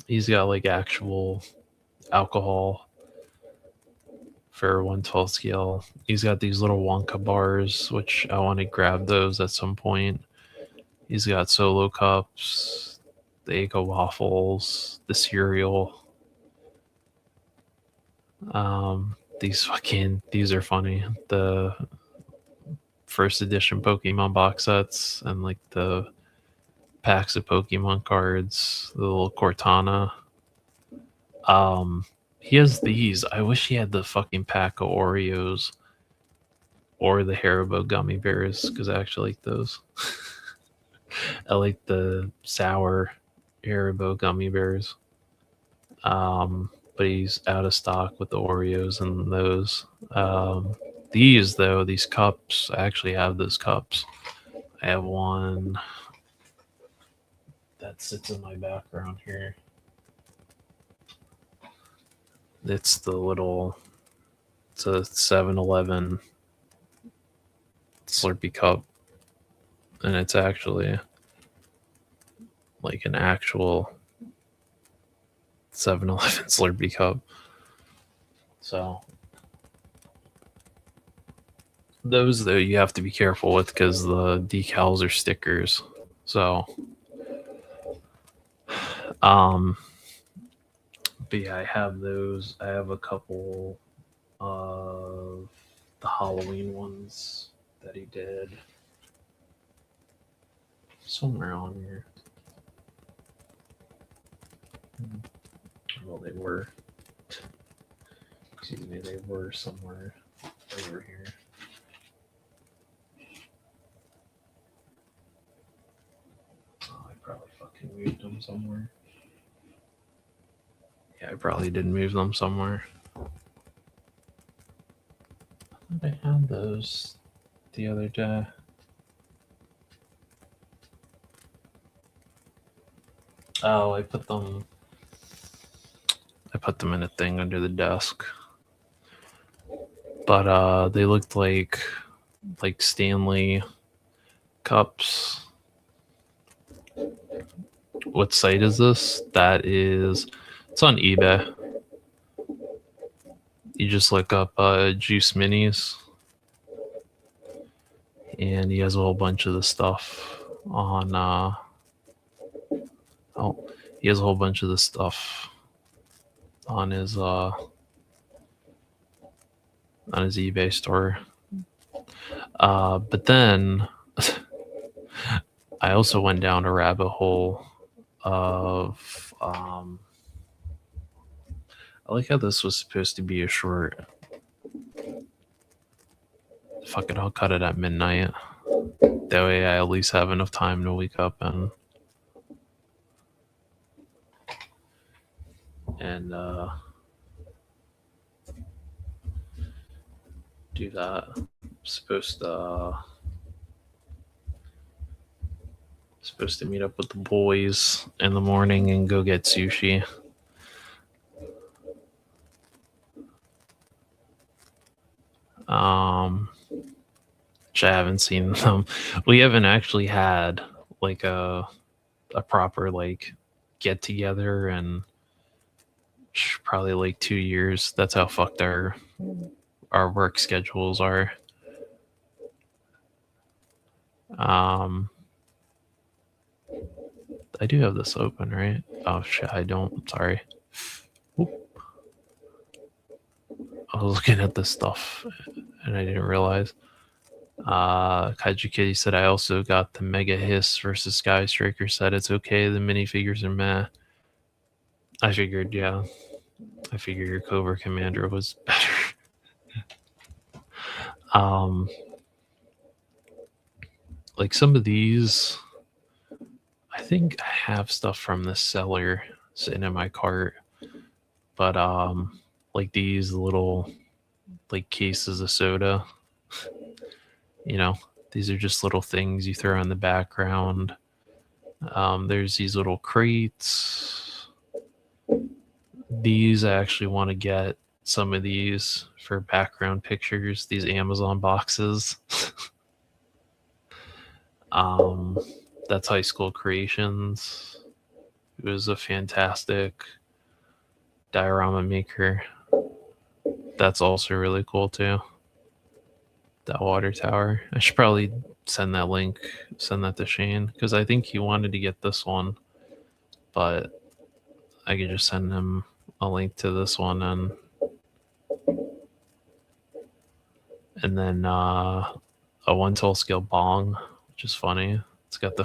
He's got like actual alcohol for 1/12 scale. He's got these little Wonka bars, which I want to grab those at some point. He's got solo cups, the Eggo waffles, the cereal. These are funny. The first edition Pokemon box sets and like the packs of Pokemon cards, the little Cortana. He has these. I wish he had the fucking pack of Oreos or the Haribo gummy bears because I actually like those. I like the sour Haribo gummy bears. But he's out of stock with the Oreos and those. These though, these cups, I actually have those cups. I have one that sits in my background here. It's a 7-Eleven Slurpee cup. And it's actually like an actual 7-Eleven Slurpee cup. So those though you have to be careful with because the decals are stickers. So but yeah, I have those. I have a couple of the Halloween ones that he did somewhere on here. Well, they were. Excuse me, they were somewhere over here. Oh, I probably fucking moved them somewhere. Yeah, I probably did move them somewhere. I thought I had those the other day. Oh, I put them in a thing under the desk. But they looked like Stanley cups. What site is this? It's on eBay. You just look up Juice Minis, and he has a whole bunch of the stuff on. He has a whole bunch of the stuff on his eBay store. But then I also went down a rabbit hole of I like how this was supposed to be a short. Fuck it, I'll cut it at midnight. That way I at least have enough time to wake up and do that. I'm supposed to meet up with the boys in the morning and go get sushi. Which I haven't seen them. We haven't actually had like a proper like get together in probably like 2 years. That's how fucked our work schedules are. I do have this open, right? Oh shit, I don't. Sorry. Oop. I was looking at this stuff and I didn't realize. Kaiju Kitty said I also got the Mega Hiss versus Sky Striker set. It's okay. The minifigures are meh. I figured, yeah. I figured your Cobra Commander was better. Like some of these, I think I have stuff from this seller sitting in my cart, but like these little like cases of soda, you know, these are just little things you throw in the background. There's these little crates. These I actually want to get some of these for background pictures, these Amazon boxes. That's High School Creations. It was a fantastic diorama maker. That's also really cool too. That water tower. I should probably send that to Shane, because I think he wanted to get this one, but I could just send him a link to this one and then a 1/12 scale bong, which is funny. It's got the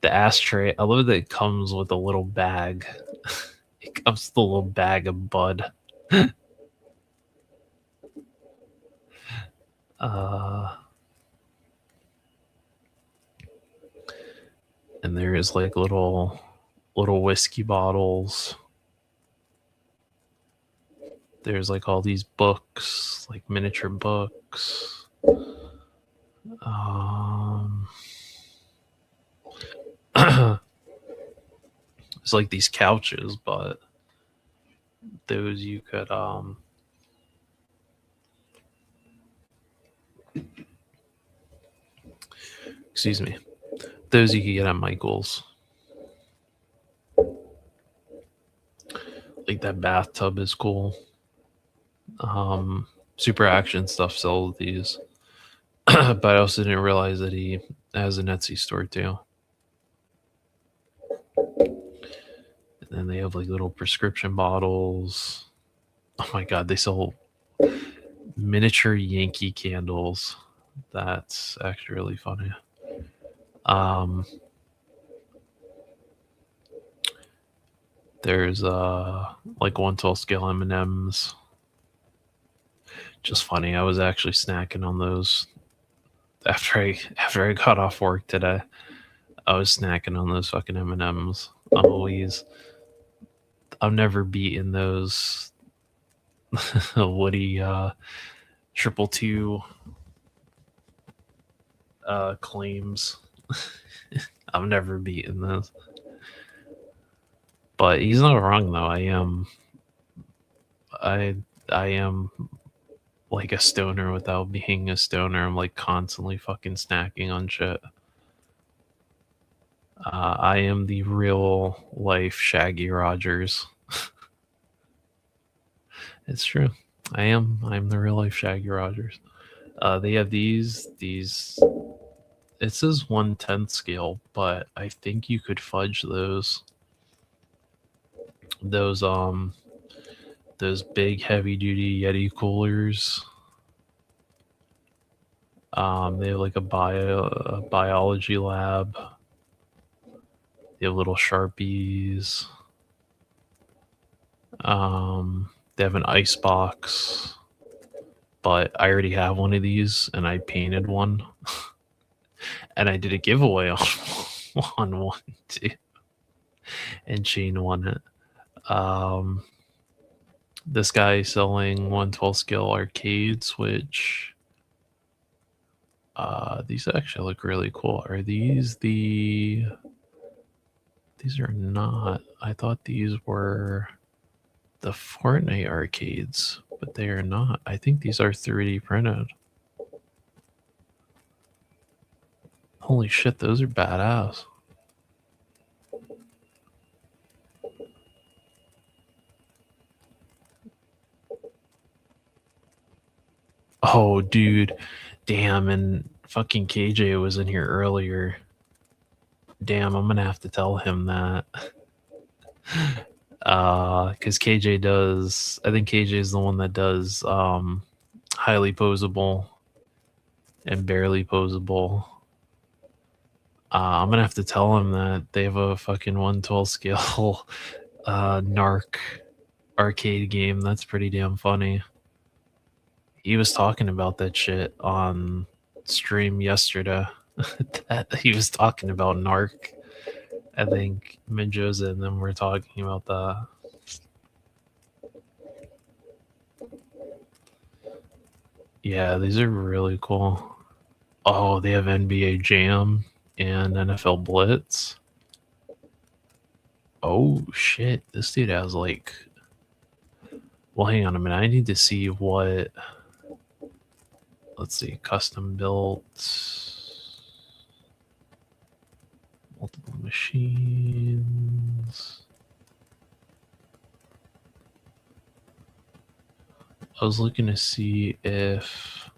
ashtray. I love that it comes with a little bag. It comes with a little bag of bud. And there is like little whiskey bottles. There's like all these books, like miniature books. It's like these couches, but those you could excuse me. Those you could get at Michael's. Like that bathtub is cool. Super Action Stuff sells these. But I also didn't realize that he has an Etsy store too. And then they have like little prescription bottles. Oh my god, they sell miniature Yankee candles. That's actually really funny. There's like 1/12 scale M&Ms. Just funny. I was actually snacking on those after I got off work today. I was snacking on those fucking M&Ms. I've never beaten those Woody 222 claims. I've never beaten those. But he's not wrong though. I am like a stoner without being a stoner. I'm like constantly fucking snacking on shit. I am the real life Shaggy Rogers. It's true. I'm the real life Shaggy Rogers. They have these. It says 1/10 scale, but I think you could fudge those those big heavy duty Yeti coolers. They have like a biology lab. They have little Sharpies. They have an ice box, but I already have one of these and I painted one. And I did a giveaway on on one too. And Shane won it. This guy selling 112 scale arcades, which these actually look really cool. Are these the? These are not. I thought these were the Fortnite arcades, but they are not. I think these are 3D printed. Holy shit, those are badass. Oh, dude. Damn, and fucking KJ was in here earlier. Damn, I'm gonna have to tell him that. Because KJ does, I think KJ is the one that does highly posable and barely posable. I'm gonna have to tell him that they have a fucking 112 scale narc arcade game. That's pretty damn funny. He was talking about that shit on stream yesterday. That he was talking about narc. I think Minjosa and them were talking about that. Yeah, these are really cool. Oh, they have NBA Jam and NFL Blitz. Oh shit, this dude has like. Well, hang on a minute. I need to see what. Let's see, custom built. Multiple machines. I was looking to see if.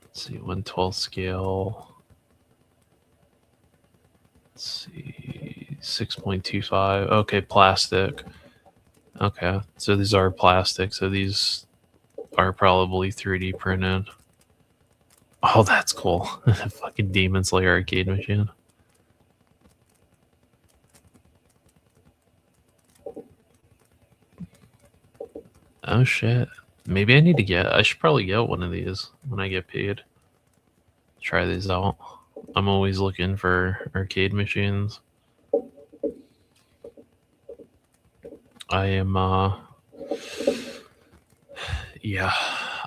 Let's see, 112 scale. Let's see, 6.25. Okay, plastic. Okay, so these are plastic. So these are probably 3D printed. Oh, that's cool. Fucking Demon Slayer arcade machine. Oh shit. Maybe I need to get. I should probably get one of these when I get paid. Try these out. I'm always looking for arcade machines. I am yeah,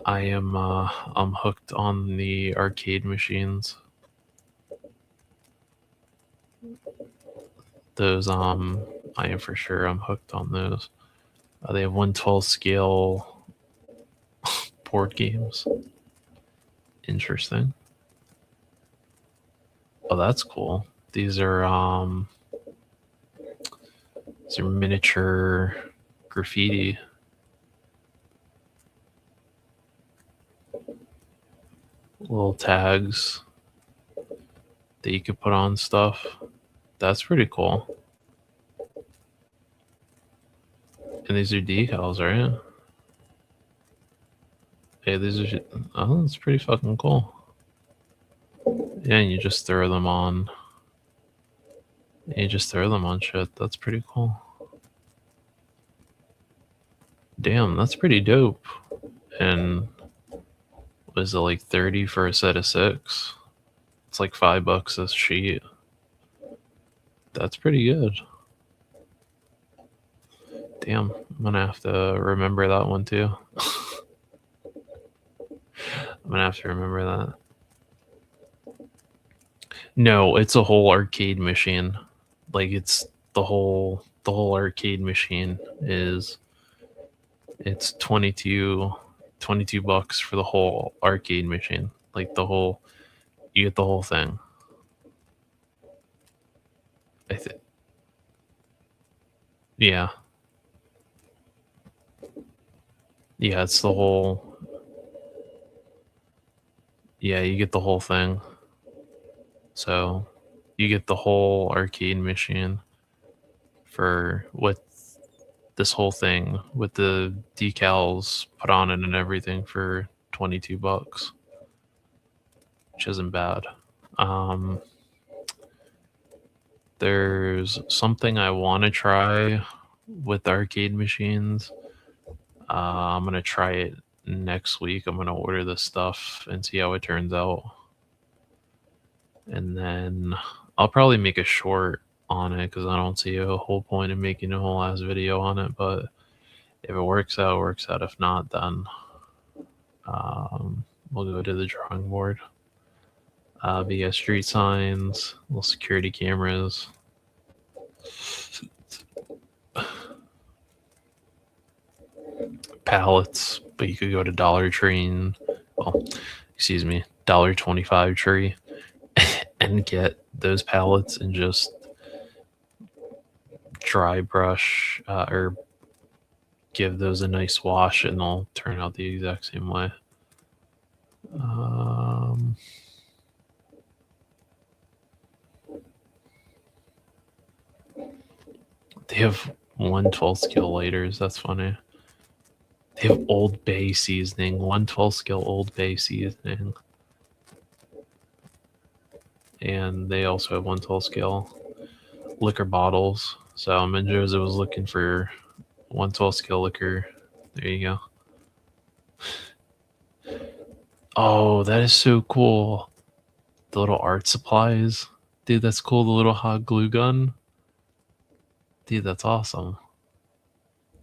I'm hooked on the arcade machines. Those I am for sure I'm hooked on those. They have 112 scale board games. Interesting. Oh, that's cool. These are miniature graffiti. Little tags that you could put on stuff. That's pretty cool. And these are decals, right? Hey, these are. Oh, that's pretty fucking cool. Yeah, and you just throw them on. You just throw them on shit. That's pretty cool. Damn, that's pretty dope. And was it like 30 for a set of 6? It's like $5 a sheet. That's pretty good. Damn, I'm gonna have to remember that one too. I'm gonna have to remember that. No, it's a whole arcade machine. Like it's the whole arcade machine is it's 22 $22 for the whole arcade machine. Like the whole you get the whole thing. I think yeah. Yeah, it's the whole. Yeah, you get the whole thing. So you get the whole arcade machine for with this whole thing with the decals put on it and everything for $22, which isn't bad. Um, there's something I want to try with arcade machines. I'm gonna try it next week. I'm gonna order this stuff and see how it turns out, and then I'll probably make a short on it because I don't see a whole point in making a whole ass video on it. But if it works out, it works out. If not, then we'll go to the drawing board. But yeah, street signs, little security cameras. Pallets, but you could go to Dollar Tree and, well, excuse me, $1.25 Tree and get those pallets and just dry brush or give those a nice wash and they'll turn out the exact same way. They have 1/12 scale lighters. That's funny. They have Old Bay seasoning, 1/12 scale Old Bay seasoning. And they also have 1/12 scale liquor bottles. So Mendoza was looking for 1/12 scale liquor. There you go. Oh, that is so cool. The little art supplies. Dude, that's cool. The little hot glue gun. Dude, that's awesome.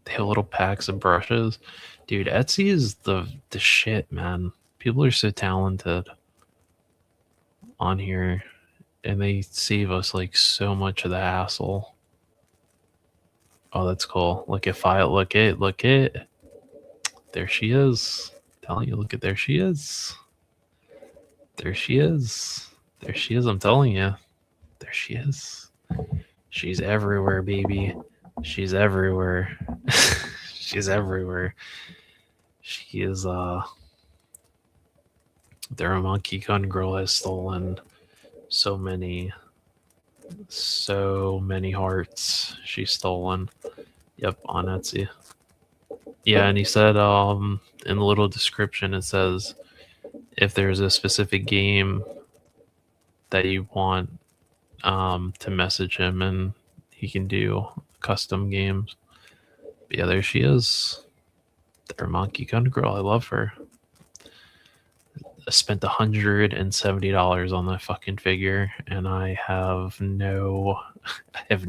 They have little packs of brushes. Dude, Etsy is the shit, man. People are so talented on here and they save us like so much of the hassle. Oh, that's cool. Look at file. Look it. There she is. Telling you, look at there she is. There she is. There she is. I'm telling you. There she is. She's everywhere, baby. She's everywhere. She's everywhere. She is their Monkey Gun Girl has stolen so many hearts. She's stolen. Yep, on Etsy. Yeah, and he said in the little description it says if there's a specific game that you want to message him and he can do custom games. But yeah, there she is. Their Monkey Gun Girl. I love her. I spent $170 on that fucking figure and I have no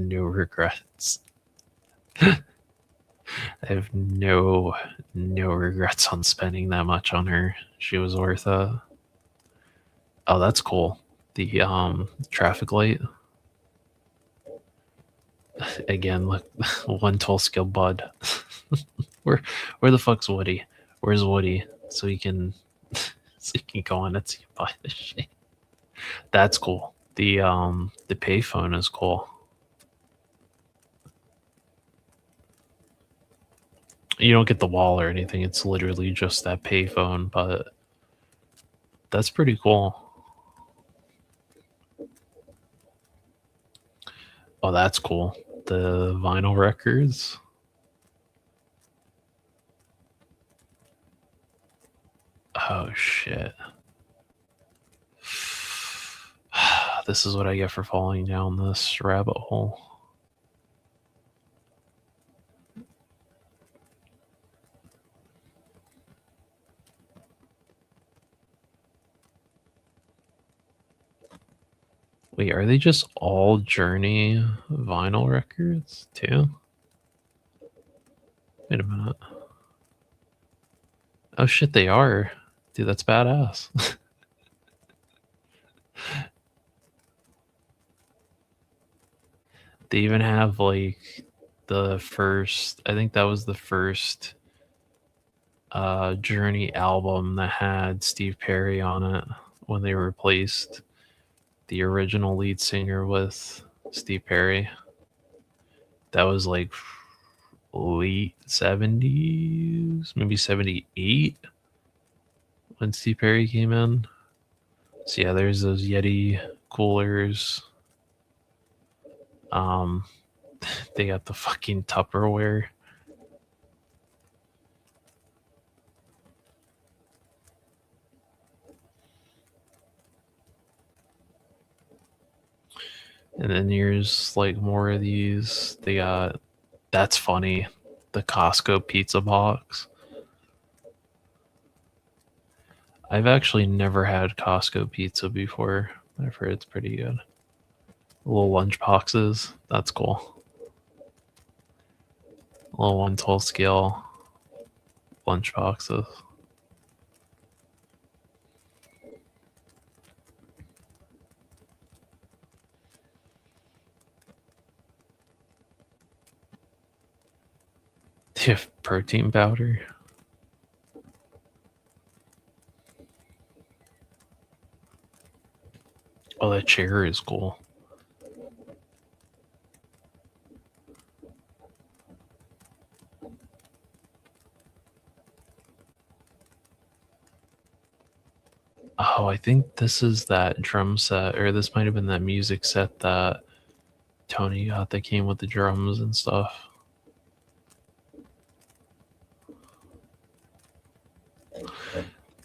regrets. I have no regrets on spending that much on her. She was worth it. Oh, that's cool. The traffic light. Again, look, 1/12 scale Bud. where the fuck's Woody? Where's Woody? So he can go on Etsy and buy this shit. That's cool. The payphone is cool. You don't get the wall or anything. It's literally just that payphone, but that's pretty cool. Oh, that's cool. The vinyl records. Oh shit. This is what I get for falling down this rabbit hole. Wait, are they just all Journey vinyl records too? Wait a minute. Oh shit, they are. Dude, that's badass. They even have like the first, I think that was the first Journey album that had Steve Perry on it when they replaced the original lead singer with Steve Perry. That was like late 70s, maybe 78 when Steve Perry came in. So yeah, there's those Yeti coolers. They got the fucking Tupperware. And then here's like more of these. They got, that's funny, the Costco pizza box. I've actually never had Costco pizza before. I've heard it's pretty good. Little lunch boxes. That's cool. Little 1/12 scale lunch boxes. Do you have protein powder? Oh, that chair is cool. Oh, I think this is that drum set, or this might have been that music set that Tony got that came with the drums and stuff.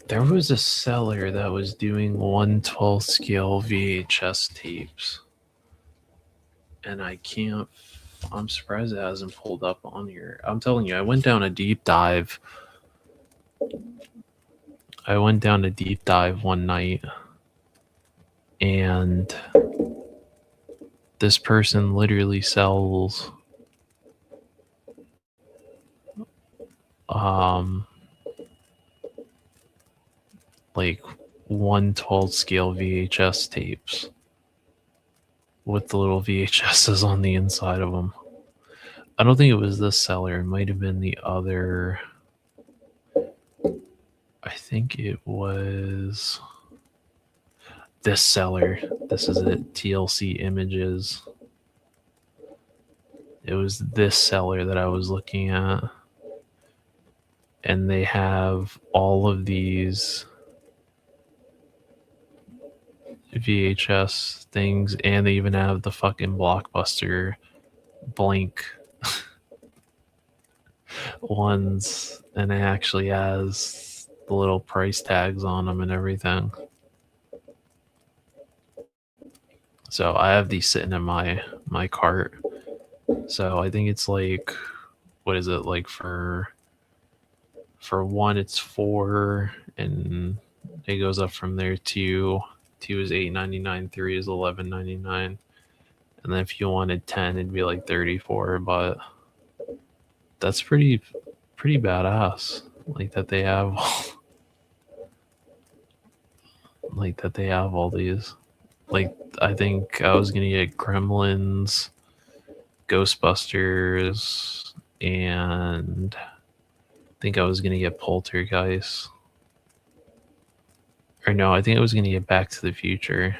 There was a seller that was doing 1/12 scale VHS tapes. And I'm surprised it hasn't pulled up on here. I'm telling you, I went down a deep dive. One night, and this person literally sells like 1/12 scale VHS tapes with the little VHSs on the inside of them. I don't think it was this seller. It might have been the other. I think it was this seller. This is it. TLC Images. It was this seller that I was looking at. And they have all of these VHS things, and they even have the fucking Blockbuster blank ones, and it actually has the little price tags on them and everything. So I have these sitting in my cart. So I think it's like, what is it, like for one it's 4, and it goes up from there. Two is $8.99, 3 is $11.99, and then if you wanted 10 it'd be like 34. But that's pretty badass, like that they have like that they have all these. Like, I think I was gonna get Gremlins, Ghostbusters, and I think I was gonna get Poltergeist. Or no, I think I was gonna get Back to the Future.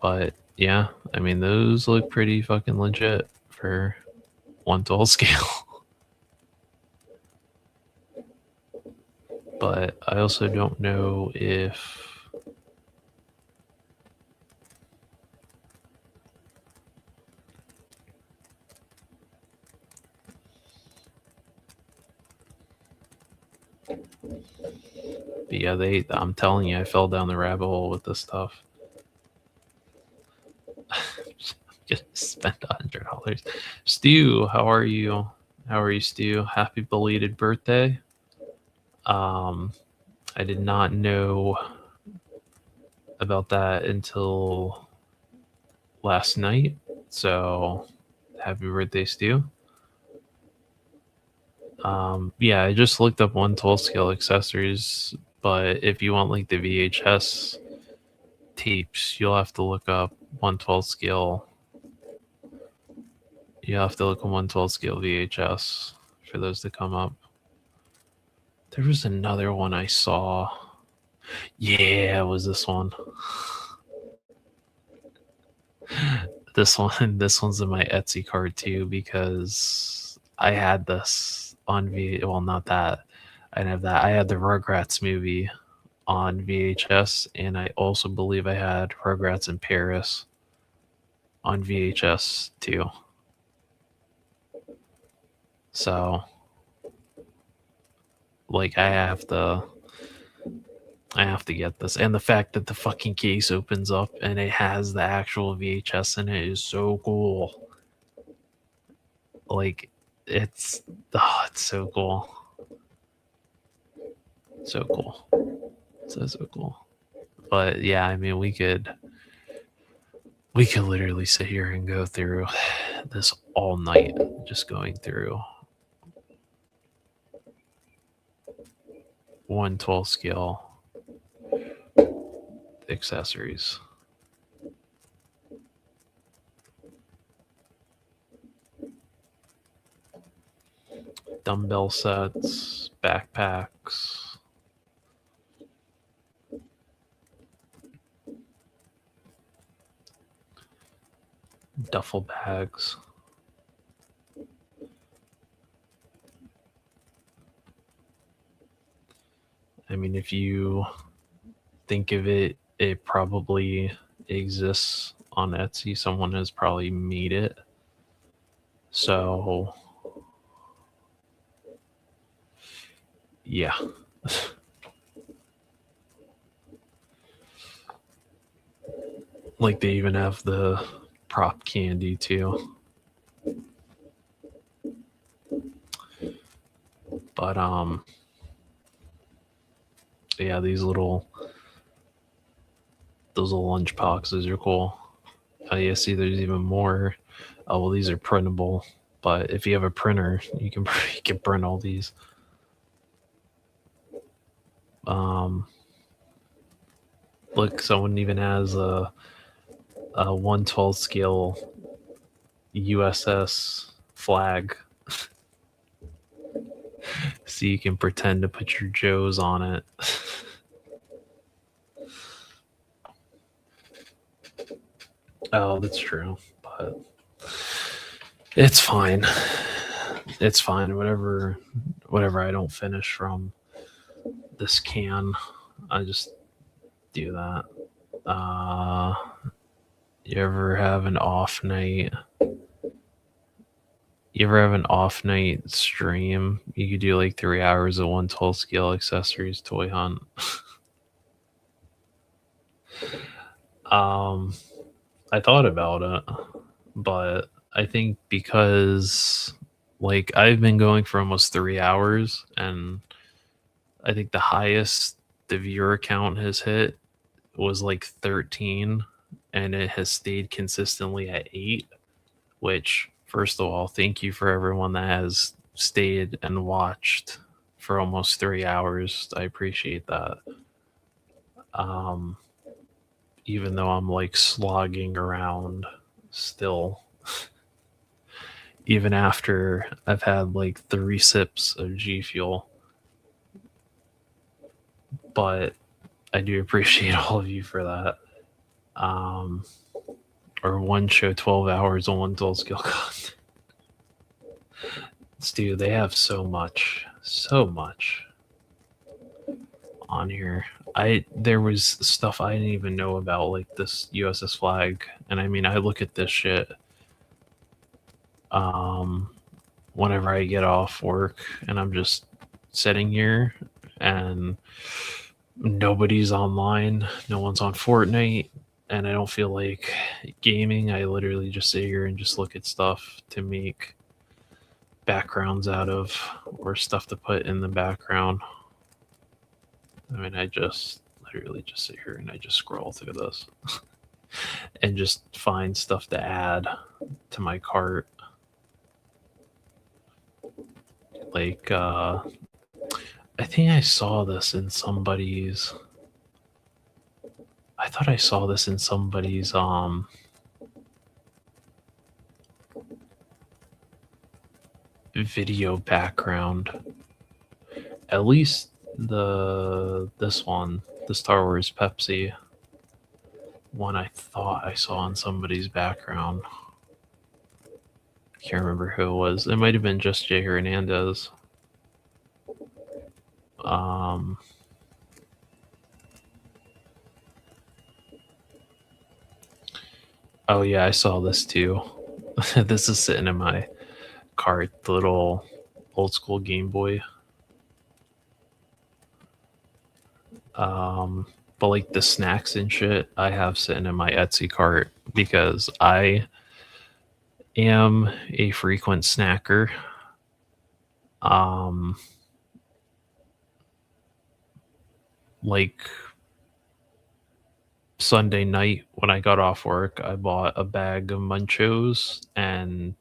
But yeah, I mean, those look pretty fucking legit for 1/12 scale. But I also don't know if but yeah, I'm telling you, I fell down the rabbit hole with this stuff. Just spent $100. Stu, how are you? How are you, Stu? Happy belated birthday. I did not know about that until last night. So happy birthday, Stu. Yeah, I just looked up 1/12 scale accessories, but if you want like the VHS tapes, you'll have to look up 1/12 scale. You have to look at 1/12 scale VHS for those to come up. There was another one I saw. Yeah, it was this one. this one, this one's in my Etsy card too because I had this on Well, not that. I didn't have that. I had the Rugrats movie on VHS, and I also believe I had Rugrats in Paris on VHS too. So, like, I have to get this. And the fact that the fucking case opens up and it has the actual VHS in it is so cool. Like, it's so cool. So cool. So cool. But yeah, I mean, we could literally sit here and go through this all night, just going through 1/12 scale accessories. Dumbbell sets, backpacks, duffel bags. I mean, if you think of it, it probably exists on Etsy. Someone has probably made it. So, yeah. Like, they even have the prop candy too. But yeah, those little lunch boxes are cool. Yeah, see, there's even more. Oh well, these are printable, but if you have a printer, you can print all these. Look, someone even has a 1/12 scale USS flag, so you can pretend to put your Joes on it. Oh, that's true, but it's fine. It's fine. Whatever I don't finish from this can, I just do that. You ever have an off night? You ever have an off night stream? You could do like 3 hours of 1/12 scale accessories toy hunt. I thought about it, but I think because like I've been going for almost 3 hours, and I think the highest the viewer count has hit was like 13, and it has stayed consistently at 8, which, first of all, thank you for everyone that has stayed and watched for almost 3 hours. I appreciate that. Even though I'm like slogging around still, even after I've had like 3 sips of G Fuel. But I do appreciate all of you for that. Or one show 12 hours on 1/12 skill content. Dude, they have so much on here. There was stuff I didn't even know about, like this USS flag, and I mean, I look at this shit whenever I get off work, and I'm just sitting here, and nobody's online, no one's on Fortnite, and I don't feel like gaming. I literally just sit here and just look at stuff to make backgrounds out of, or stuff to put in the background. I mean, I just literally just sit here and I just scroll through this and just find stuff to add to my cart. Like, I think I saw this in somebody's. I thought I saw this in somebody's video background. At least this one, the Star Wars Pepsi. one I thought I saw in somebody's background. I can't remember who it was. It might have been just Jay Hernandez. Oh yeah, I saw this too. This is sitting in my cart, the little old school Game Boy. But like the snacks and shit, I have sitting in my Etsy cart because I am a frequent snacker. Like Sunday night when I got off work, I bought a bag of Munchos and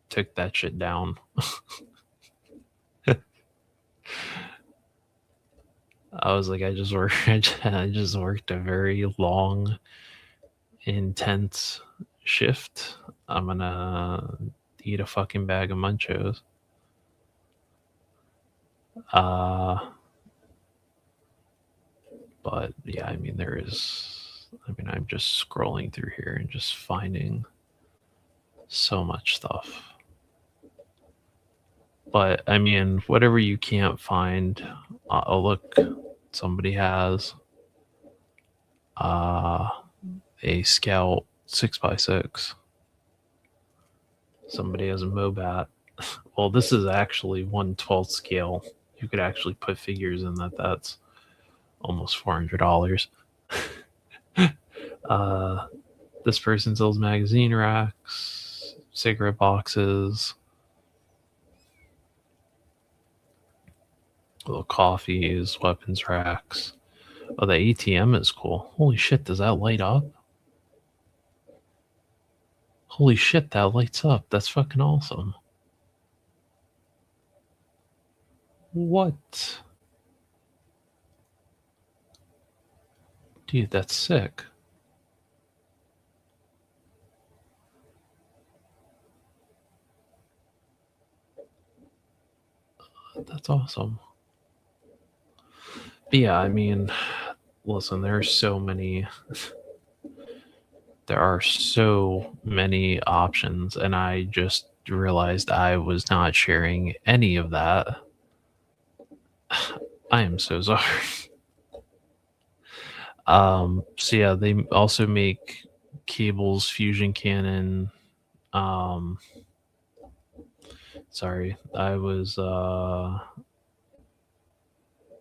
took that shit down. I was like, I just worked a very long, intense shift. I'm gonna eat a fucking bag of Munchos. But yeah, I mean, I'm just scrolling through here and just finding so much stuff. But I mean, whatever you can't find, oh look, somebody has a Scout 6x6. Somebody has a Mobat. Well, this is actually 1/12 scale. You could actually put figures in that. That's almost $400. This person sells magazine racks, cigarette boxes, little coffees, weapons racks. Oh, the ATM is cool. Holy shit, does that light up? Holy shit, that lights up. That's fucking awesome. What? Dude, that's sick. That's awesome. But yeah, I mean, listen, there are so many options, and I just realized I was not sharing any of that. I am so sorry. So yeah, they also make cables, fusion cannon. Sorry, I was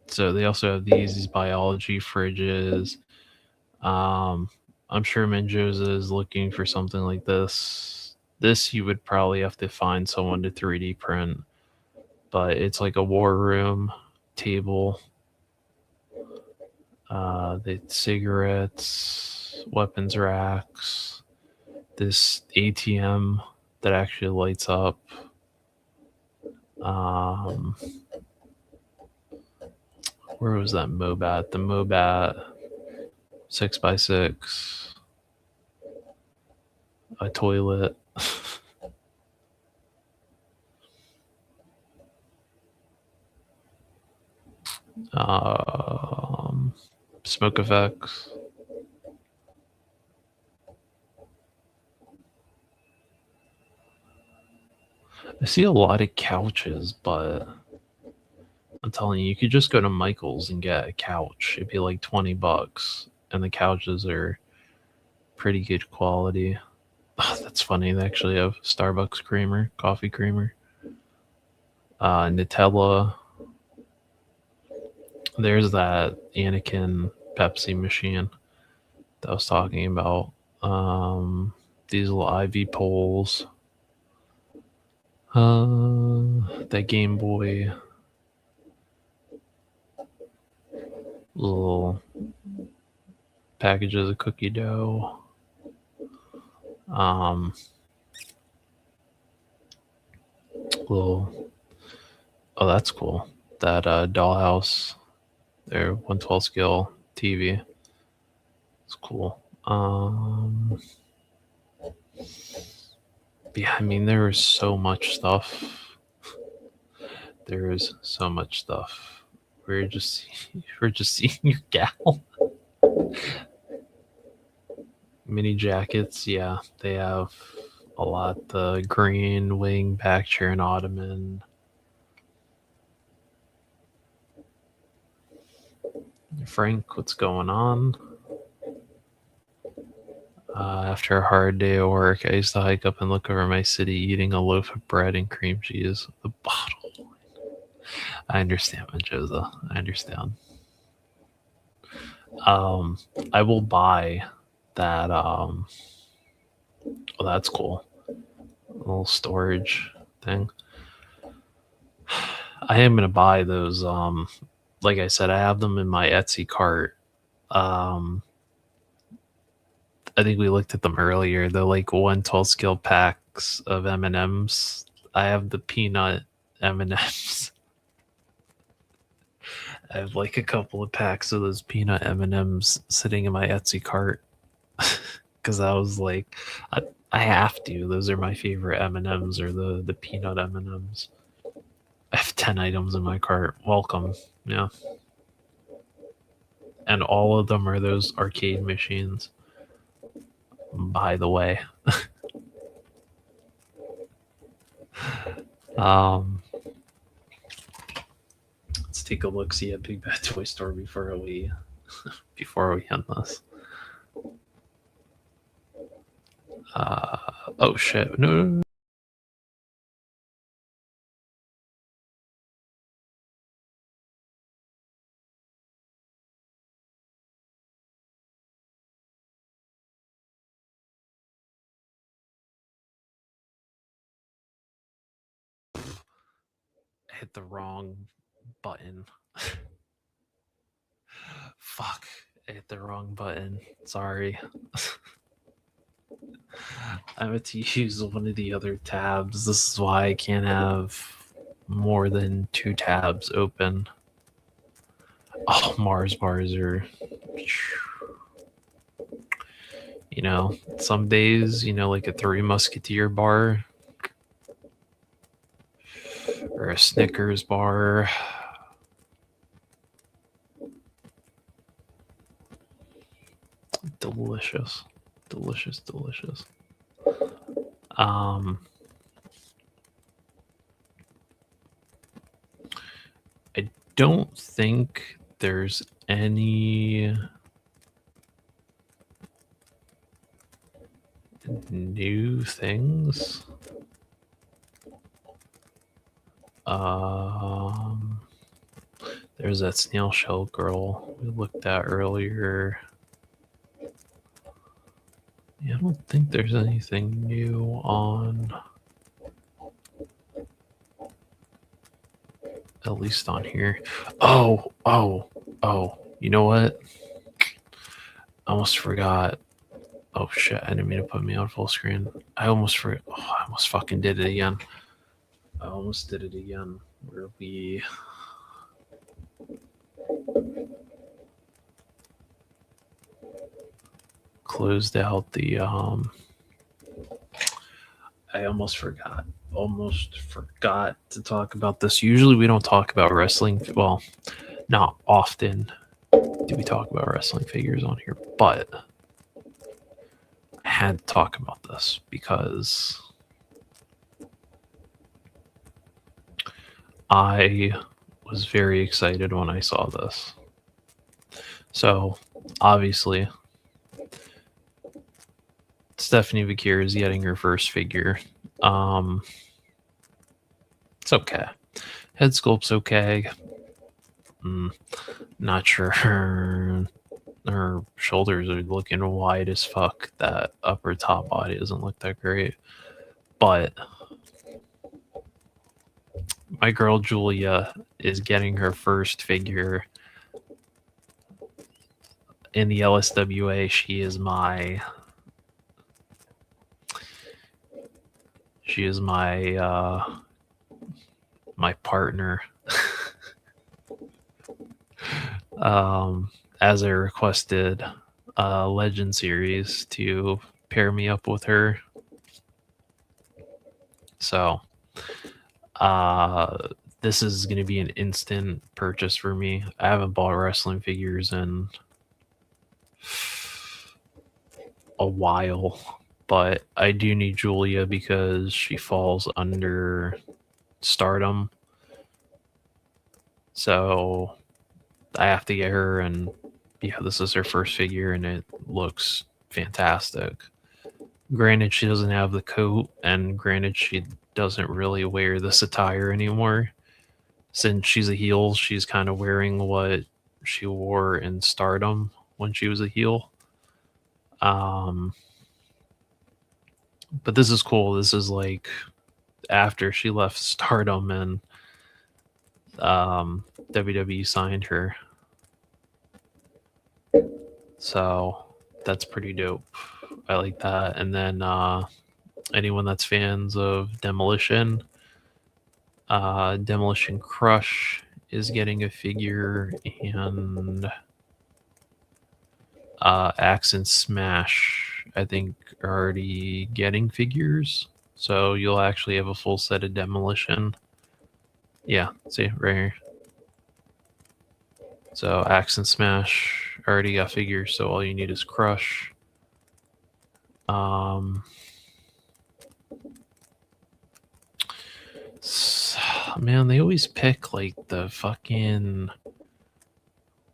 so they also have these biology fridges. I'm sure Menjoza is looking for something like this. This you would probably have to find someone to 3D print, but it's like a war room table. The cigarettes, weapons racks, this ATM that actually lights up. Where was that Mobat? The Mobat 6x6. A toilet. Smoke effects. I see a lot of couches, but I'm telling you, you could just go to Michael's and get a couch. It'd be like $20, and the couches are pretty good quality. Oh, that's funny. They actually have Starbucks creamer, coffee creamer, Nutella. There's that Anakin Pepsi machine that I was talking about. These little IV poles. That Game Boy. Little packages of cookie dough. Little. Oh, that's cool. That Dollhouse. Their 1/12 scale TV. It's cool. Yeah, I mean, there is so much stuff. There is so much stuff. We're just seeing your gal. mini jackets, yeah, they have a lot. The green wing, back chair, and ottoman. Frank, what's going on? After a hard day of work, I used to hike up and look over my city, eating a loaf of bread and cream cheese with a bottle of wine. I understand, Menjoza. I understand. I will buy that. Oh, that's cool. A little storage thing. I am gonna buy those. Like I said, I have them in my Etsy cart. Um, I think we looked at them earlier. The like 112 scale packs of M&Ms. I have the peanut M&Ms. I have like a couple of packs of those peanut M&Ms sitting in my Etsy cart because I was like, I have to. Those are my favorite M&Ms, or the peanut M&Ms. I have 10 items in my cart. Welcome. Yeah. And all of them are those arcade machines, by the way. Let's take a look, see at Big Bad Toy Store before we end this. Oh shit! No. I hit the wrong button. Fuck! I hit the wrong button. Sorry. I meant to use one of the other tabs. This is why I can't have more than 2 tabs open. Oh, Mars bars are, some days, like a Three Musketeer bar or a Snickers bar. Delicious. Delicious, delicious. I don't think there's any new things. There's that snail shell girl we looked at earlier. Yeah, I don't think there's anything new on, at least on here. Oh, you know what? I almost forgot. Oh shit, I didn't mean to put me on full screen. I almost forgot. Oh, I almost fucking did it again. Where we closed out the I almost forgot to talk about this. Usually we don't talk about wrestling. Well, not often do we talk about wrestling figures on here, but I had to talk about this because I was very excited when I saw this. So, obviously, Stephanie Vakir is getting her first figure. It's okay. Head sculpt's okay. Not sure her shoulders are looking wide as fuck. That upper top body doesn't look that great. But my girl Julia is getting her first figure in the LSWA. She is my my partner. As I requested Legend Series to pair me up with her. So this is going to be an instant purchase for me. I haven't bought wrestling figures in a while, but I do need Julia because she falls under Stardom. So I have to get her, and yeah, this is her first figure, and it looks fantastic. Granted, she doesn't have the coat, and granted, she doesn't really wear this attire anymore. Since she's a heel, she's kind of wearing what she wore in Stardom when she was a heel. But this is cool. This is like after she left Stardom and WWE signed her. So that's pretty dope. I like that. And then anyone that's fans of Demolition, Demolition Crush is getting a figure, and Axe and Smash, I think, are already getting figures. So you'll actually have a full set of Demolition. Yeah, see, right here. So Axe and Smash already got figures, so all you need is Crush. Man, they always pick like the fucking,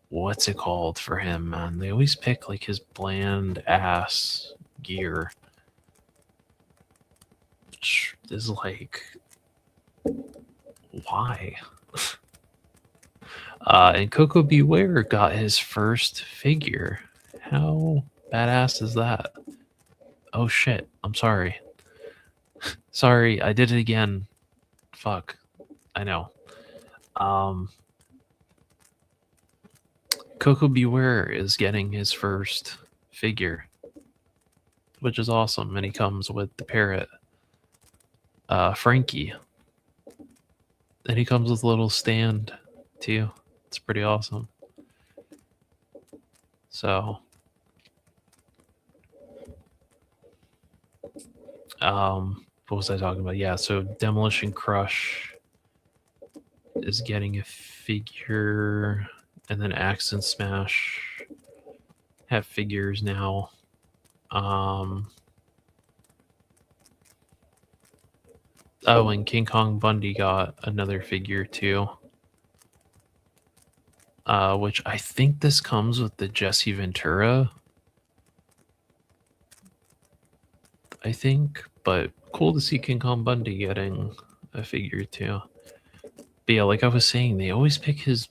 what's it called for him, man? They always pick like his bland ass gear, which is like, why? And Coco Beware got his first figure. How badass is that? Oh shit, I'm sorry. Sorry, I did it again. Fuck. I know. Coco Beware is getting his first figure, which is awesome, and he comes with the parrot, Frankie. And he comes with a little stand, too. It's pretty awesome. So, what was I talking about? Yeah, so Demolition Crush is getting a figure, and then Axe and Smash have figures now. Oh, and King Kong Bundy got another figure too. Which I think this comes with the Jesse Ventura. I think, but cool to see King Kong Bundy getting a figure too. But yeah, like I was saying, they always pick his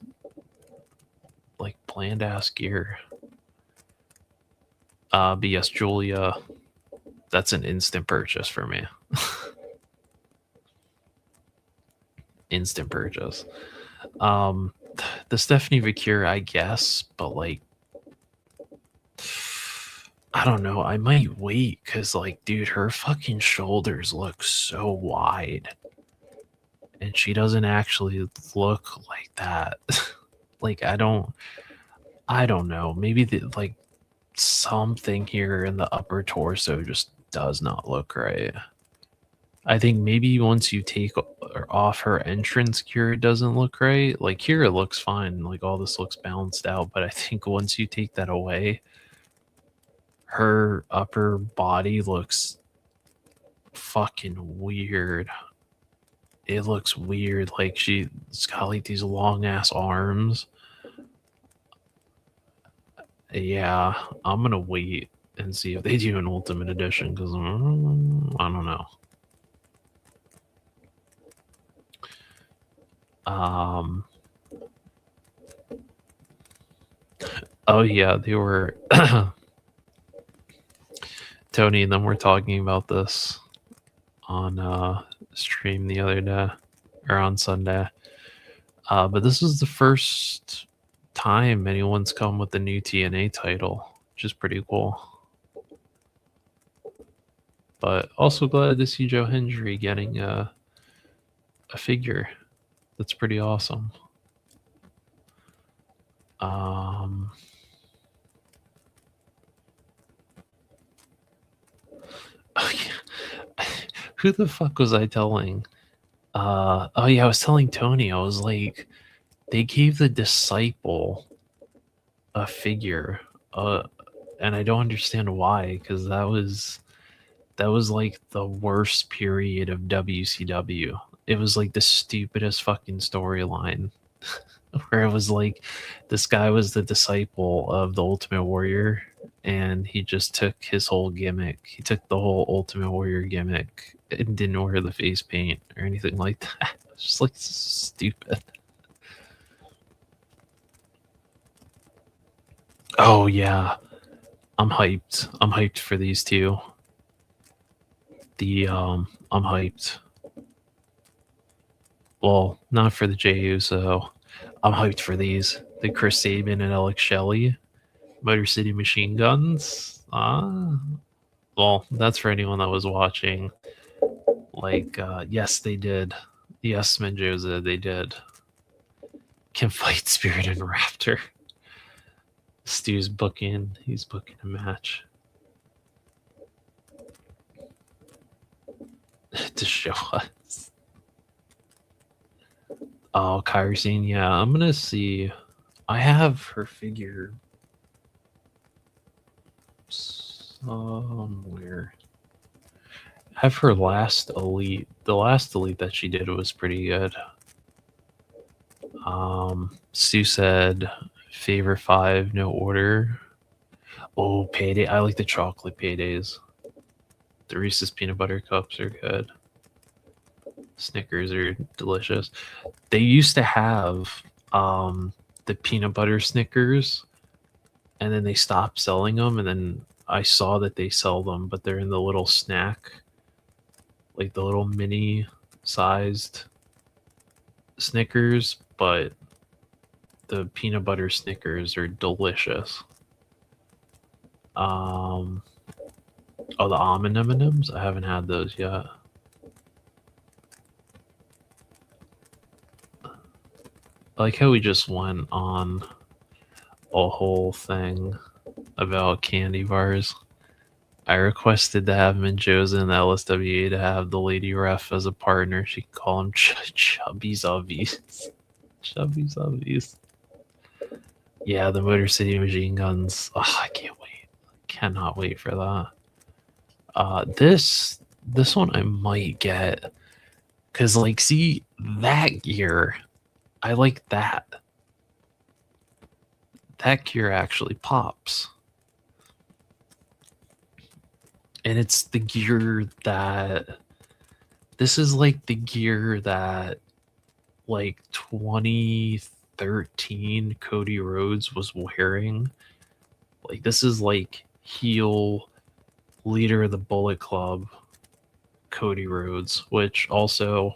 like bland ass gear. But yes, Julia, that's an instant purchase for me. Instant purchase. The Stephanie Vicure, I guess, but like, I don't know. I might wait because, like, dude, her fucking shoulders look so wide, and she doesn't actually look like that. Like, I don't know. Maybe like something here in the upper torso just does not look right. I think maybe once you take off her entrance gear, it doesn't look right. Like here, it looks fine. Like all this looks balanced out. But I think once you take that away, her upper body looks fucking weird. It looks weird. Like she's got like these long ass arms. Yeah, I'm gonna wait and see if they do an Ultimate Edition because I don't know. Oh yeah, they were Tony and them were talking about this on stream the other day or on Sunday. But this is the first time anyone's come with the new TNA title, which is pretty cool. But also glad to see Joe Hendry getting a figure. That's pretty awesome. Oh, yeah. Who the fuck was I telling? Oh yeah, I was telling Tony. I was like, they gave the Disciple a figure, and I don't understand why, because that was like the worst period of WCW. It was like the stupidest fucking storyline where it was like this guy was the disciple of the Ultimate Warrior, and he just took his whole gimmick. He took the whole Ultimate Warrior gimmick and didn't wear the face paint or anything like that. It's just like stupid. Oh yeah, I'm hyped. I'm hyped for these two. I'm hyped. Well, not for the Jey Uso. I'm hyped for these. The Chris Sabin and Alex Shelley, Motor City Machine Guns. Well, that's for anyone that was watching. Like, yes, they did. Yes, Menjoza, they did. Can fight Spirit and Raptor. Stu's booking. He's booking a match to show us. Oh, Kyrosine, yeah. I'm gonna see. I have her figure somewhere. I have her last elite. The last elite that she did was pretty good. Stu said favorite 5, no order. Oh, payday. I like the chocolate paydays. The Reese's peanut butter cups are good. Snickers are delicious. They used to have the peanut butter Snickers, and then they stopped selling them, and then I saw that they sell them, but they're in the little snack, like the little mini sized Snickers, but the peanut butter Snickers are delicious. Oh, the almond M&Ms? I haven't had those yet. I like how we just went on a whole thing about candy bars. I requested to have Menjoza and the LSWA to have the lady ref as a partner. She could call him Chubby Zubbies. Chubby Zubbies. Yeah, the Motor City Machine Guns. Oh, I can't wait. Cannot wait for that. This one I might get, cause like, see that gear, I like that. That gear actually pops, and it's the gear that this is like the gear that like 2013 Cody Rhodes was wearing. Like this is like heel leader of the Bullet Club Cody Rhodes, which also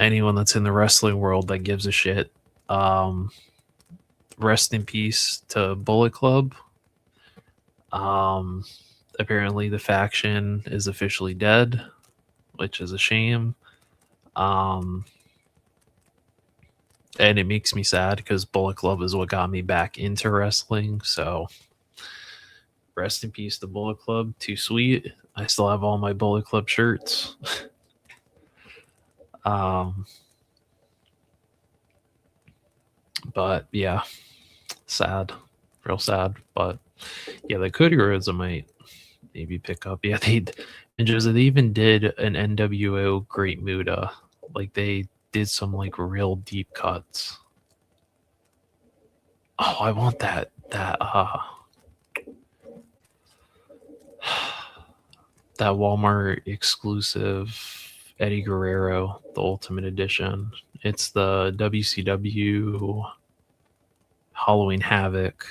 anyone that's in the wrestling world that gives a shit, rest in peace to Bullet Club. Apparently the faction is officially dead, which is a shame. And it makes me sad because Bullet Club is what got me back into wrestling. So rest in peace to Bullet Club. Too sweet. I still have all my Bullet Club shirts. But yeah, sad, real sad. But yeah, the Cody Rhodes I might maybe pick up. Yeah, they even did an NWO Great Muda. Like they did some like real deep cuts. Oh, I want that that Walmart exclusive Eddie Guerrero, the Ultimate Edition. It's the WCW Halloween Havoc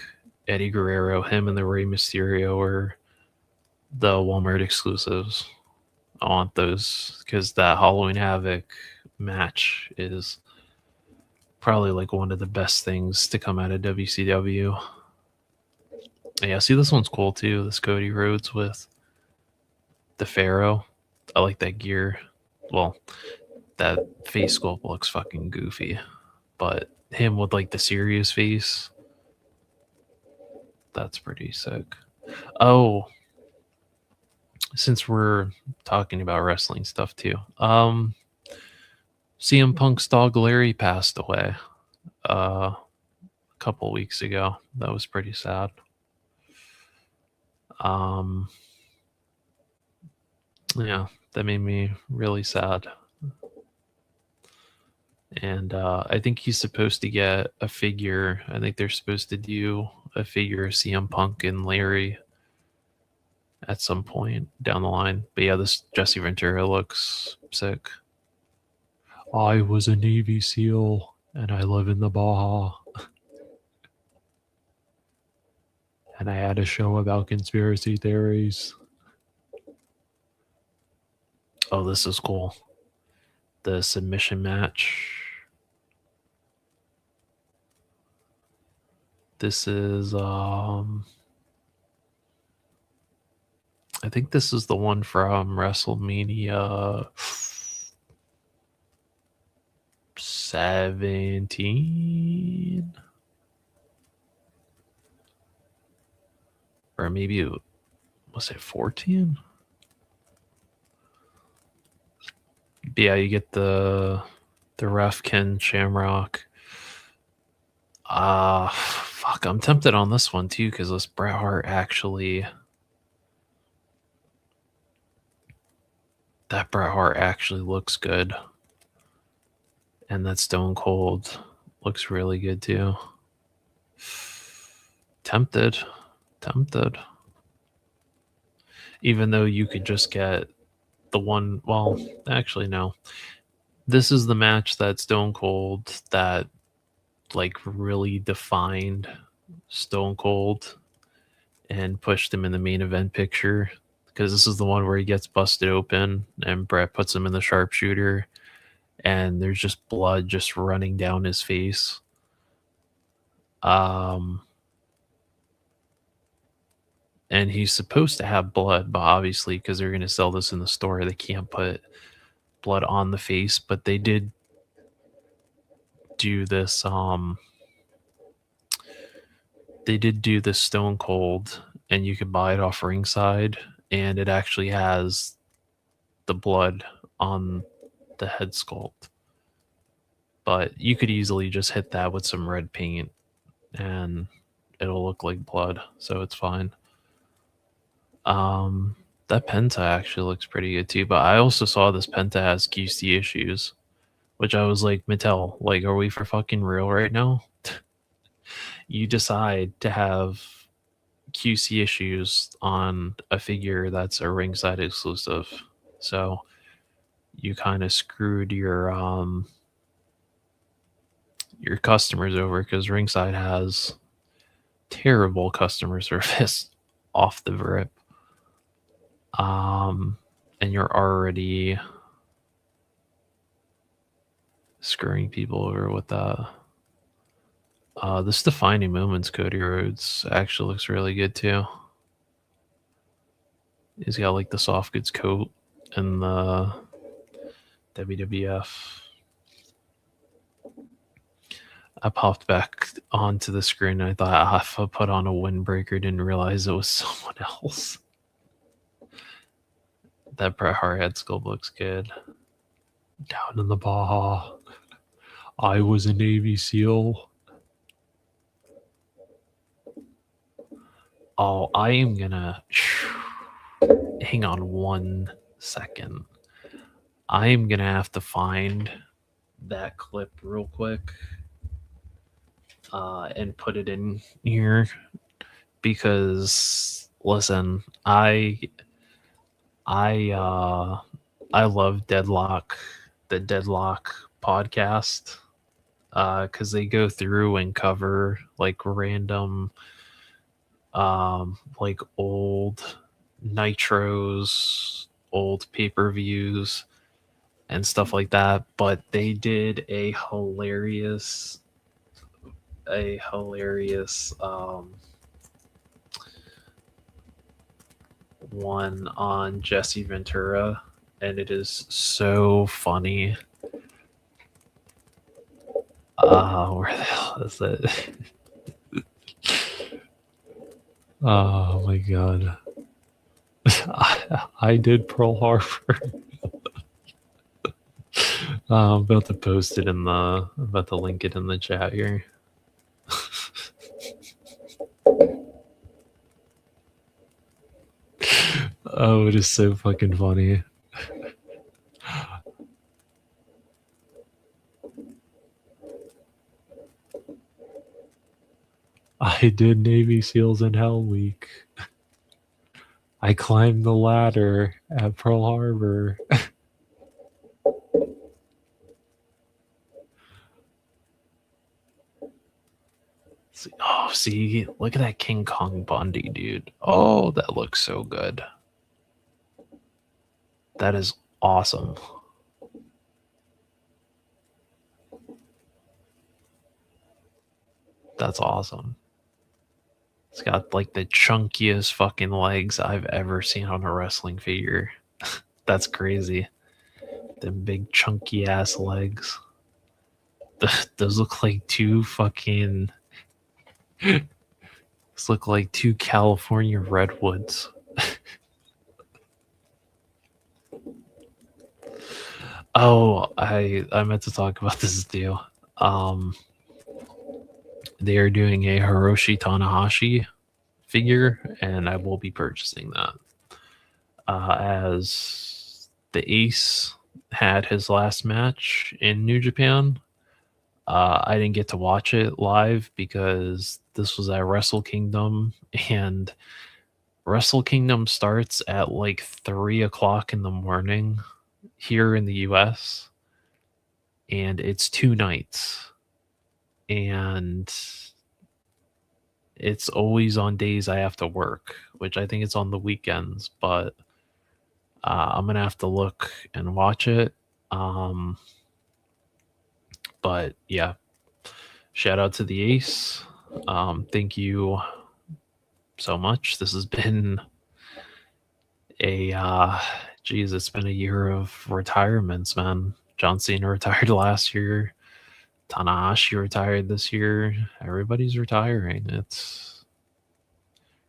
Eddie Guerrero. Him and the Rey Mysterio are the Walmart exclusives. I want those because that Halloween Havoc match is probably like one of the best things to come out of WCW. Yeah, see, this one's cool too. This Cody Rhodes with the Pharaoh. I like that gear. Well, that face sculpt looks fucking goofy, but him with like the serious face, that's pretty sick. Oh, since we're talking about wrestling stuff too, CM Punk's dog Larry passed away a couple weeks ago. That was pretty sad. Yeah, that made me really sad. And I think he's supposed to get a figure. I think they're supposed to do a figure of CM Punk and Larry at some point down the line. But yeah, this Jesse Ventura looks sick. I was a Navy SEAL and I live in the Baja. And I had a show about conspiracy theories. Oh, this is cool. The submission match. This is I think this is the one from WrestleMania 17, or maybe was it 14? Yeah, you get the ref Ken Shamrock. Fuck, I'm tempted on this one too because this Bret Hart actually. That Bret Hart actually looks good. And that Stone Cold looks really good too. Tempted. Even though you could just get the one, well, actually no. This is the match that Stone Cold that like really defined Stone Cold and pushed him in the main event picture, because this is the one where he gets busted open and Bret puts him in the sharpshooter and there's just blood just running down his face. And he's supposed to have blood, but obviously because they're going to sell this in the store, they can't put blood on the face. But they did do this. They did do this Stone Cold, and you can buy it off Ringside, and it actually has the blood on the head sculpt. But you could easily just hit that with some red paint, and it'll look like blood, so it's fine. That Penta actually looks pretty good too, but I also saw this Penta has QC issues, which I was like, Mattel, like, are we for fucking real right now? You decide to have QC issues on a figure that's a Ringside exclusive, so you kind of screwed your customers over, because Ringside has terrible customer service off the rip. And you're already screwing people over with that. This Defining Moments Cody Rhodes actually looks really good too. He's got like the soft goods coat and the WWF. I popped back onto the screen and I thought, if I put on a windbreaker, didn't realize it was someone else. That Bret Hart head sculpt looks good. Down in the Baja. I was a Navy SEAL. Oh, I am gonna... Hang on 1 second. I am gonna have to find that clip real quick and put it in here, because listen, I love Deadlock, the Deadlock podcast, because they go through and cover like random like old Nitros, old pay-per-views and stuff like that. But they did a hilarious one on Jesse Ventura, and it is so funny. Where the hell is it? Oh my god. I did Pearl Harbor. I'm about to post it in the, I'm about to link it in the chat here. Oh, it is so fucking funny. I did Navy SEALs in Hell Week. I climbed the ladder at Pearl Harbor. See, look at that King Kong Bundy, dude. Oh, that looks so good. That is awesome. That's awesome. It's got like the chunkiest fucking legs I've ever seen on a wrestling figure. That's crazy. Them big chunky ass legs. Those look like two fucking. Those look like two California redwoods. Oh, I meant to talk about this deal. They are doing a Hiroshi Tanahashi figure, and I will be purchasing that. As the Ace had his last match in New Japan, I didn't get to watch it live because this was at Wrestle Kingdom, and Wrestle Kingdom starts at like 3 o'clock in the morning here in the US, and it's 2 nights. And it's always on days I have to work, which I think it's on the weekends, but I'm gonna have to look and watch it. But yeah, shout out to the Ace. Thank you so much. This has been geez, it's been a year of retirements, man. John Cena retired last year. Tanahashi retired this year. Everybody's retiring. It's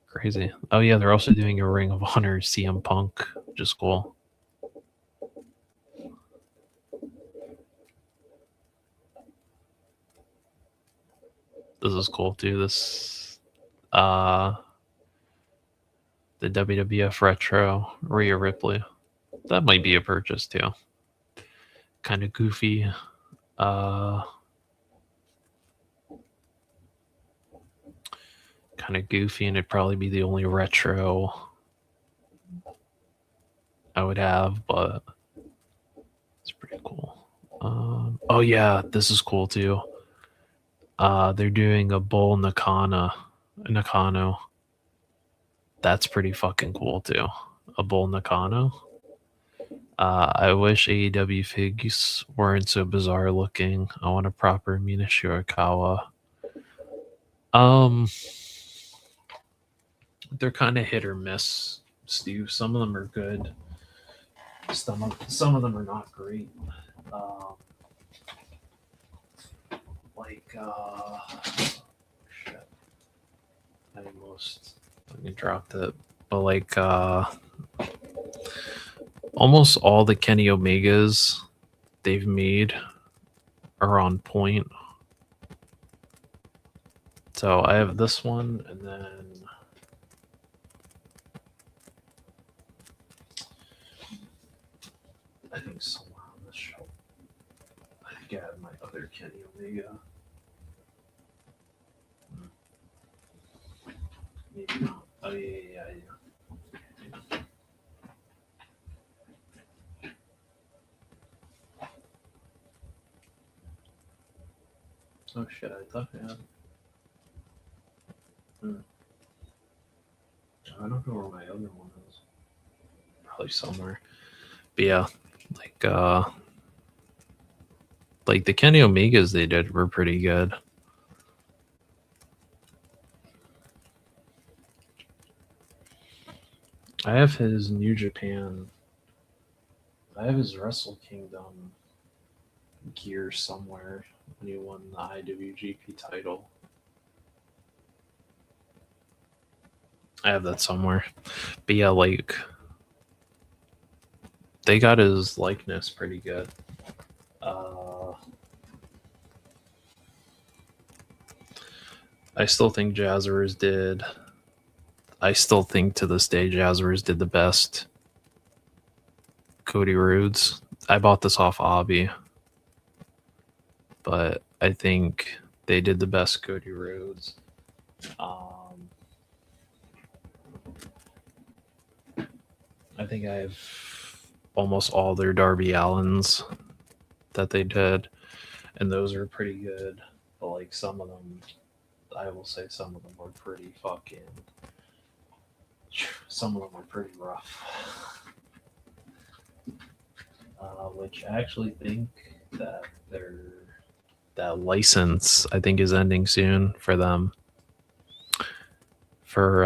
crazy. Oh yeah, they're also doing a Ring of Honor CM Punk, which is cool. This is cool too. This the WWF Retro Rhea Ripley. That might be a purchase too. Kind of goofy. Kind of goofy, and it'd probably be the only retro I would have, but it's pretty cool. Oh yeah, this is cool too. They're doing a Bull Nakano. That's pretty fucking cool too. A Bull Nakano. I wish AEW figs weren't so bizarre looking. I want a proper Mina Shirakawa. They're kind of hit or miss, Stu. Some of them are good. Some of them are not great. Like shit. I almost dropped it. But like almost all the Kenny Omegas they've made are on point. So I have this one, and then I think somewhere on this shelf, I think I have my other Kenny Omega. Maybe not. Oh yeah. Oh shit! I thought I had. I don't know where my other one is. Probably somewhere. But yeah, like the Kenny Omegas they did were pretty good. I have his New Japan. I have his Wrestle Kingdom gear somewhere when he won the IWGP title. I have that somewhere. But yeah, like they got his likeness pretty good. I still think Jazzers did I still think to this day Jazzwares did the best Cody Rhodes. I bought this off Obby, but I think they did the best Cody Rhodes. I think I have almost all their Darby Allins that they did, and those are pretty good. But like some of them, I will say some of them were pretty fucking. Some of them were pretty rough. Which I actually think that that license I think is ending soon for them. For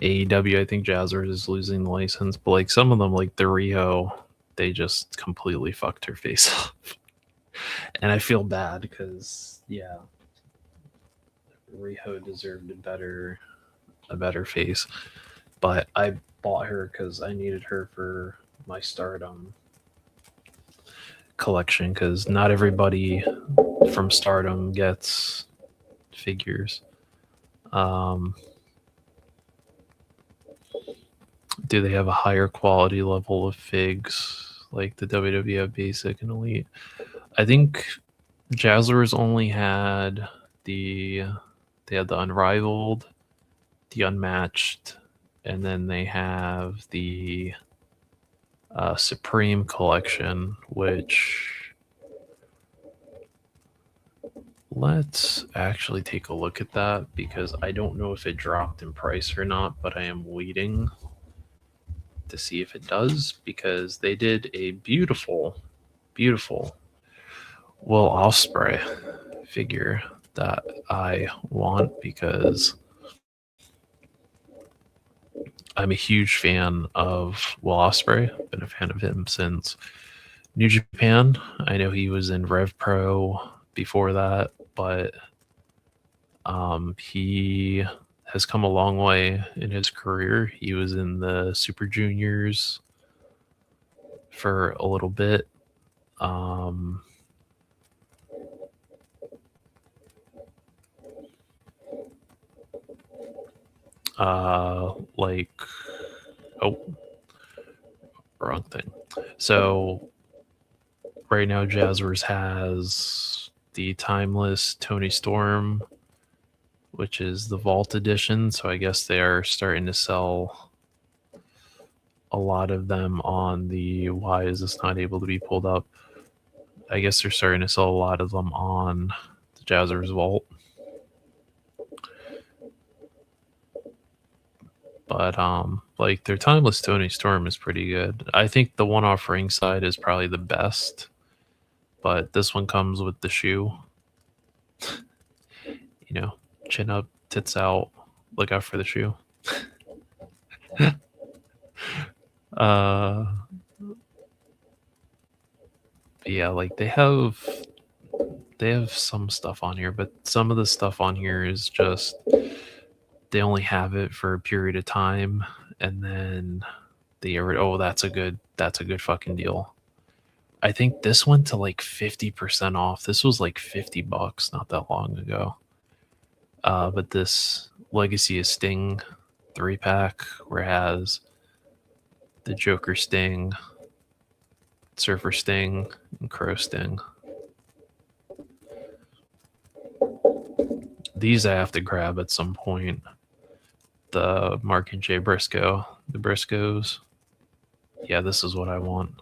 AEW, I think Jazzwares is losing the license, but like some of them, like the Riho, they just completely fucked her face up, and I feel bad because Riho deserved a better face, but I bought her because I needed her for my Stardom collection because not everybody from Stardom gets figures. Do they have a higher quality level of figs like the WWF Basic and Elite? I think Jazzwares only had the Unrivaled, the Unmatched, and then they have the Supreme collection, which let's actually take a look at that because I don't know if it dropped in price or not, but I am waiting to see if it does because they did a beautiful Will Ospreay figure that I want because I'm a huge fan of Will Ospreay. Been a fan of him since New Japan. I know he was in Rev Pro before that, but he has come a long way in his career. He was in the Super Juniors for a little bit. Wrong thing. So right now Jazzwares has the Timeless Tony Storm, which is the Vault Edition. So I guess they are starting to sell a lot of them on the why is this not able to be pulled up? I guess they're starting to sell a lot of them on the Jazzwares Vault. But like their Timeless Tony Storm is pretty good. I think the one off ringside is probably the best. But this one comes with the shoe. Chin up, tits out, look out for the shoe. Yeah, like they have some stuff on here, but some of the stuff on here is just they only have it for a period of time, and then that's a good fucking deal. I think this went to like 50% off. This was like $50 not that long ago. But this Legacy of Sting 3-pack where it has the Joker Sting, Surfer Sting, and Crow Sting. These I have to grab at some point. The Mark and Jay Briscoe, the Briscoes. Yeah, this is what I want.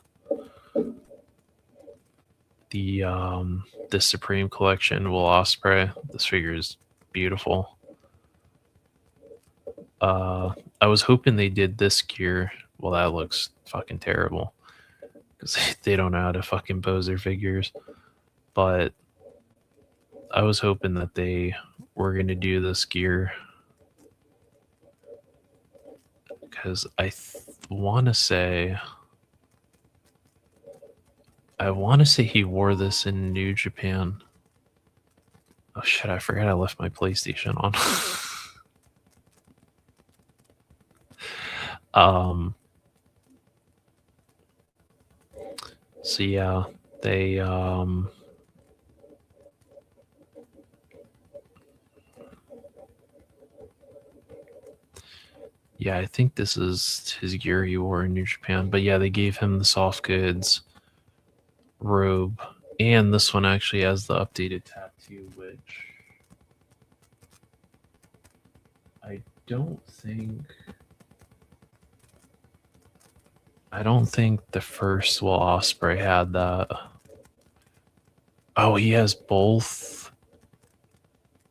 The Supreme Collection, Will Ospreay. This figure is beautiful. I was hoping they did this gear. Well, that looks fucking terrible because they don't know how to fucking pose their figures. But I was hoping that they were going to do this gear because I want to say he wore this in New Japan. Oh shit, I forgot I left my PlayStation on. So yeah, they Yeah, I think this is his gear he wore in New Japan. But yeah, they gave him the soft goods robe. And this one actually has the updated tattoo, which I don't think the first Will Ospreay had that. Oh, he has both.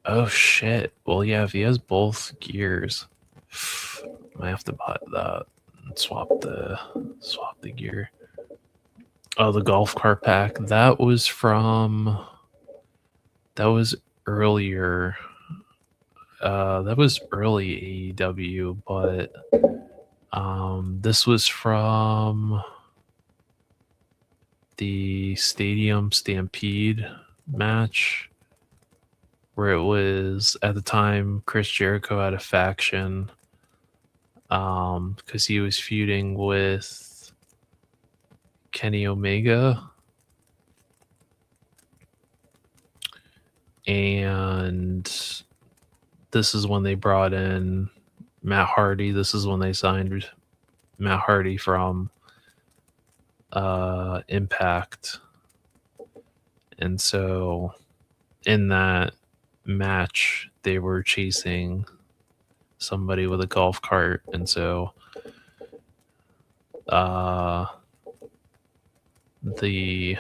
Oh shit. Well, yeah, if he has both gears, I have to buy that and swap the gear. Oh, the golf cart pack. That was earlier. That was early AEW, but this was from the Stadium Stampede match, where it was at the time Chris Jericho had a faction because he was feuding with Kenny Omega, and this is when they brought in Matt Hardy. This is when they signed Matt Hardy from Impact. And so in that match, they were chasing somebody with a golf cart. And so the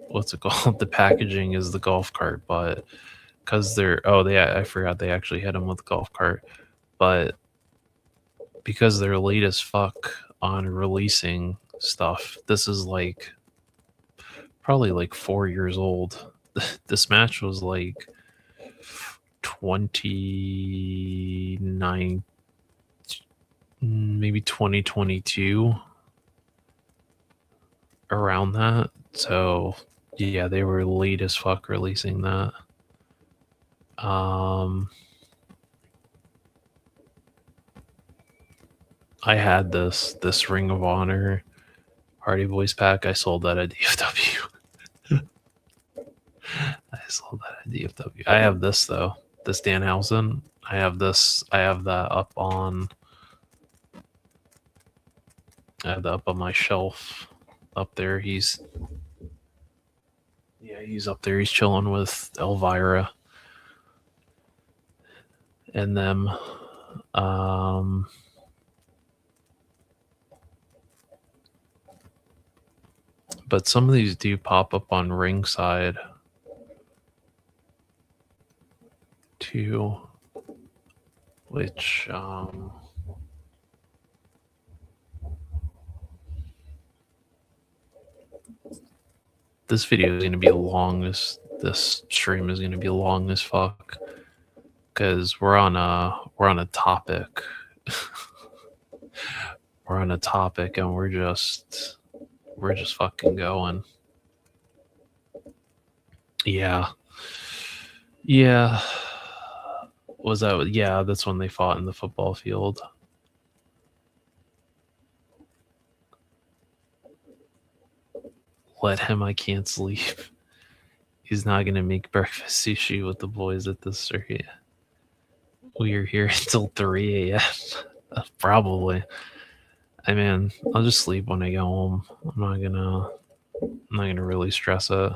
what's it called? The packaging is the golf cart, but because I forgot they actually hit him with a golf cart, but because they're late as fuck on releasing stuff, this is like probably like 4 years old. This match was like 29, maybe 2022, around that. So yeah, they were late as fuck releasing that. I had this Ring of Honor Hardy Boys pack. I sold that at DFW. I sold that at DFW. I have this though. This Danhausen. I have that up on. I have that up on my shelf. Up there, he's up there. He's chilling with Elvira and them. But some of these do pop up on Ringside too, which this video is going to be long as this stream is going to be long as fuck, because we're on a topic. We're on a topic and we're just fucking going. Yeah. Was that? Yeah, that's when they fought in the football field. Let him, I can't sleep. He's not gonna make breakfast sushi with the boys at the circuit. We are here until 3 a.m. Probably. I mean, I'll just sleep when I go home. I'm not gonna really stress it.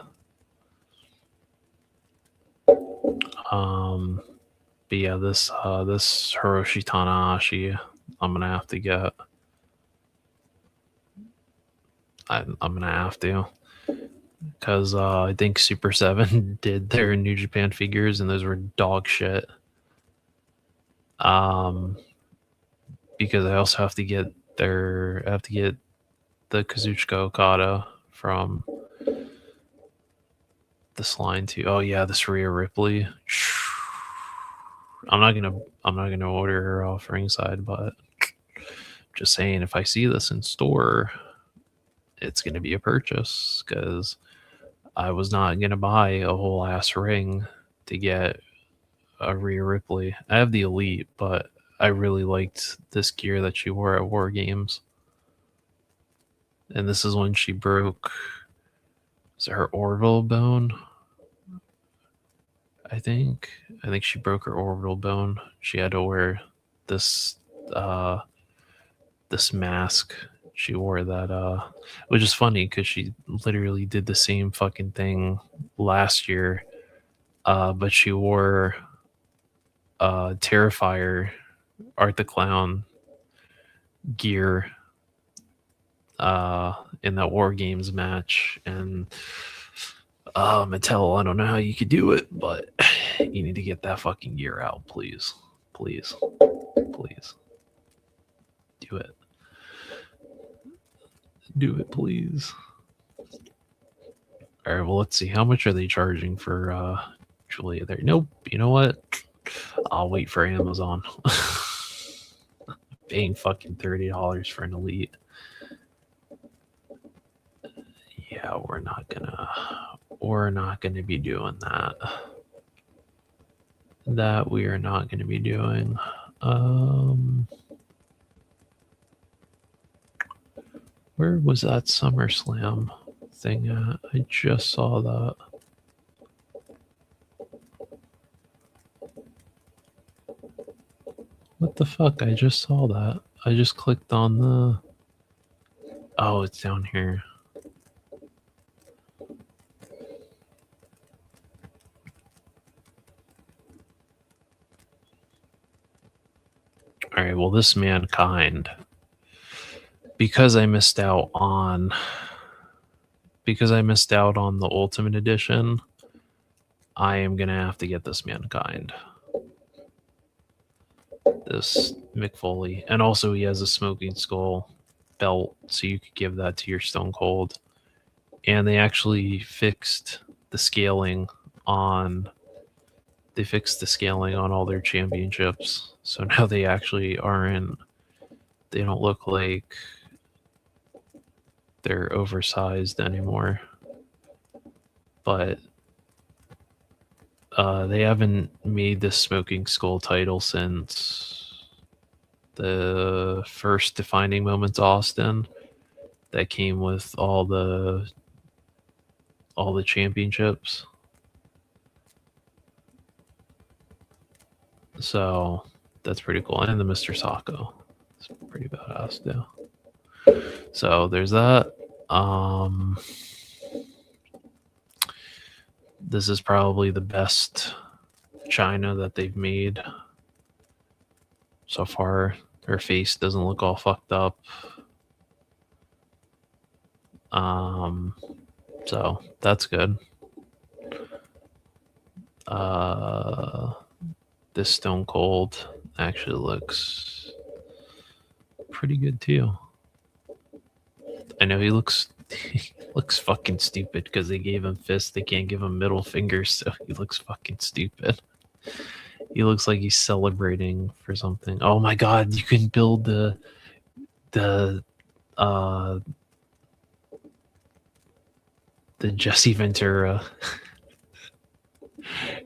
But yeah, this Hiroshi Tanahashi, I'm gonna have to get. I'm gonna have to, because I think Super 7 did their New Japan figures and those were dog shit. Because I also have to get the Kazuchika Okada from this line too. Oh yeah, this Rhea Ripley. I'm not gonna order her off Ringside, but just saying, if I see this in store, it's gonna be a purchase, because I was not gonna buy a whole ass ring to get a Rhea Ripley. I have the Elite, but I really liked this gear that she wore at War Games. And this is when she broke, is it her orbital bone? I think she broke her orbital bone. She had to wear this this mask she wore that which is funny because she literally did the same fucking thing last year, but she wore Terrifier Art the Clown gear in that War Games match, and Mattel, I don't know how you could do it, but you need to get that fucking gear out, please. Please. Please. Do it. Do it, please. Alright, well, let's see. How much are they charging for Julia there? Nope. You know what? I'll wait for Amazon. Paying fucking $30 for an Elite. Yeah, we're not gonna be doing that. That we are not gonna be doing. Where was that SummerSlam thing at? I just saw that. What the fuck? I just saw that. I just clicked on the... Oh, it's down here. Alright, well, this Mankind... Because I missed out on the Ultimate Edition, I am gonna have to get this Mankind. This Mick Foley. And also he has a Smoking Skull belt, so you could give that to your Stone Cold. And they actually fixed the scaling on all their championships. So now they actually they don't look like they're oversized anymore. But they haven't made the Smoking Skull title since the first Defining Moments Austin that came with all the championships. So that's pretty cool. And the Mr. Sacco. It's pretty badass too. So there's that. This is probably the best China that they've made so far. Her face doesn't look all fucked up. So that's good. This Stone Cold actually looks pretty good too. I know he looks fucking stupid because they gave him fists. They can't give him middle fingers, so he looks fucking stupid. He looks like he's celebrating for something. Oh my god, you can build the Jesse Ventura.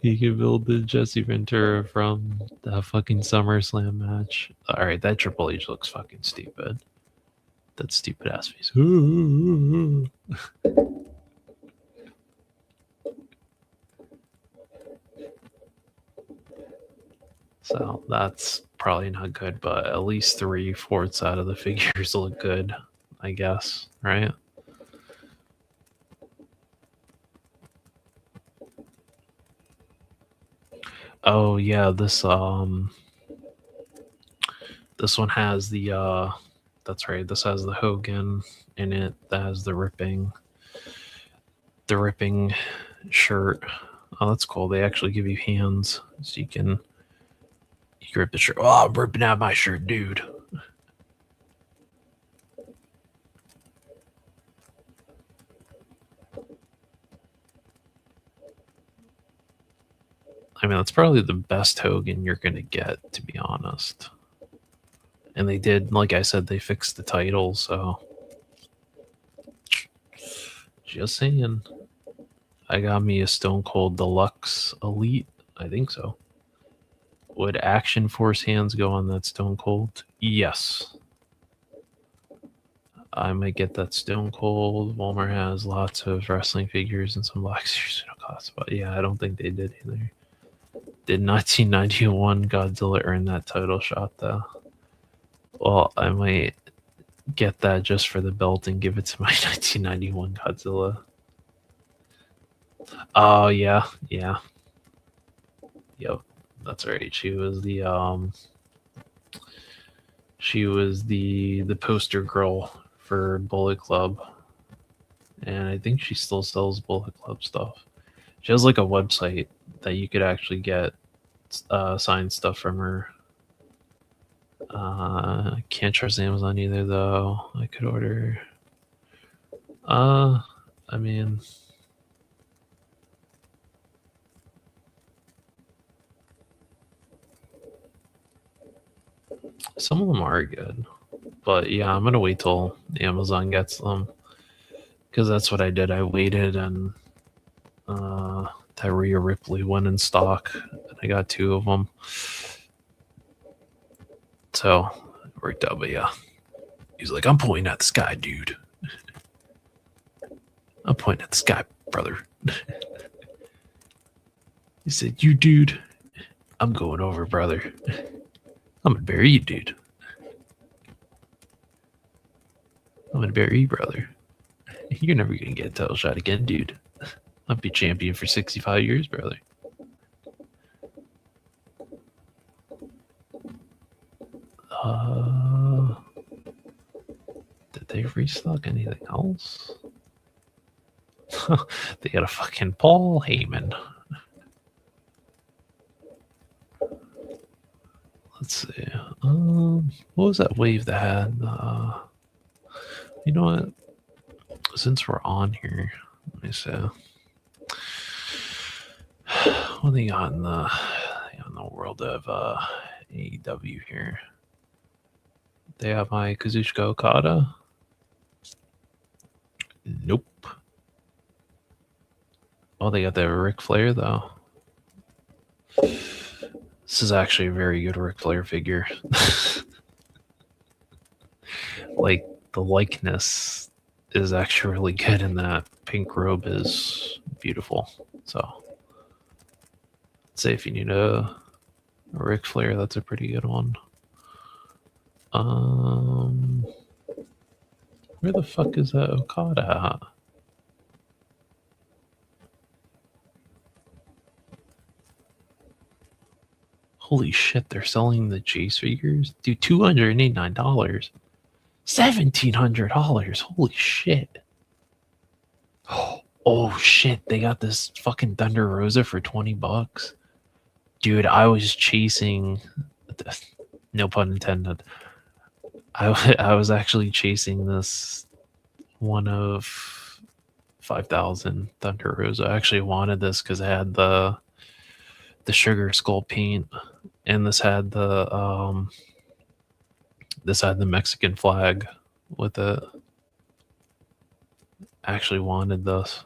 You can build the Jesse Ventura from the fucking SummerSlam match. Alright, that Triple H looks fucking stupid. That stupid ass face. So that's probably not good, but at least 3/4 out of the figures look good, I guess, right? Oh yeah, this one has the that's right, this has the Hogan in it, that has the ripping shirt. Oh, that's cool. They actually give you hands so you can rip the shirt. Oh, I'm ripping out my shirt, dude. I mean, that's probably the best Hogan you're going to get, to be honest. And they did, like I said, they fixed the title, so... Just saying. I got me a Stone Cold Deluxe Elite. I think so. Would Action Force hands go on that Stone Cold? Yes. I might get that Stone Cold. Walmart has lots of wrestling figures and some Black Series cost, but yeah, I don't think they did either. Did 1991 Godzilla earn that title shot though? Well, I might get that just for the belt and give it to my 1991 Godzilla. Oh yeah, yeah, yep, that's right. She was the poster girl for Bullet Club, and I think she still sells Bullet Club stuff. She has like a website that you could actually get signed stuff from her. Can't trust Amazon either, though. I could order. Uh, I mean, some of them are good, but yeah, I'm gonna wait till Amazon gets them because that's what I did. I waited, and that Rhea Ripley went in stock, and I got 2 of them, so it worked out. But yeah, he's like, "I'm pointing at the sky, dude. I'm pointing at the sky, brother." He said, "You, dude. I'm going over, brother. I'm gonna bury you, dude. I'm gonna bury you, brother. You're never gonna get a title shot again, dude. I'll be champion for 65 years, brother." Did they restock anything else? They got a fucking Paul Heyman. Let's see. What was that wave that had? You know what? Since we're on here, let me see. What they got in the world of AEW here? They have my Kazuchika Okada. Nope. Oh, they got that Ric Flair though. This is actually a very good Ric Flair figure. Like the likeness is actually really good, and that pink robe is beautiful. So, let's say if you need a Ric Flair, that's a pretty good one. Where the fuck is that Okada at? Holy shit, they're selling the Chase figures? Dude, $289. $1,700. Holy shit. Oh shit, they got this fucking Thunder Rosa for $20. Dude, I was chasing, no pun intended. I was actually chasing this one of 5,000 Thunder Rosa. I actually wanted this because it had the sugar skull paint, and this had the Mexican flag with it. I actually wanted this.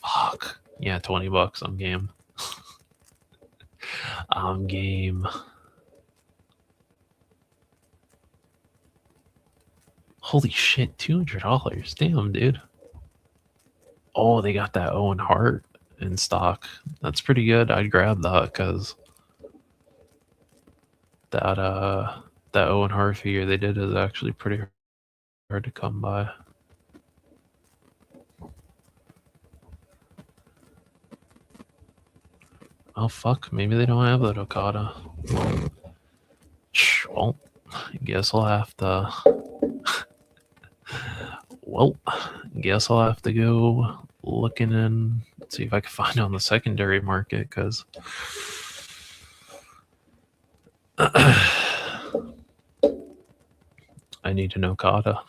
Fuck. Yeah, $20. I'm game. I'm game. Holy shit, $200. Damn, dude. Oh, they got that Owen Hart in stock. That's pretty good. I'd grab that because that Owen Hart figure they did is actually pretty hard to come by. Oh fuck, maybe they don't have that Okada. Well, I guess I'll have to. Well, I guess I'll have to go looking and see if I can find it on the secondary market because I need an Okada.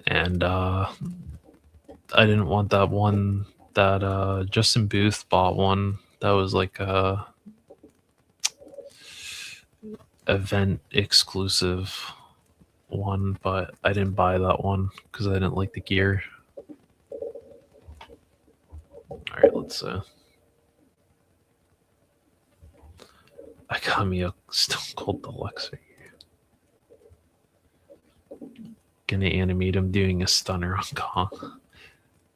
And I didn't want that one that Justin Booth bought one that was like a event exclusive one, but I didn't buy that one because I didn't like the gear. Alright, let's I got me a Stone Cold Deluxe figure. Gonna animate him doing a stunner on Kong.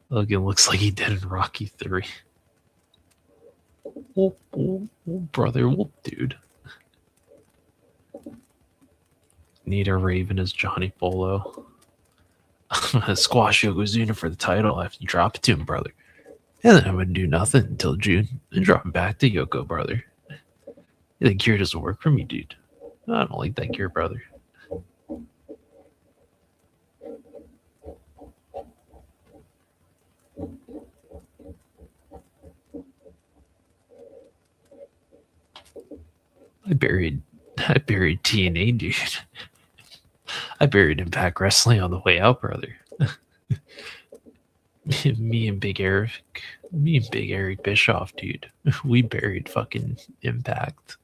Logan looks like he did in Rocky 3. Whoop, whoop, whoop, brother, whoop, dude. Need a Raven as Johnny Polo. I'm gonna squash Yokozuna for the title after you drop it to him, brother. And then I'm gonna do nothing until June and drop it back to Yoko, brother. The gear doesn't work for me, dude. I don't like that gear, brother. I buried TNA, dude. I buried Impact Wrestling on the way out, brother. me and Big Eric Bischoff, dude. We buried fucking Impact.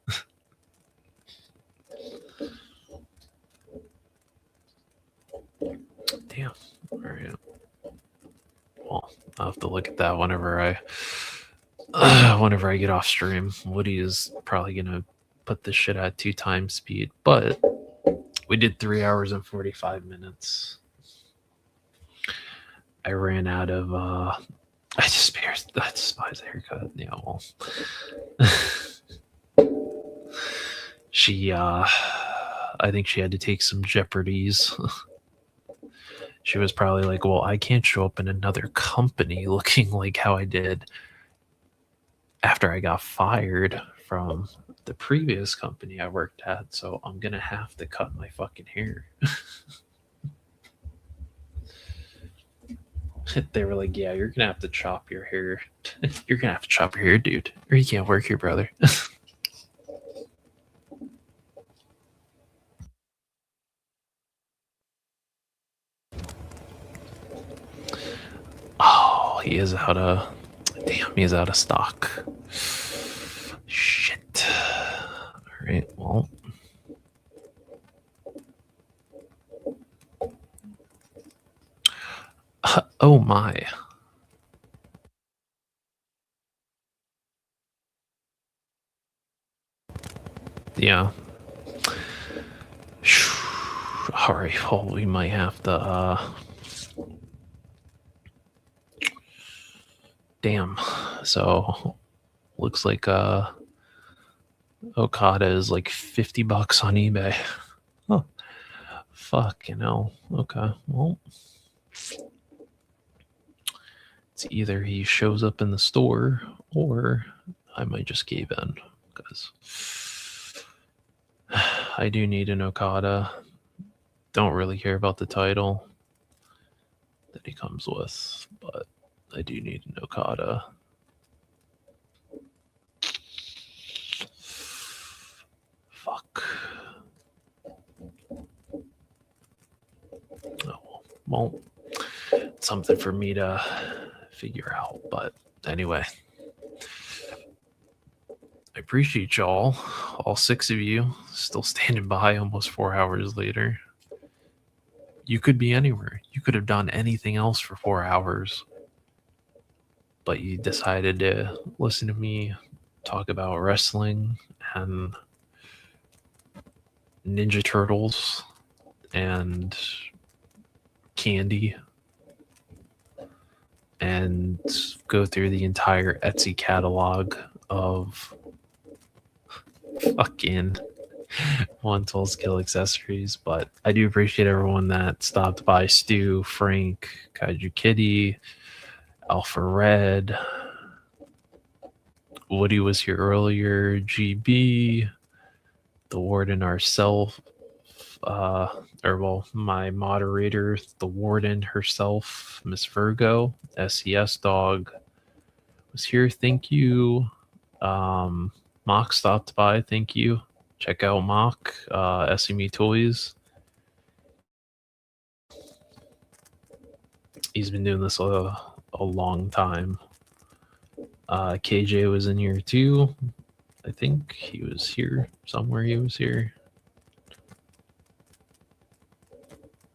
Damn. All right. Well, I'll have to look at that whenever I get off stream. Woody is probably gonna put this shit at 2x speed, but we did 3 hours and 45 minutes. I ran out of I despise the haircut. Yeah, well. She I think she had to take some jeopardies. She was probably like, well, I can't show up in another company looking like how I did after I got fired from the previous company I worked at, so I'm gonna have to cut my fucking hair. They were like, yeah, you're gonna have to chop your hair. You're gonna have to chop your hair, dude, or you can't work here, brother. Oh, he is out of stock. Shit. All right, well. Oh my. Yeah. All right, well, we might have to damn. So looks like Okada is like $50 on eBay. Oh, fuck, Okay, well, it's either he shows up in the store or I might just cave in because I do need an Okada. Don't really care about the title that he comes with, but I do need an Okada. Fuck. Oh, well, it's something for me to figure out. But anyway, I appreciate y'all, all 6 of you, still standing by almost 4 hours later. You could be anywhere. You could have done anything else for 4 hours. But you decided to listen to me talk about wrestling and Ninja Turtles and candy and go through the entire Etsy catalog of fucking One Tools Kill accessories. But I do appreciate everyone that stopped by. Stu, Frank, Kaiju Kitty, Alpha Red, Woody was here earlier, GB, the Warden ourself, my moderator, the Warden herself, Miss Virgo, SES Dog was here. Thank you. Mock stopped by. Thank you. Check out Mock, SME Toys. He's been doing this a long time. KJ was in here too. I think he was here somewhere. He was here.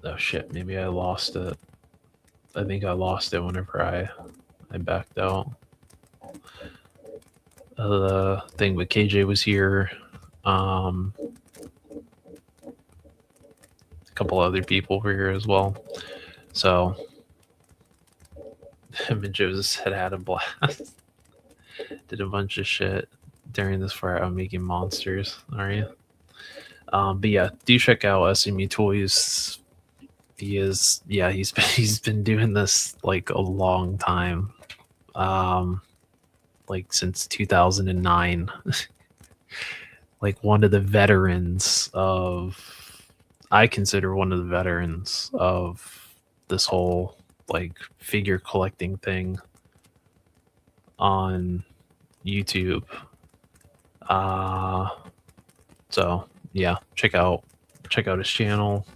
Oh shit, maybe I lost it. I think I lost it whenever I backed out. The thing with KJ was here. A couple other people were here as well. So him and Joseph had a blast. Did a bunch of shit during this fire out making monsters. Are you? But yeah, do check out SMU Toys. He's been he's been doing this like a long time, like since 2009. Like one of the veterans of, I consider one of the veterans of this whole like figure collecting thing on YouTube. Uh, so yeah, check out his channel.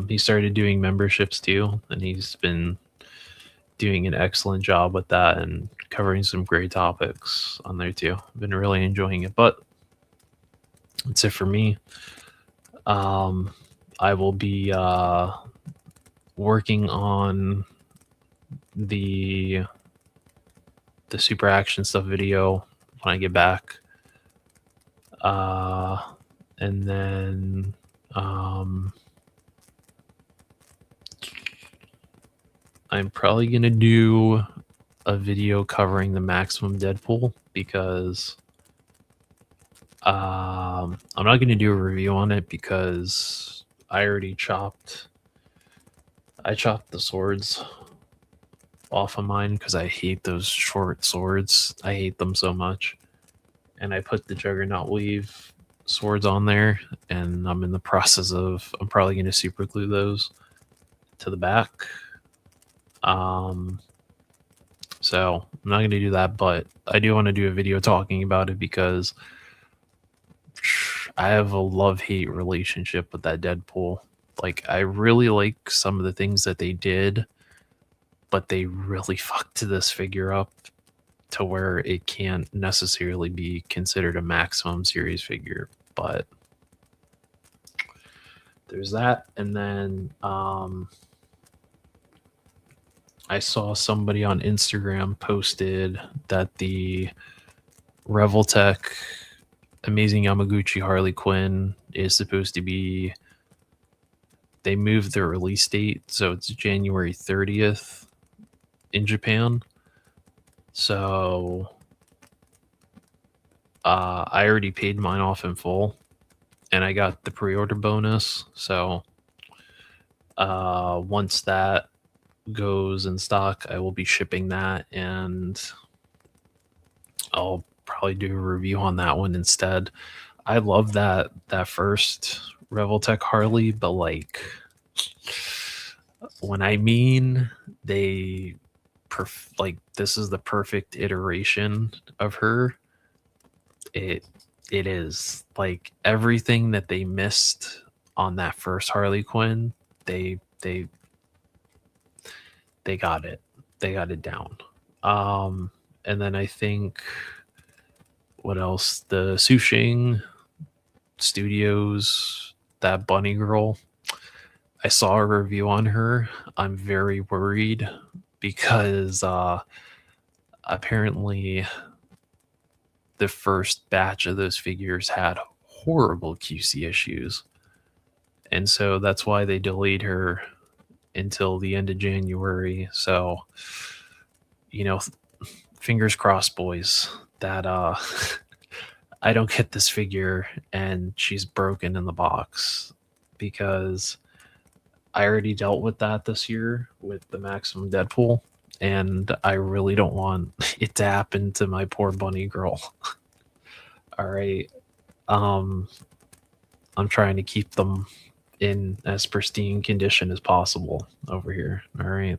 He started doing memberships too, and he's been doing an excellent job with that and covering some great topics on there too. I've been really enjoying it. But that's it for me. I will be working on the super action stuff video when I get back. And then I'm probably gonna do a video covering the Maximum Deadpool because I'm not gonna do a review on it because I already chopped the swords off of mine because I hate those short swords. I hate them so much. And I put the Juggernaut Weave swords on there, and I'm in the process of, I'm probably going to super glue those to the back. So I'm not going to do that, but I do want to do a video talking about it because I have a love-hate relationship with that Deadpool. Like, I really like some of the things that they did, but they really fucked this figure up to where it can't necessarily be considered a Maximum series figure. But there's that. And then I saw somebody on Instagram posted that the Revoltech Amazing Yamaguchi Harley Quinn is supposed to be, they moved the release date, so it's January 30th in Japan. So I already paid mine off in full, and I got the pre-order bonus. So once that goes in stock, I will be shipping that, and I'll probably do a review on that one instead. I love that first Revoltech Harley, but like when I mean they like this is the perfect iteration of her, it is like everything that they missed on that first Harley Quinn, they got it. They got it down. And then I think what else? The Sushing Studios, that bunny girl. I saw a review on her. I'm very worried because apparently the first batch of those figures had horrible QC issues. And so that's why they delayed her until the end of January. So, you know, fingers crossed, boys, that I don't get this figure and she's broken in the box, because I already dealt with that this year with the Maximum Deadpool, and I really don't want it to happen to my poor bunny girl. All right. I'm trying to keep them in as pristine condition as possible over here. All right.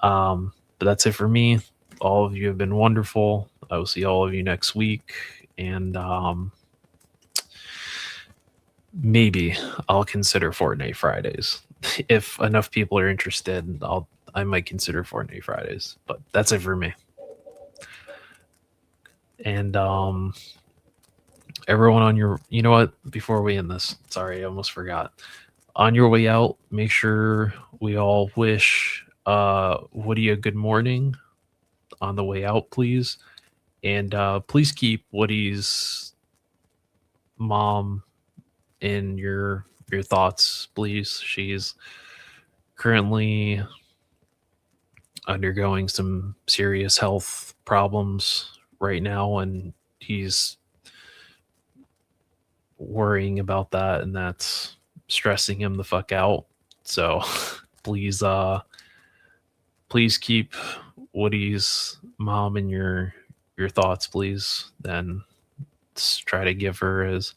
But that's it for me. All of you have been wonderful. I will see all of you next week, and maybe I'll consider Fortnite Fridays. If enough people are interested, I might consider Fortnite Fridays. But that's it for me. And everyone on your, you know what? Before we end this, sorry, I almost forgot. On your way out, make sure we all wish Woody a good morning on the way out, please. And please keep Woody's mom in your thoughts, please. She's currently undergoing some serious health problems right now, and he's worrying about that, and that's stressing him the fuck out. So please please keep Woody's mom in your thoughts, please. Then try to give her as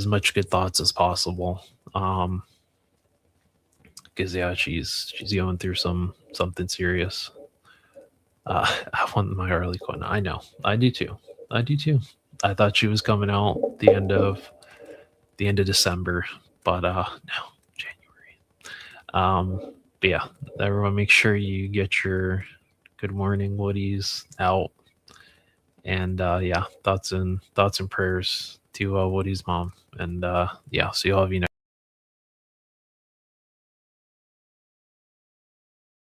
much good thoughts as possible. Because yeah, she's going through something serious. I want my Harley Quinn. I know, I do too. I do too. I thought she was coming out the end of December, but no, January. But yeah, everyone, make sure you get your Good Morning Woodies out, and yeah, thoughts and prayers to Woody's mom, and yeah, so you'll have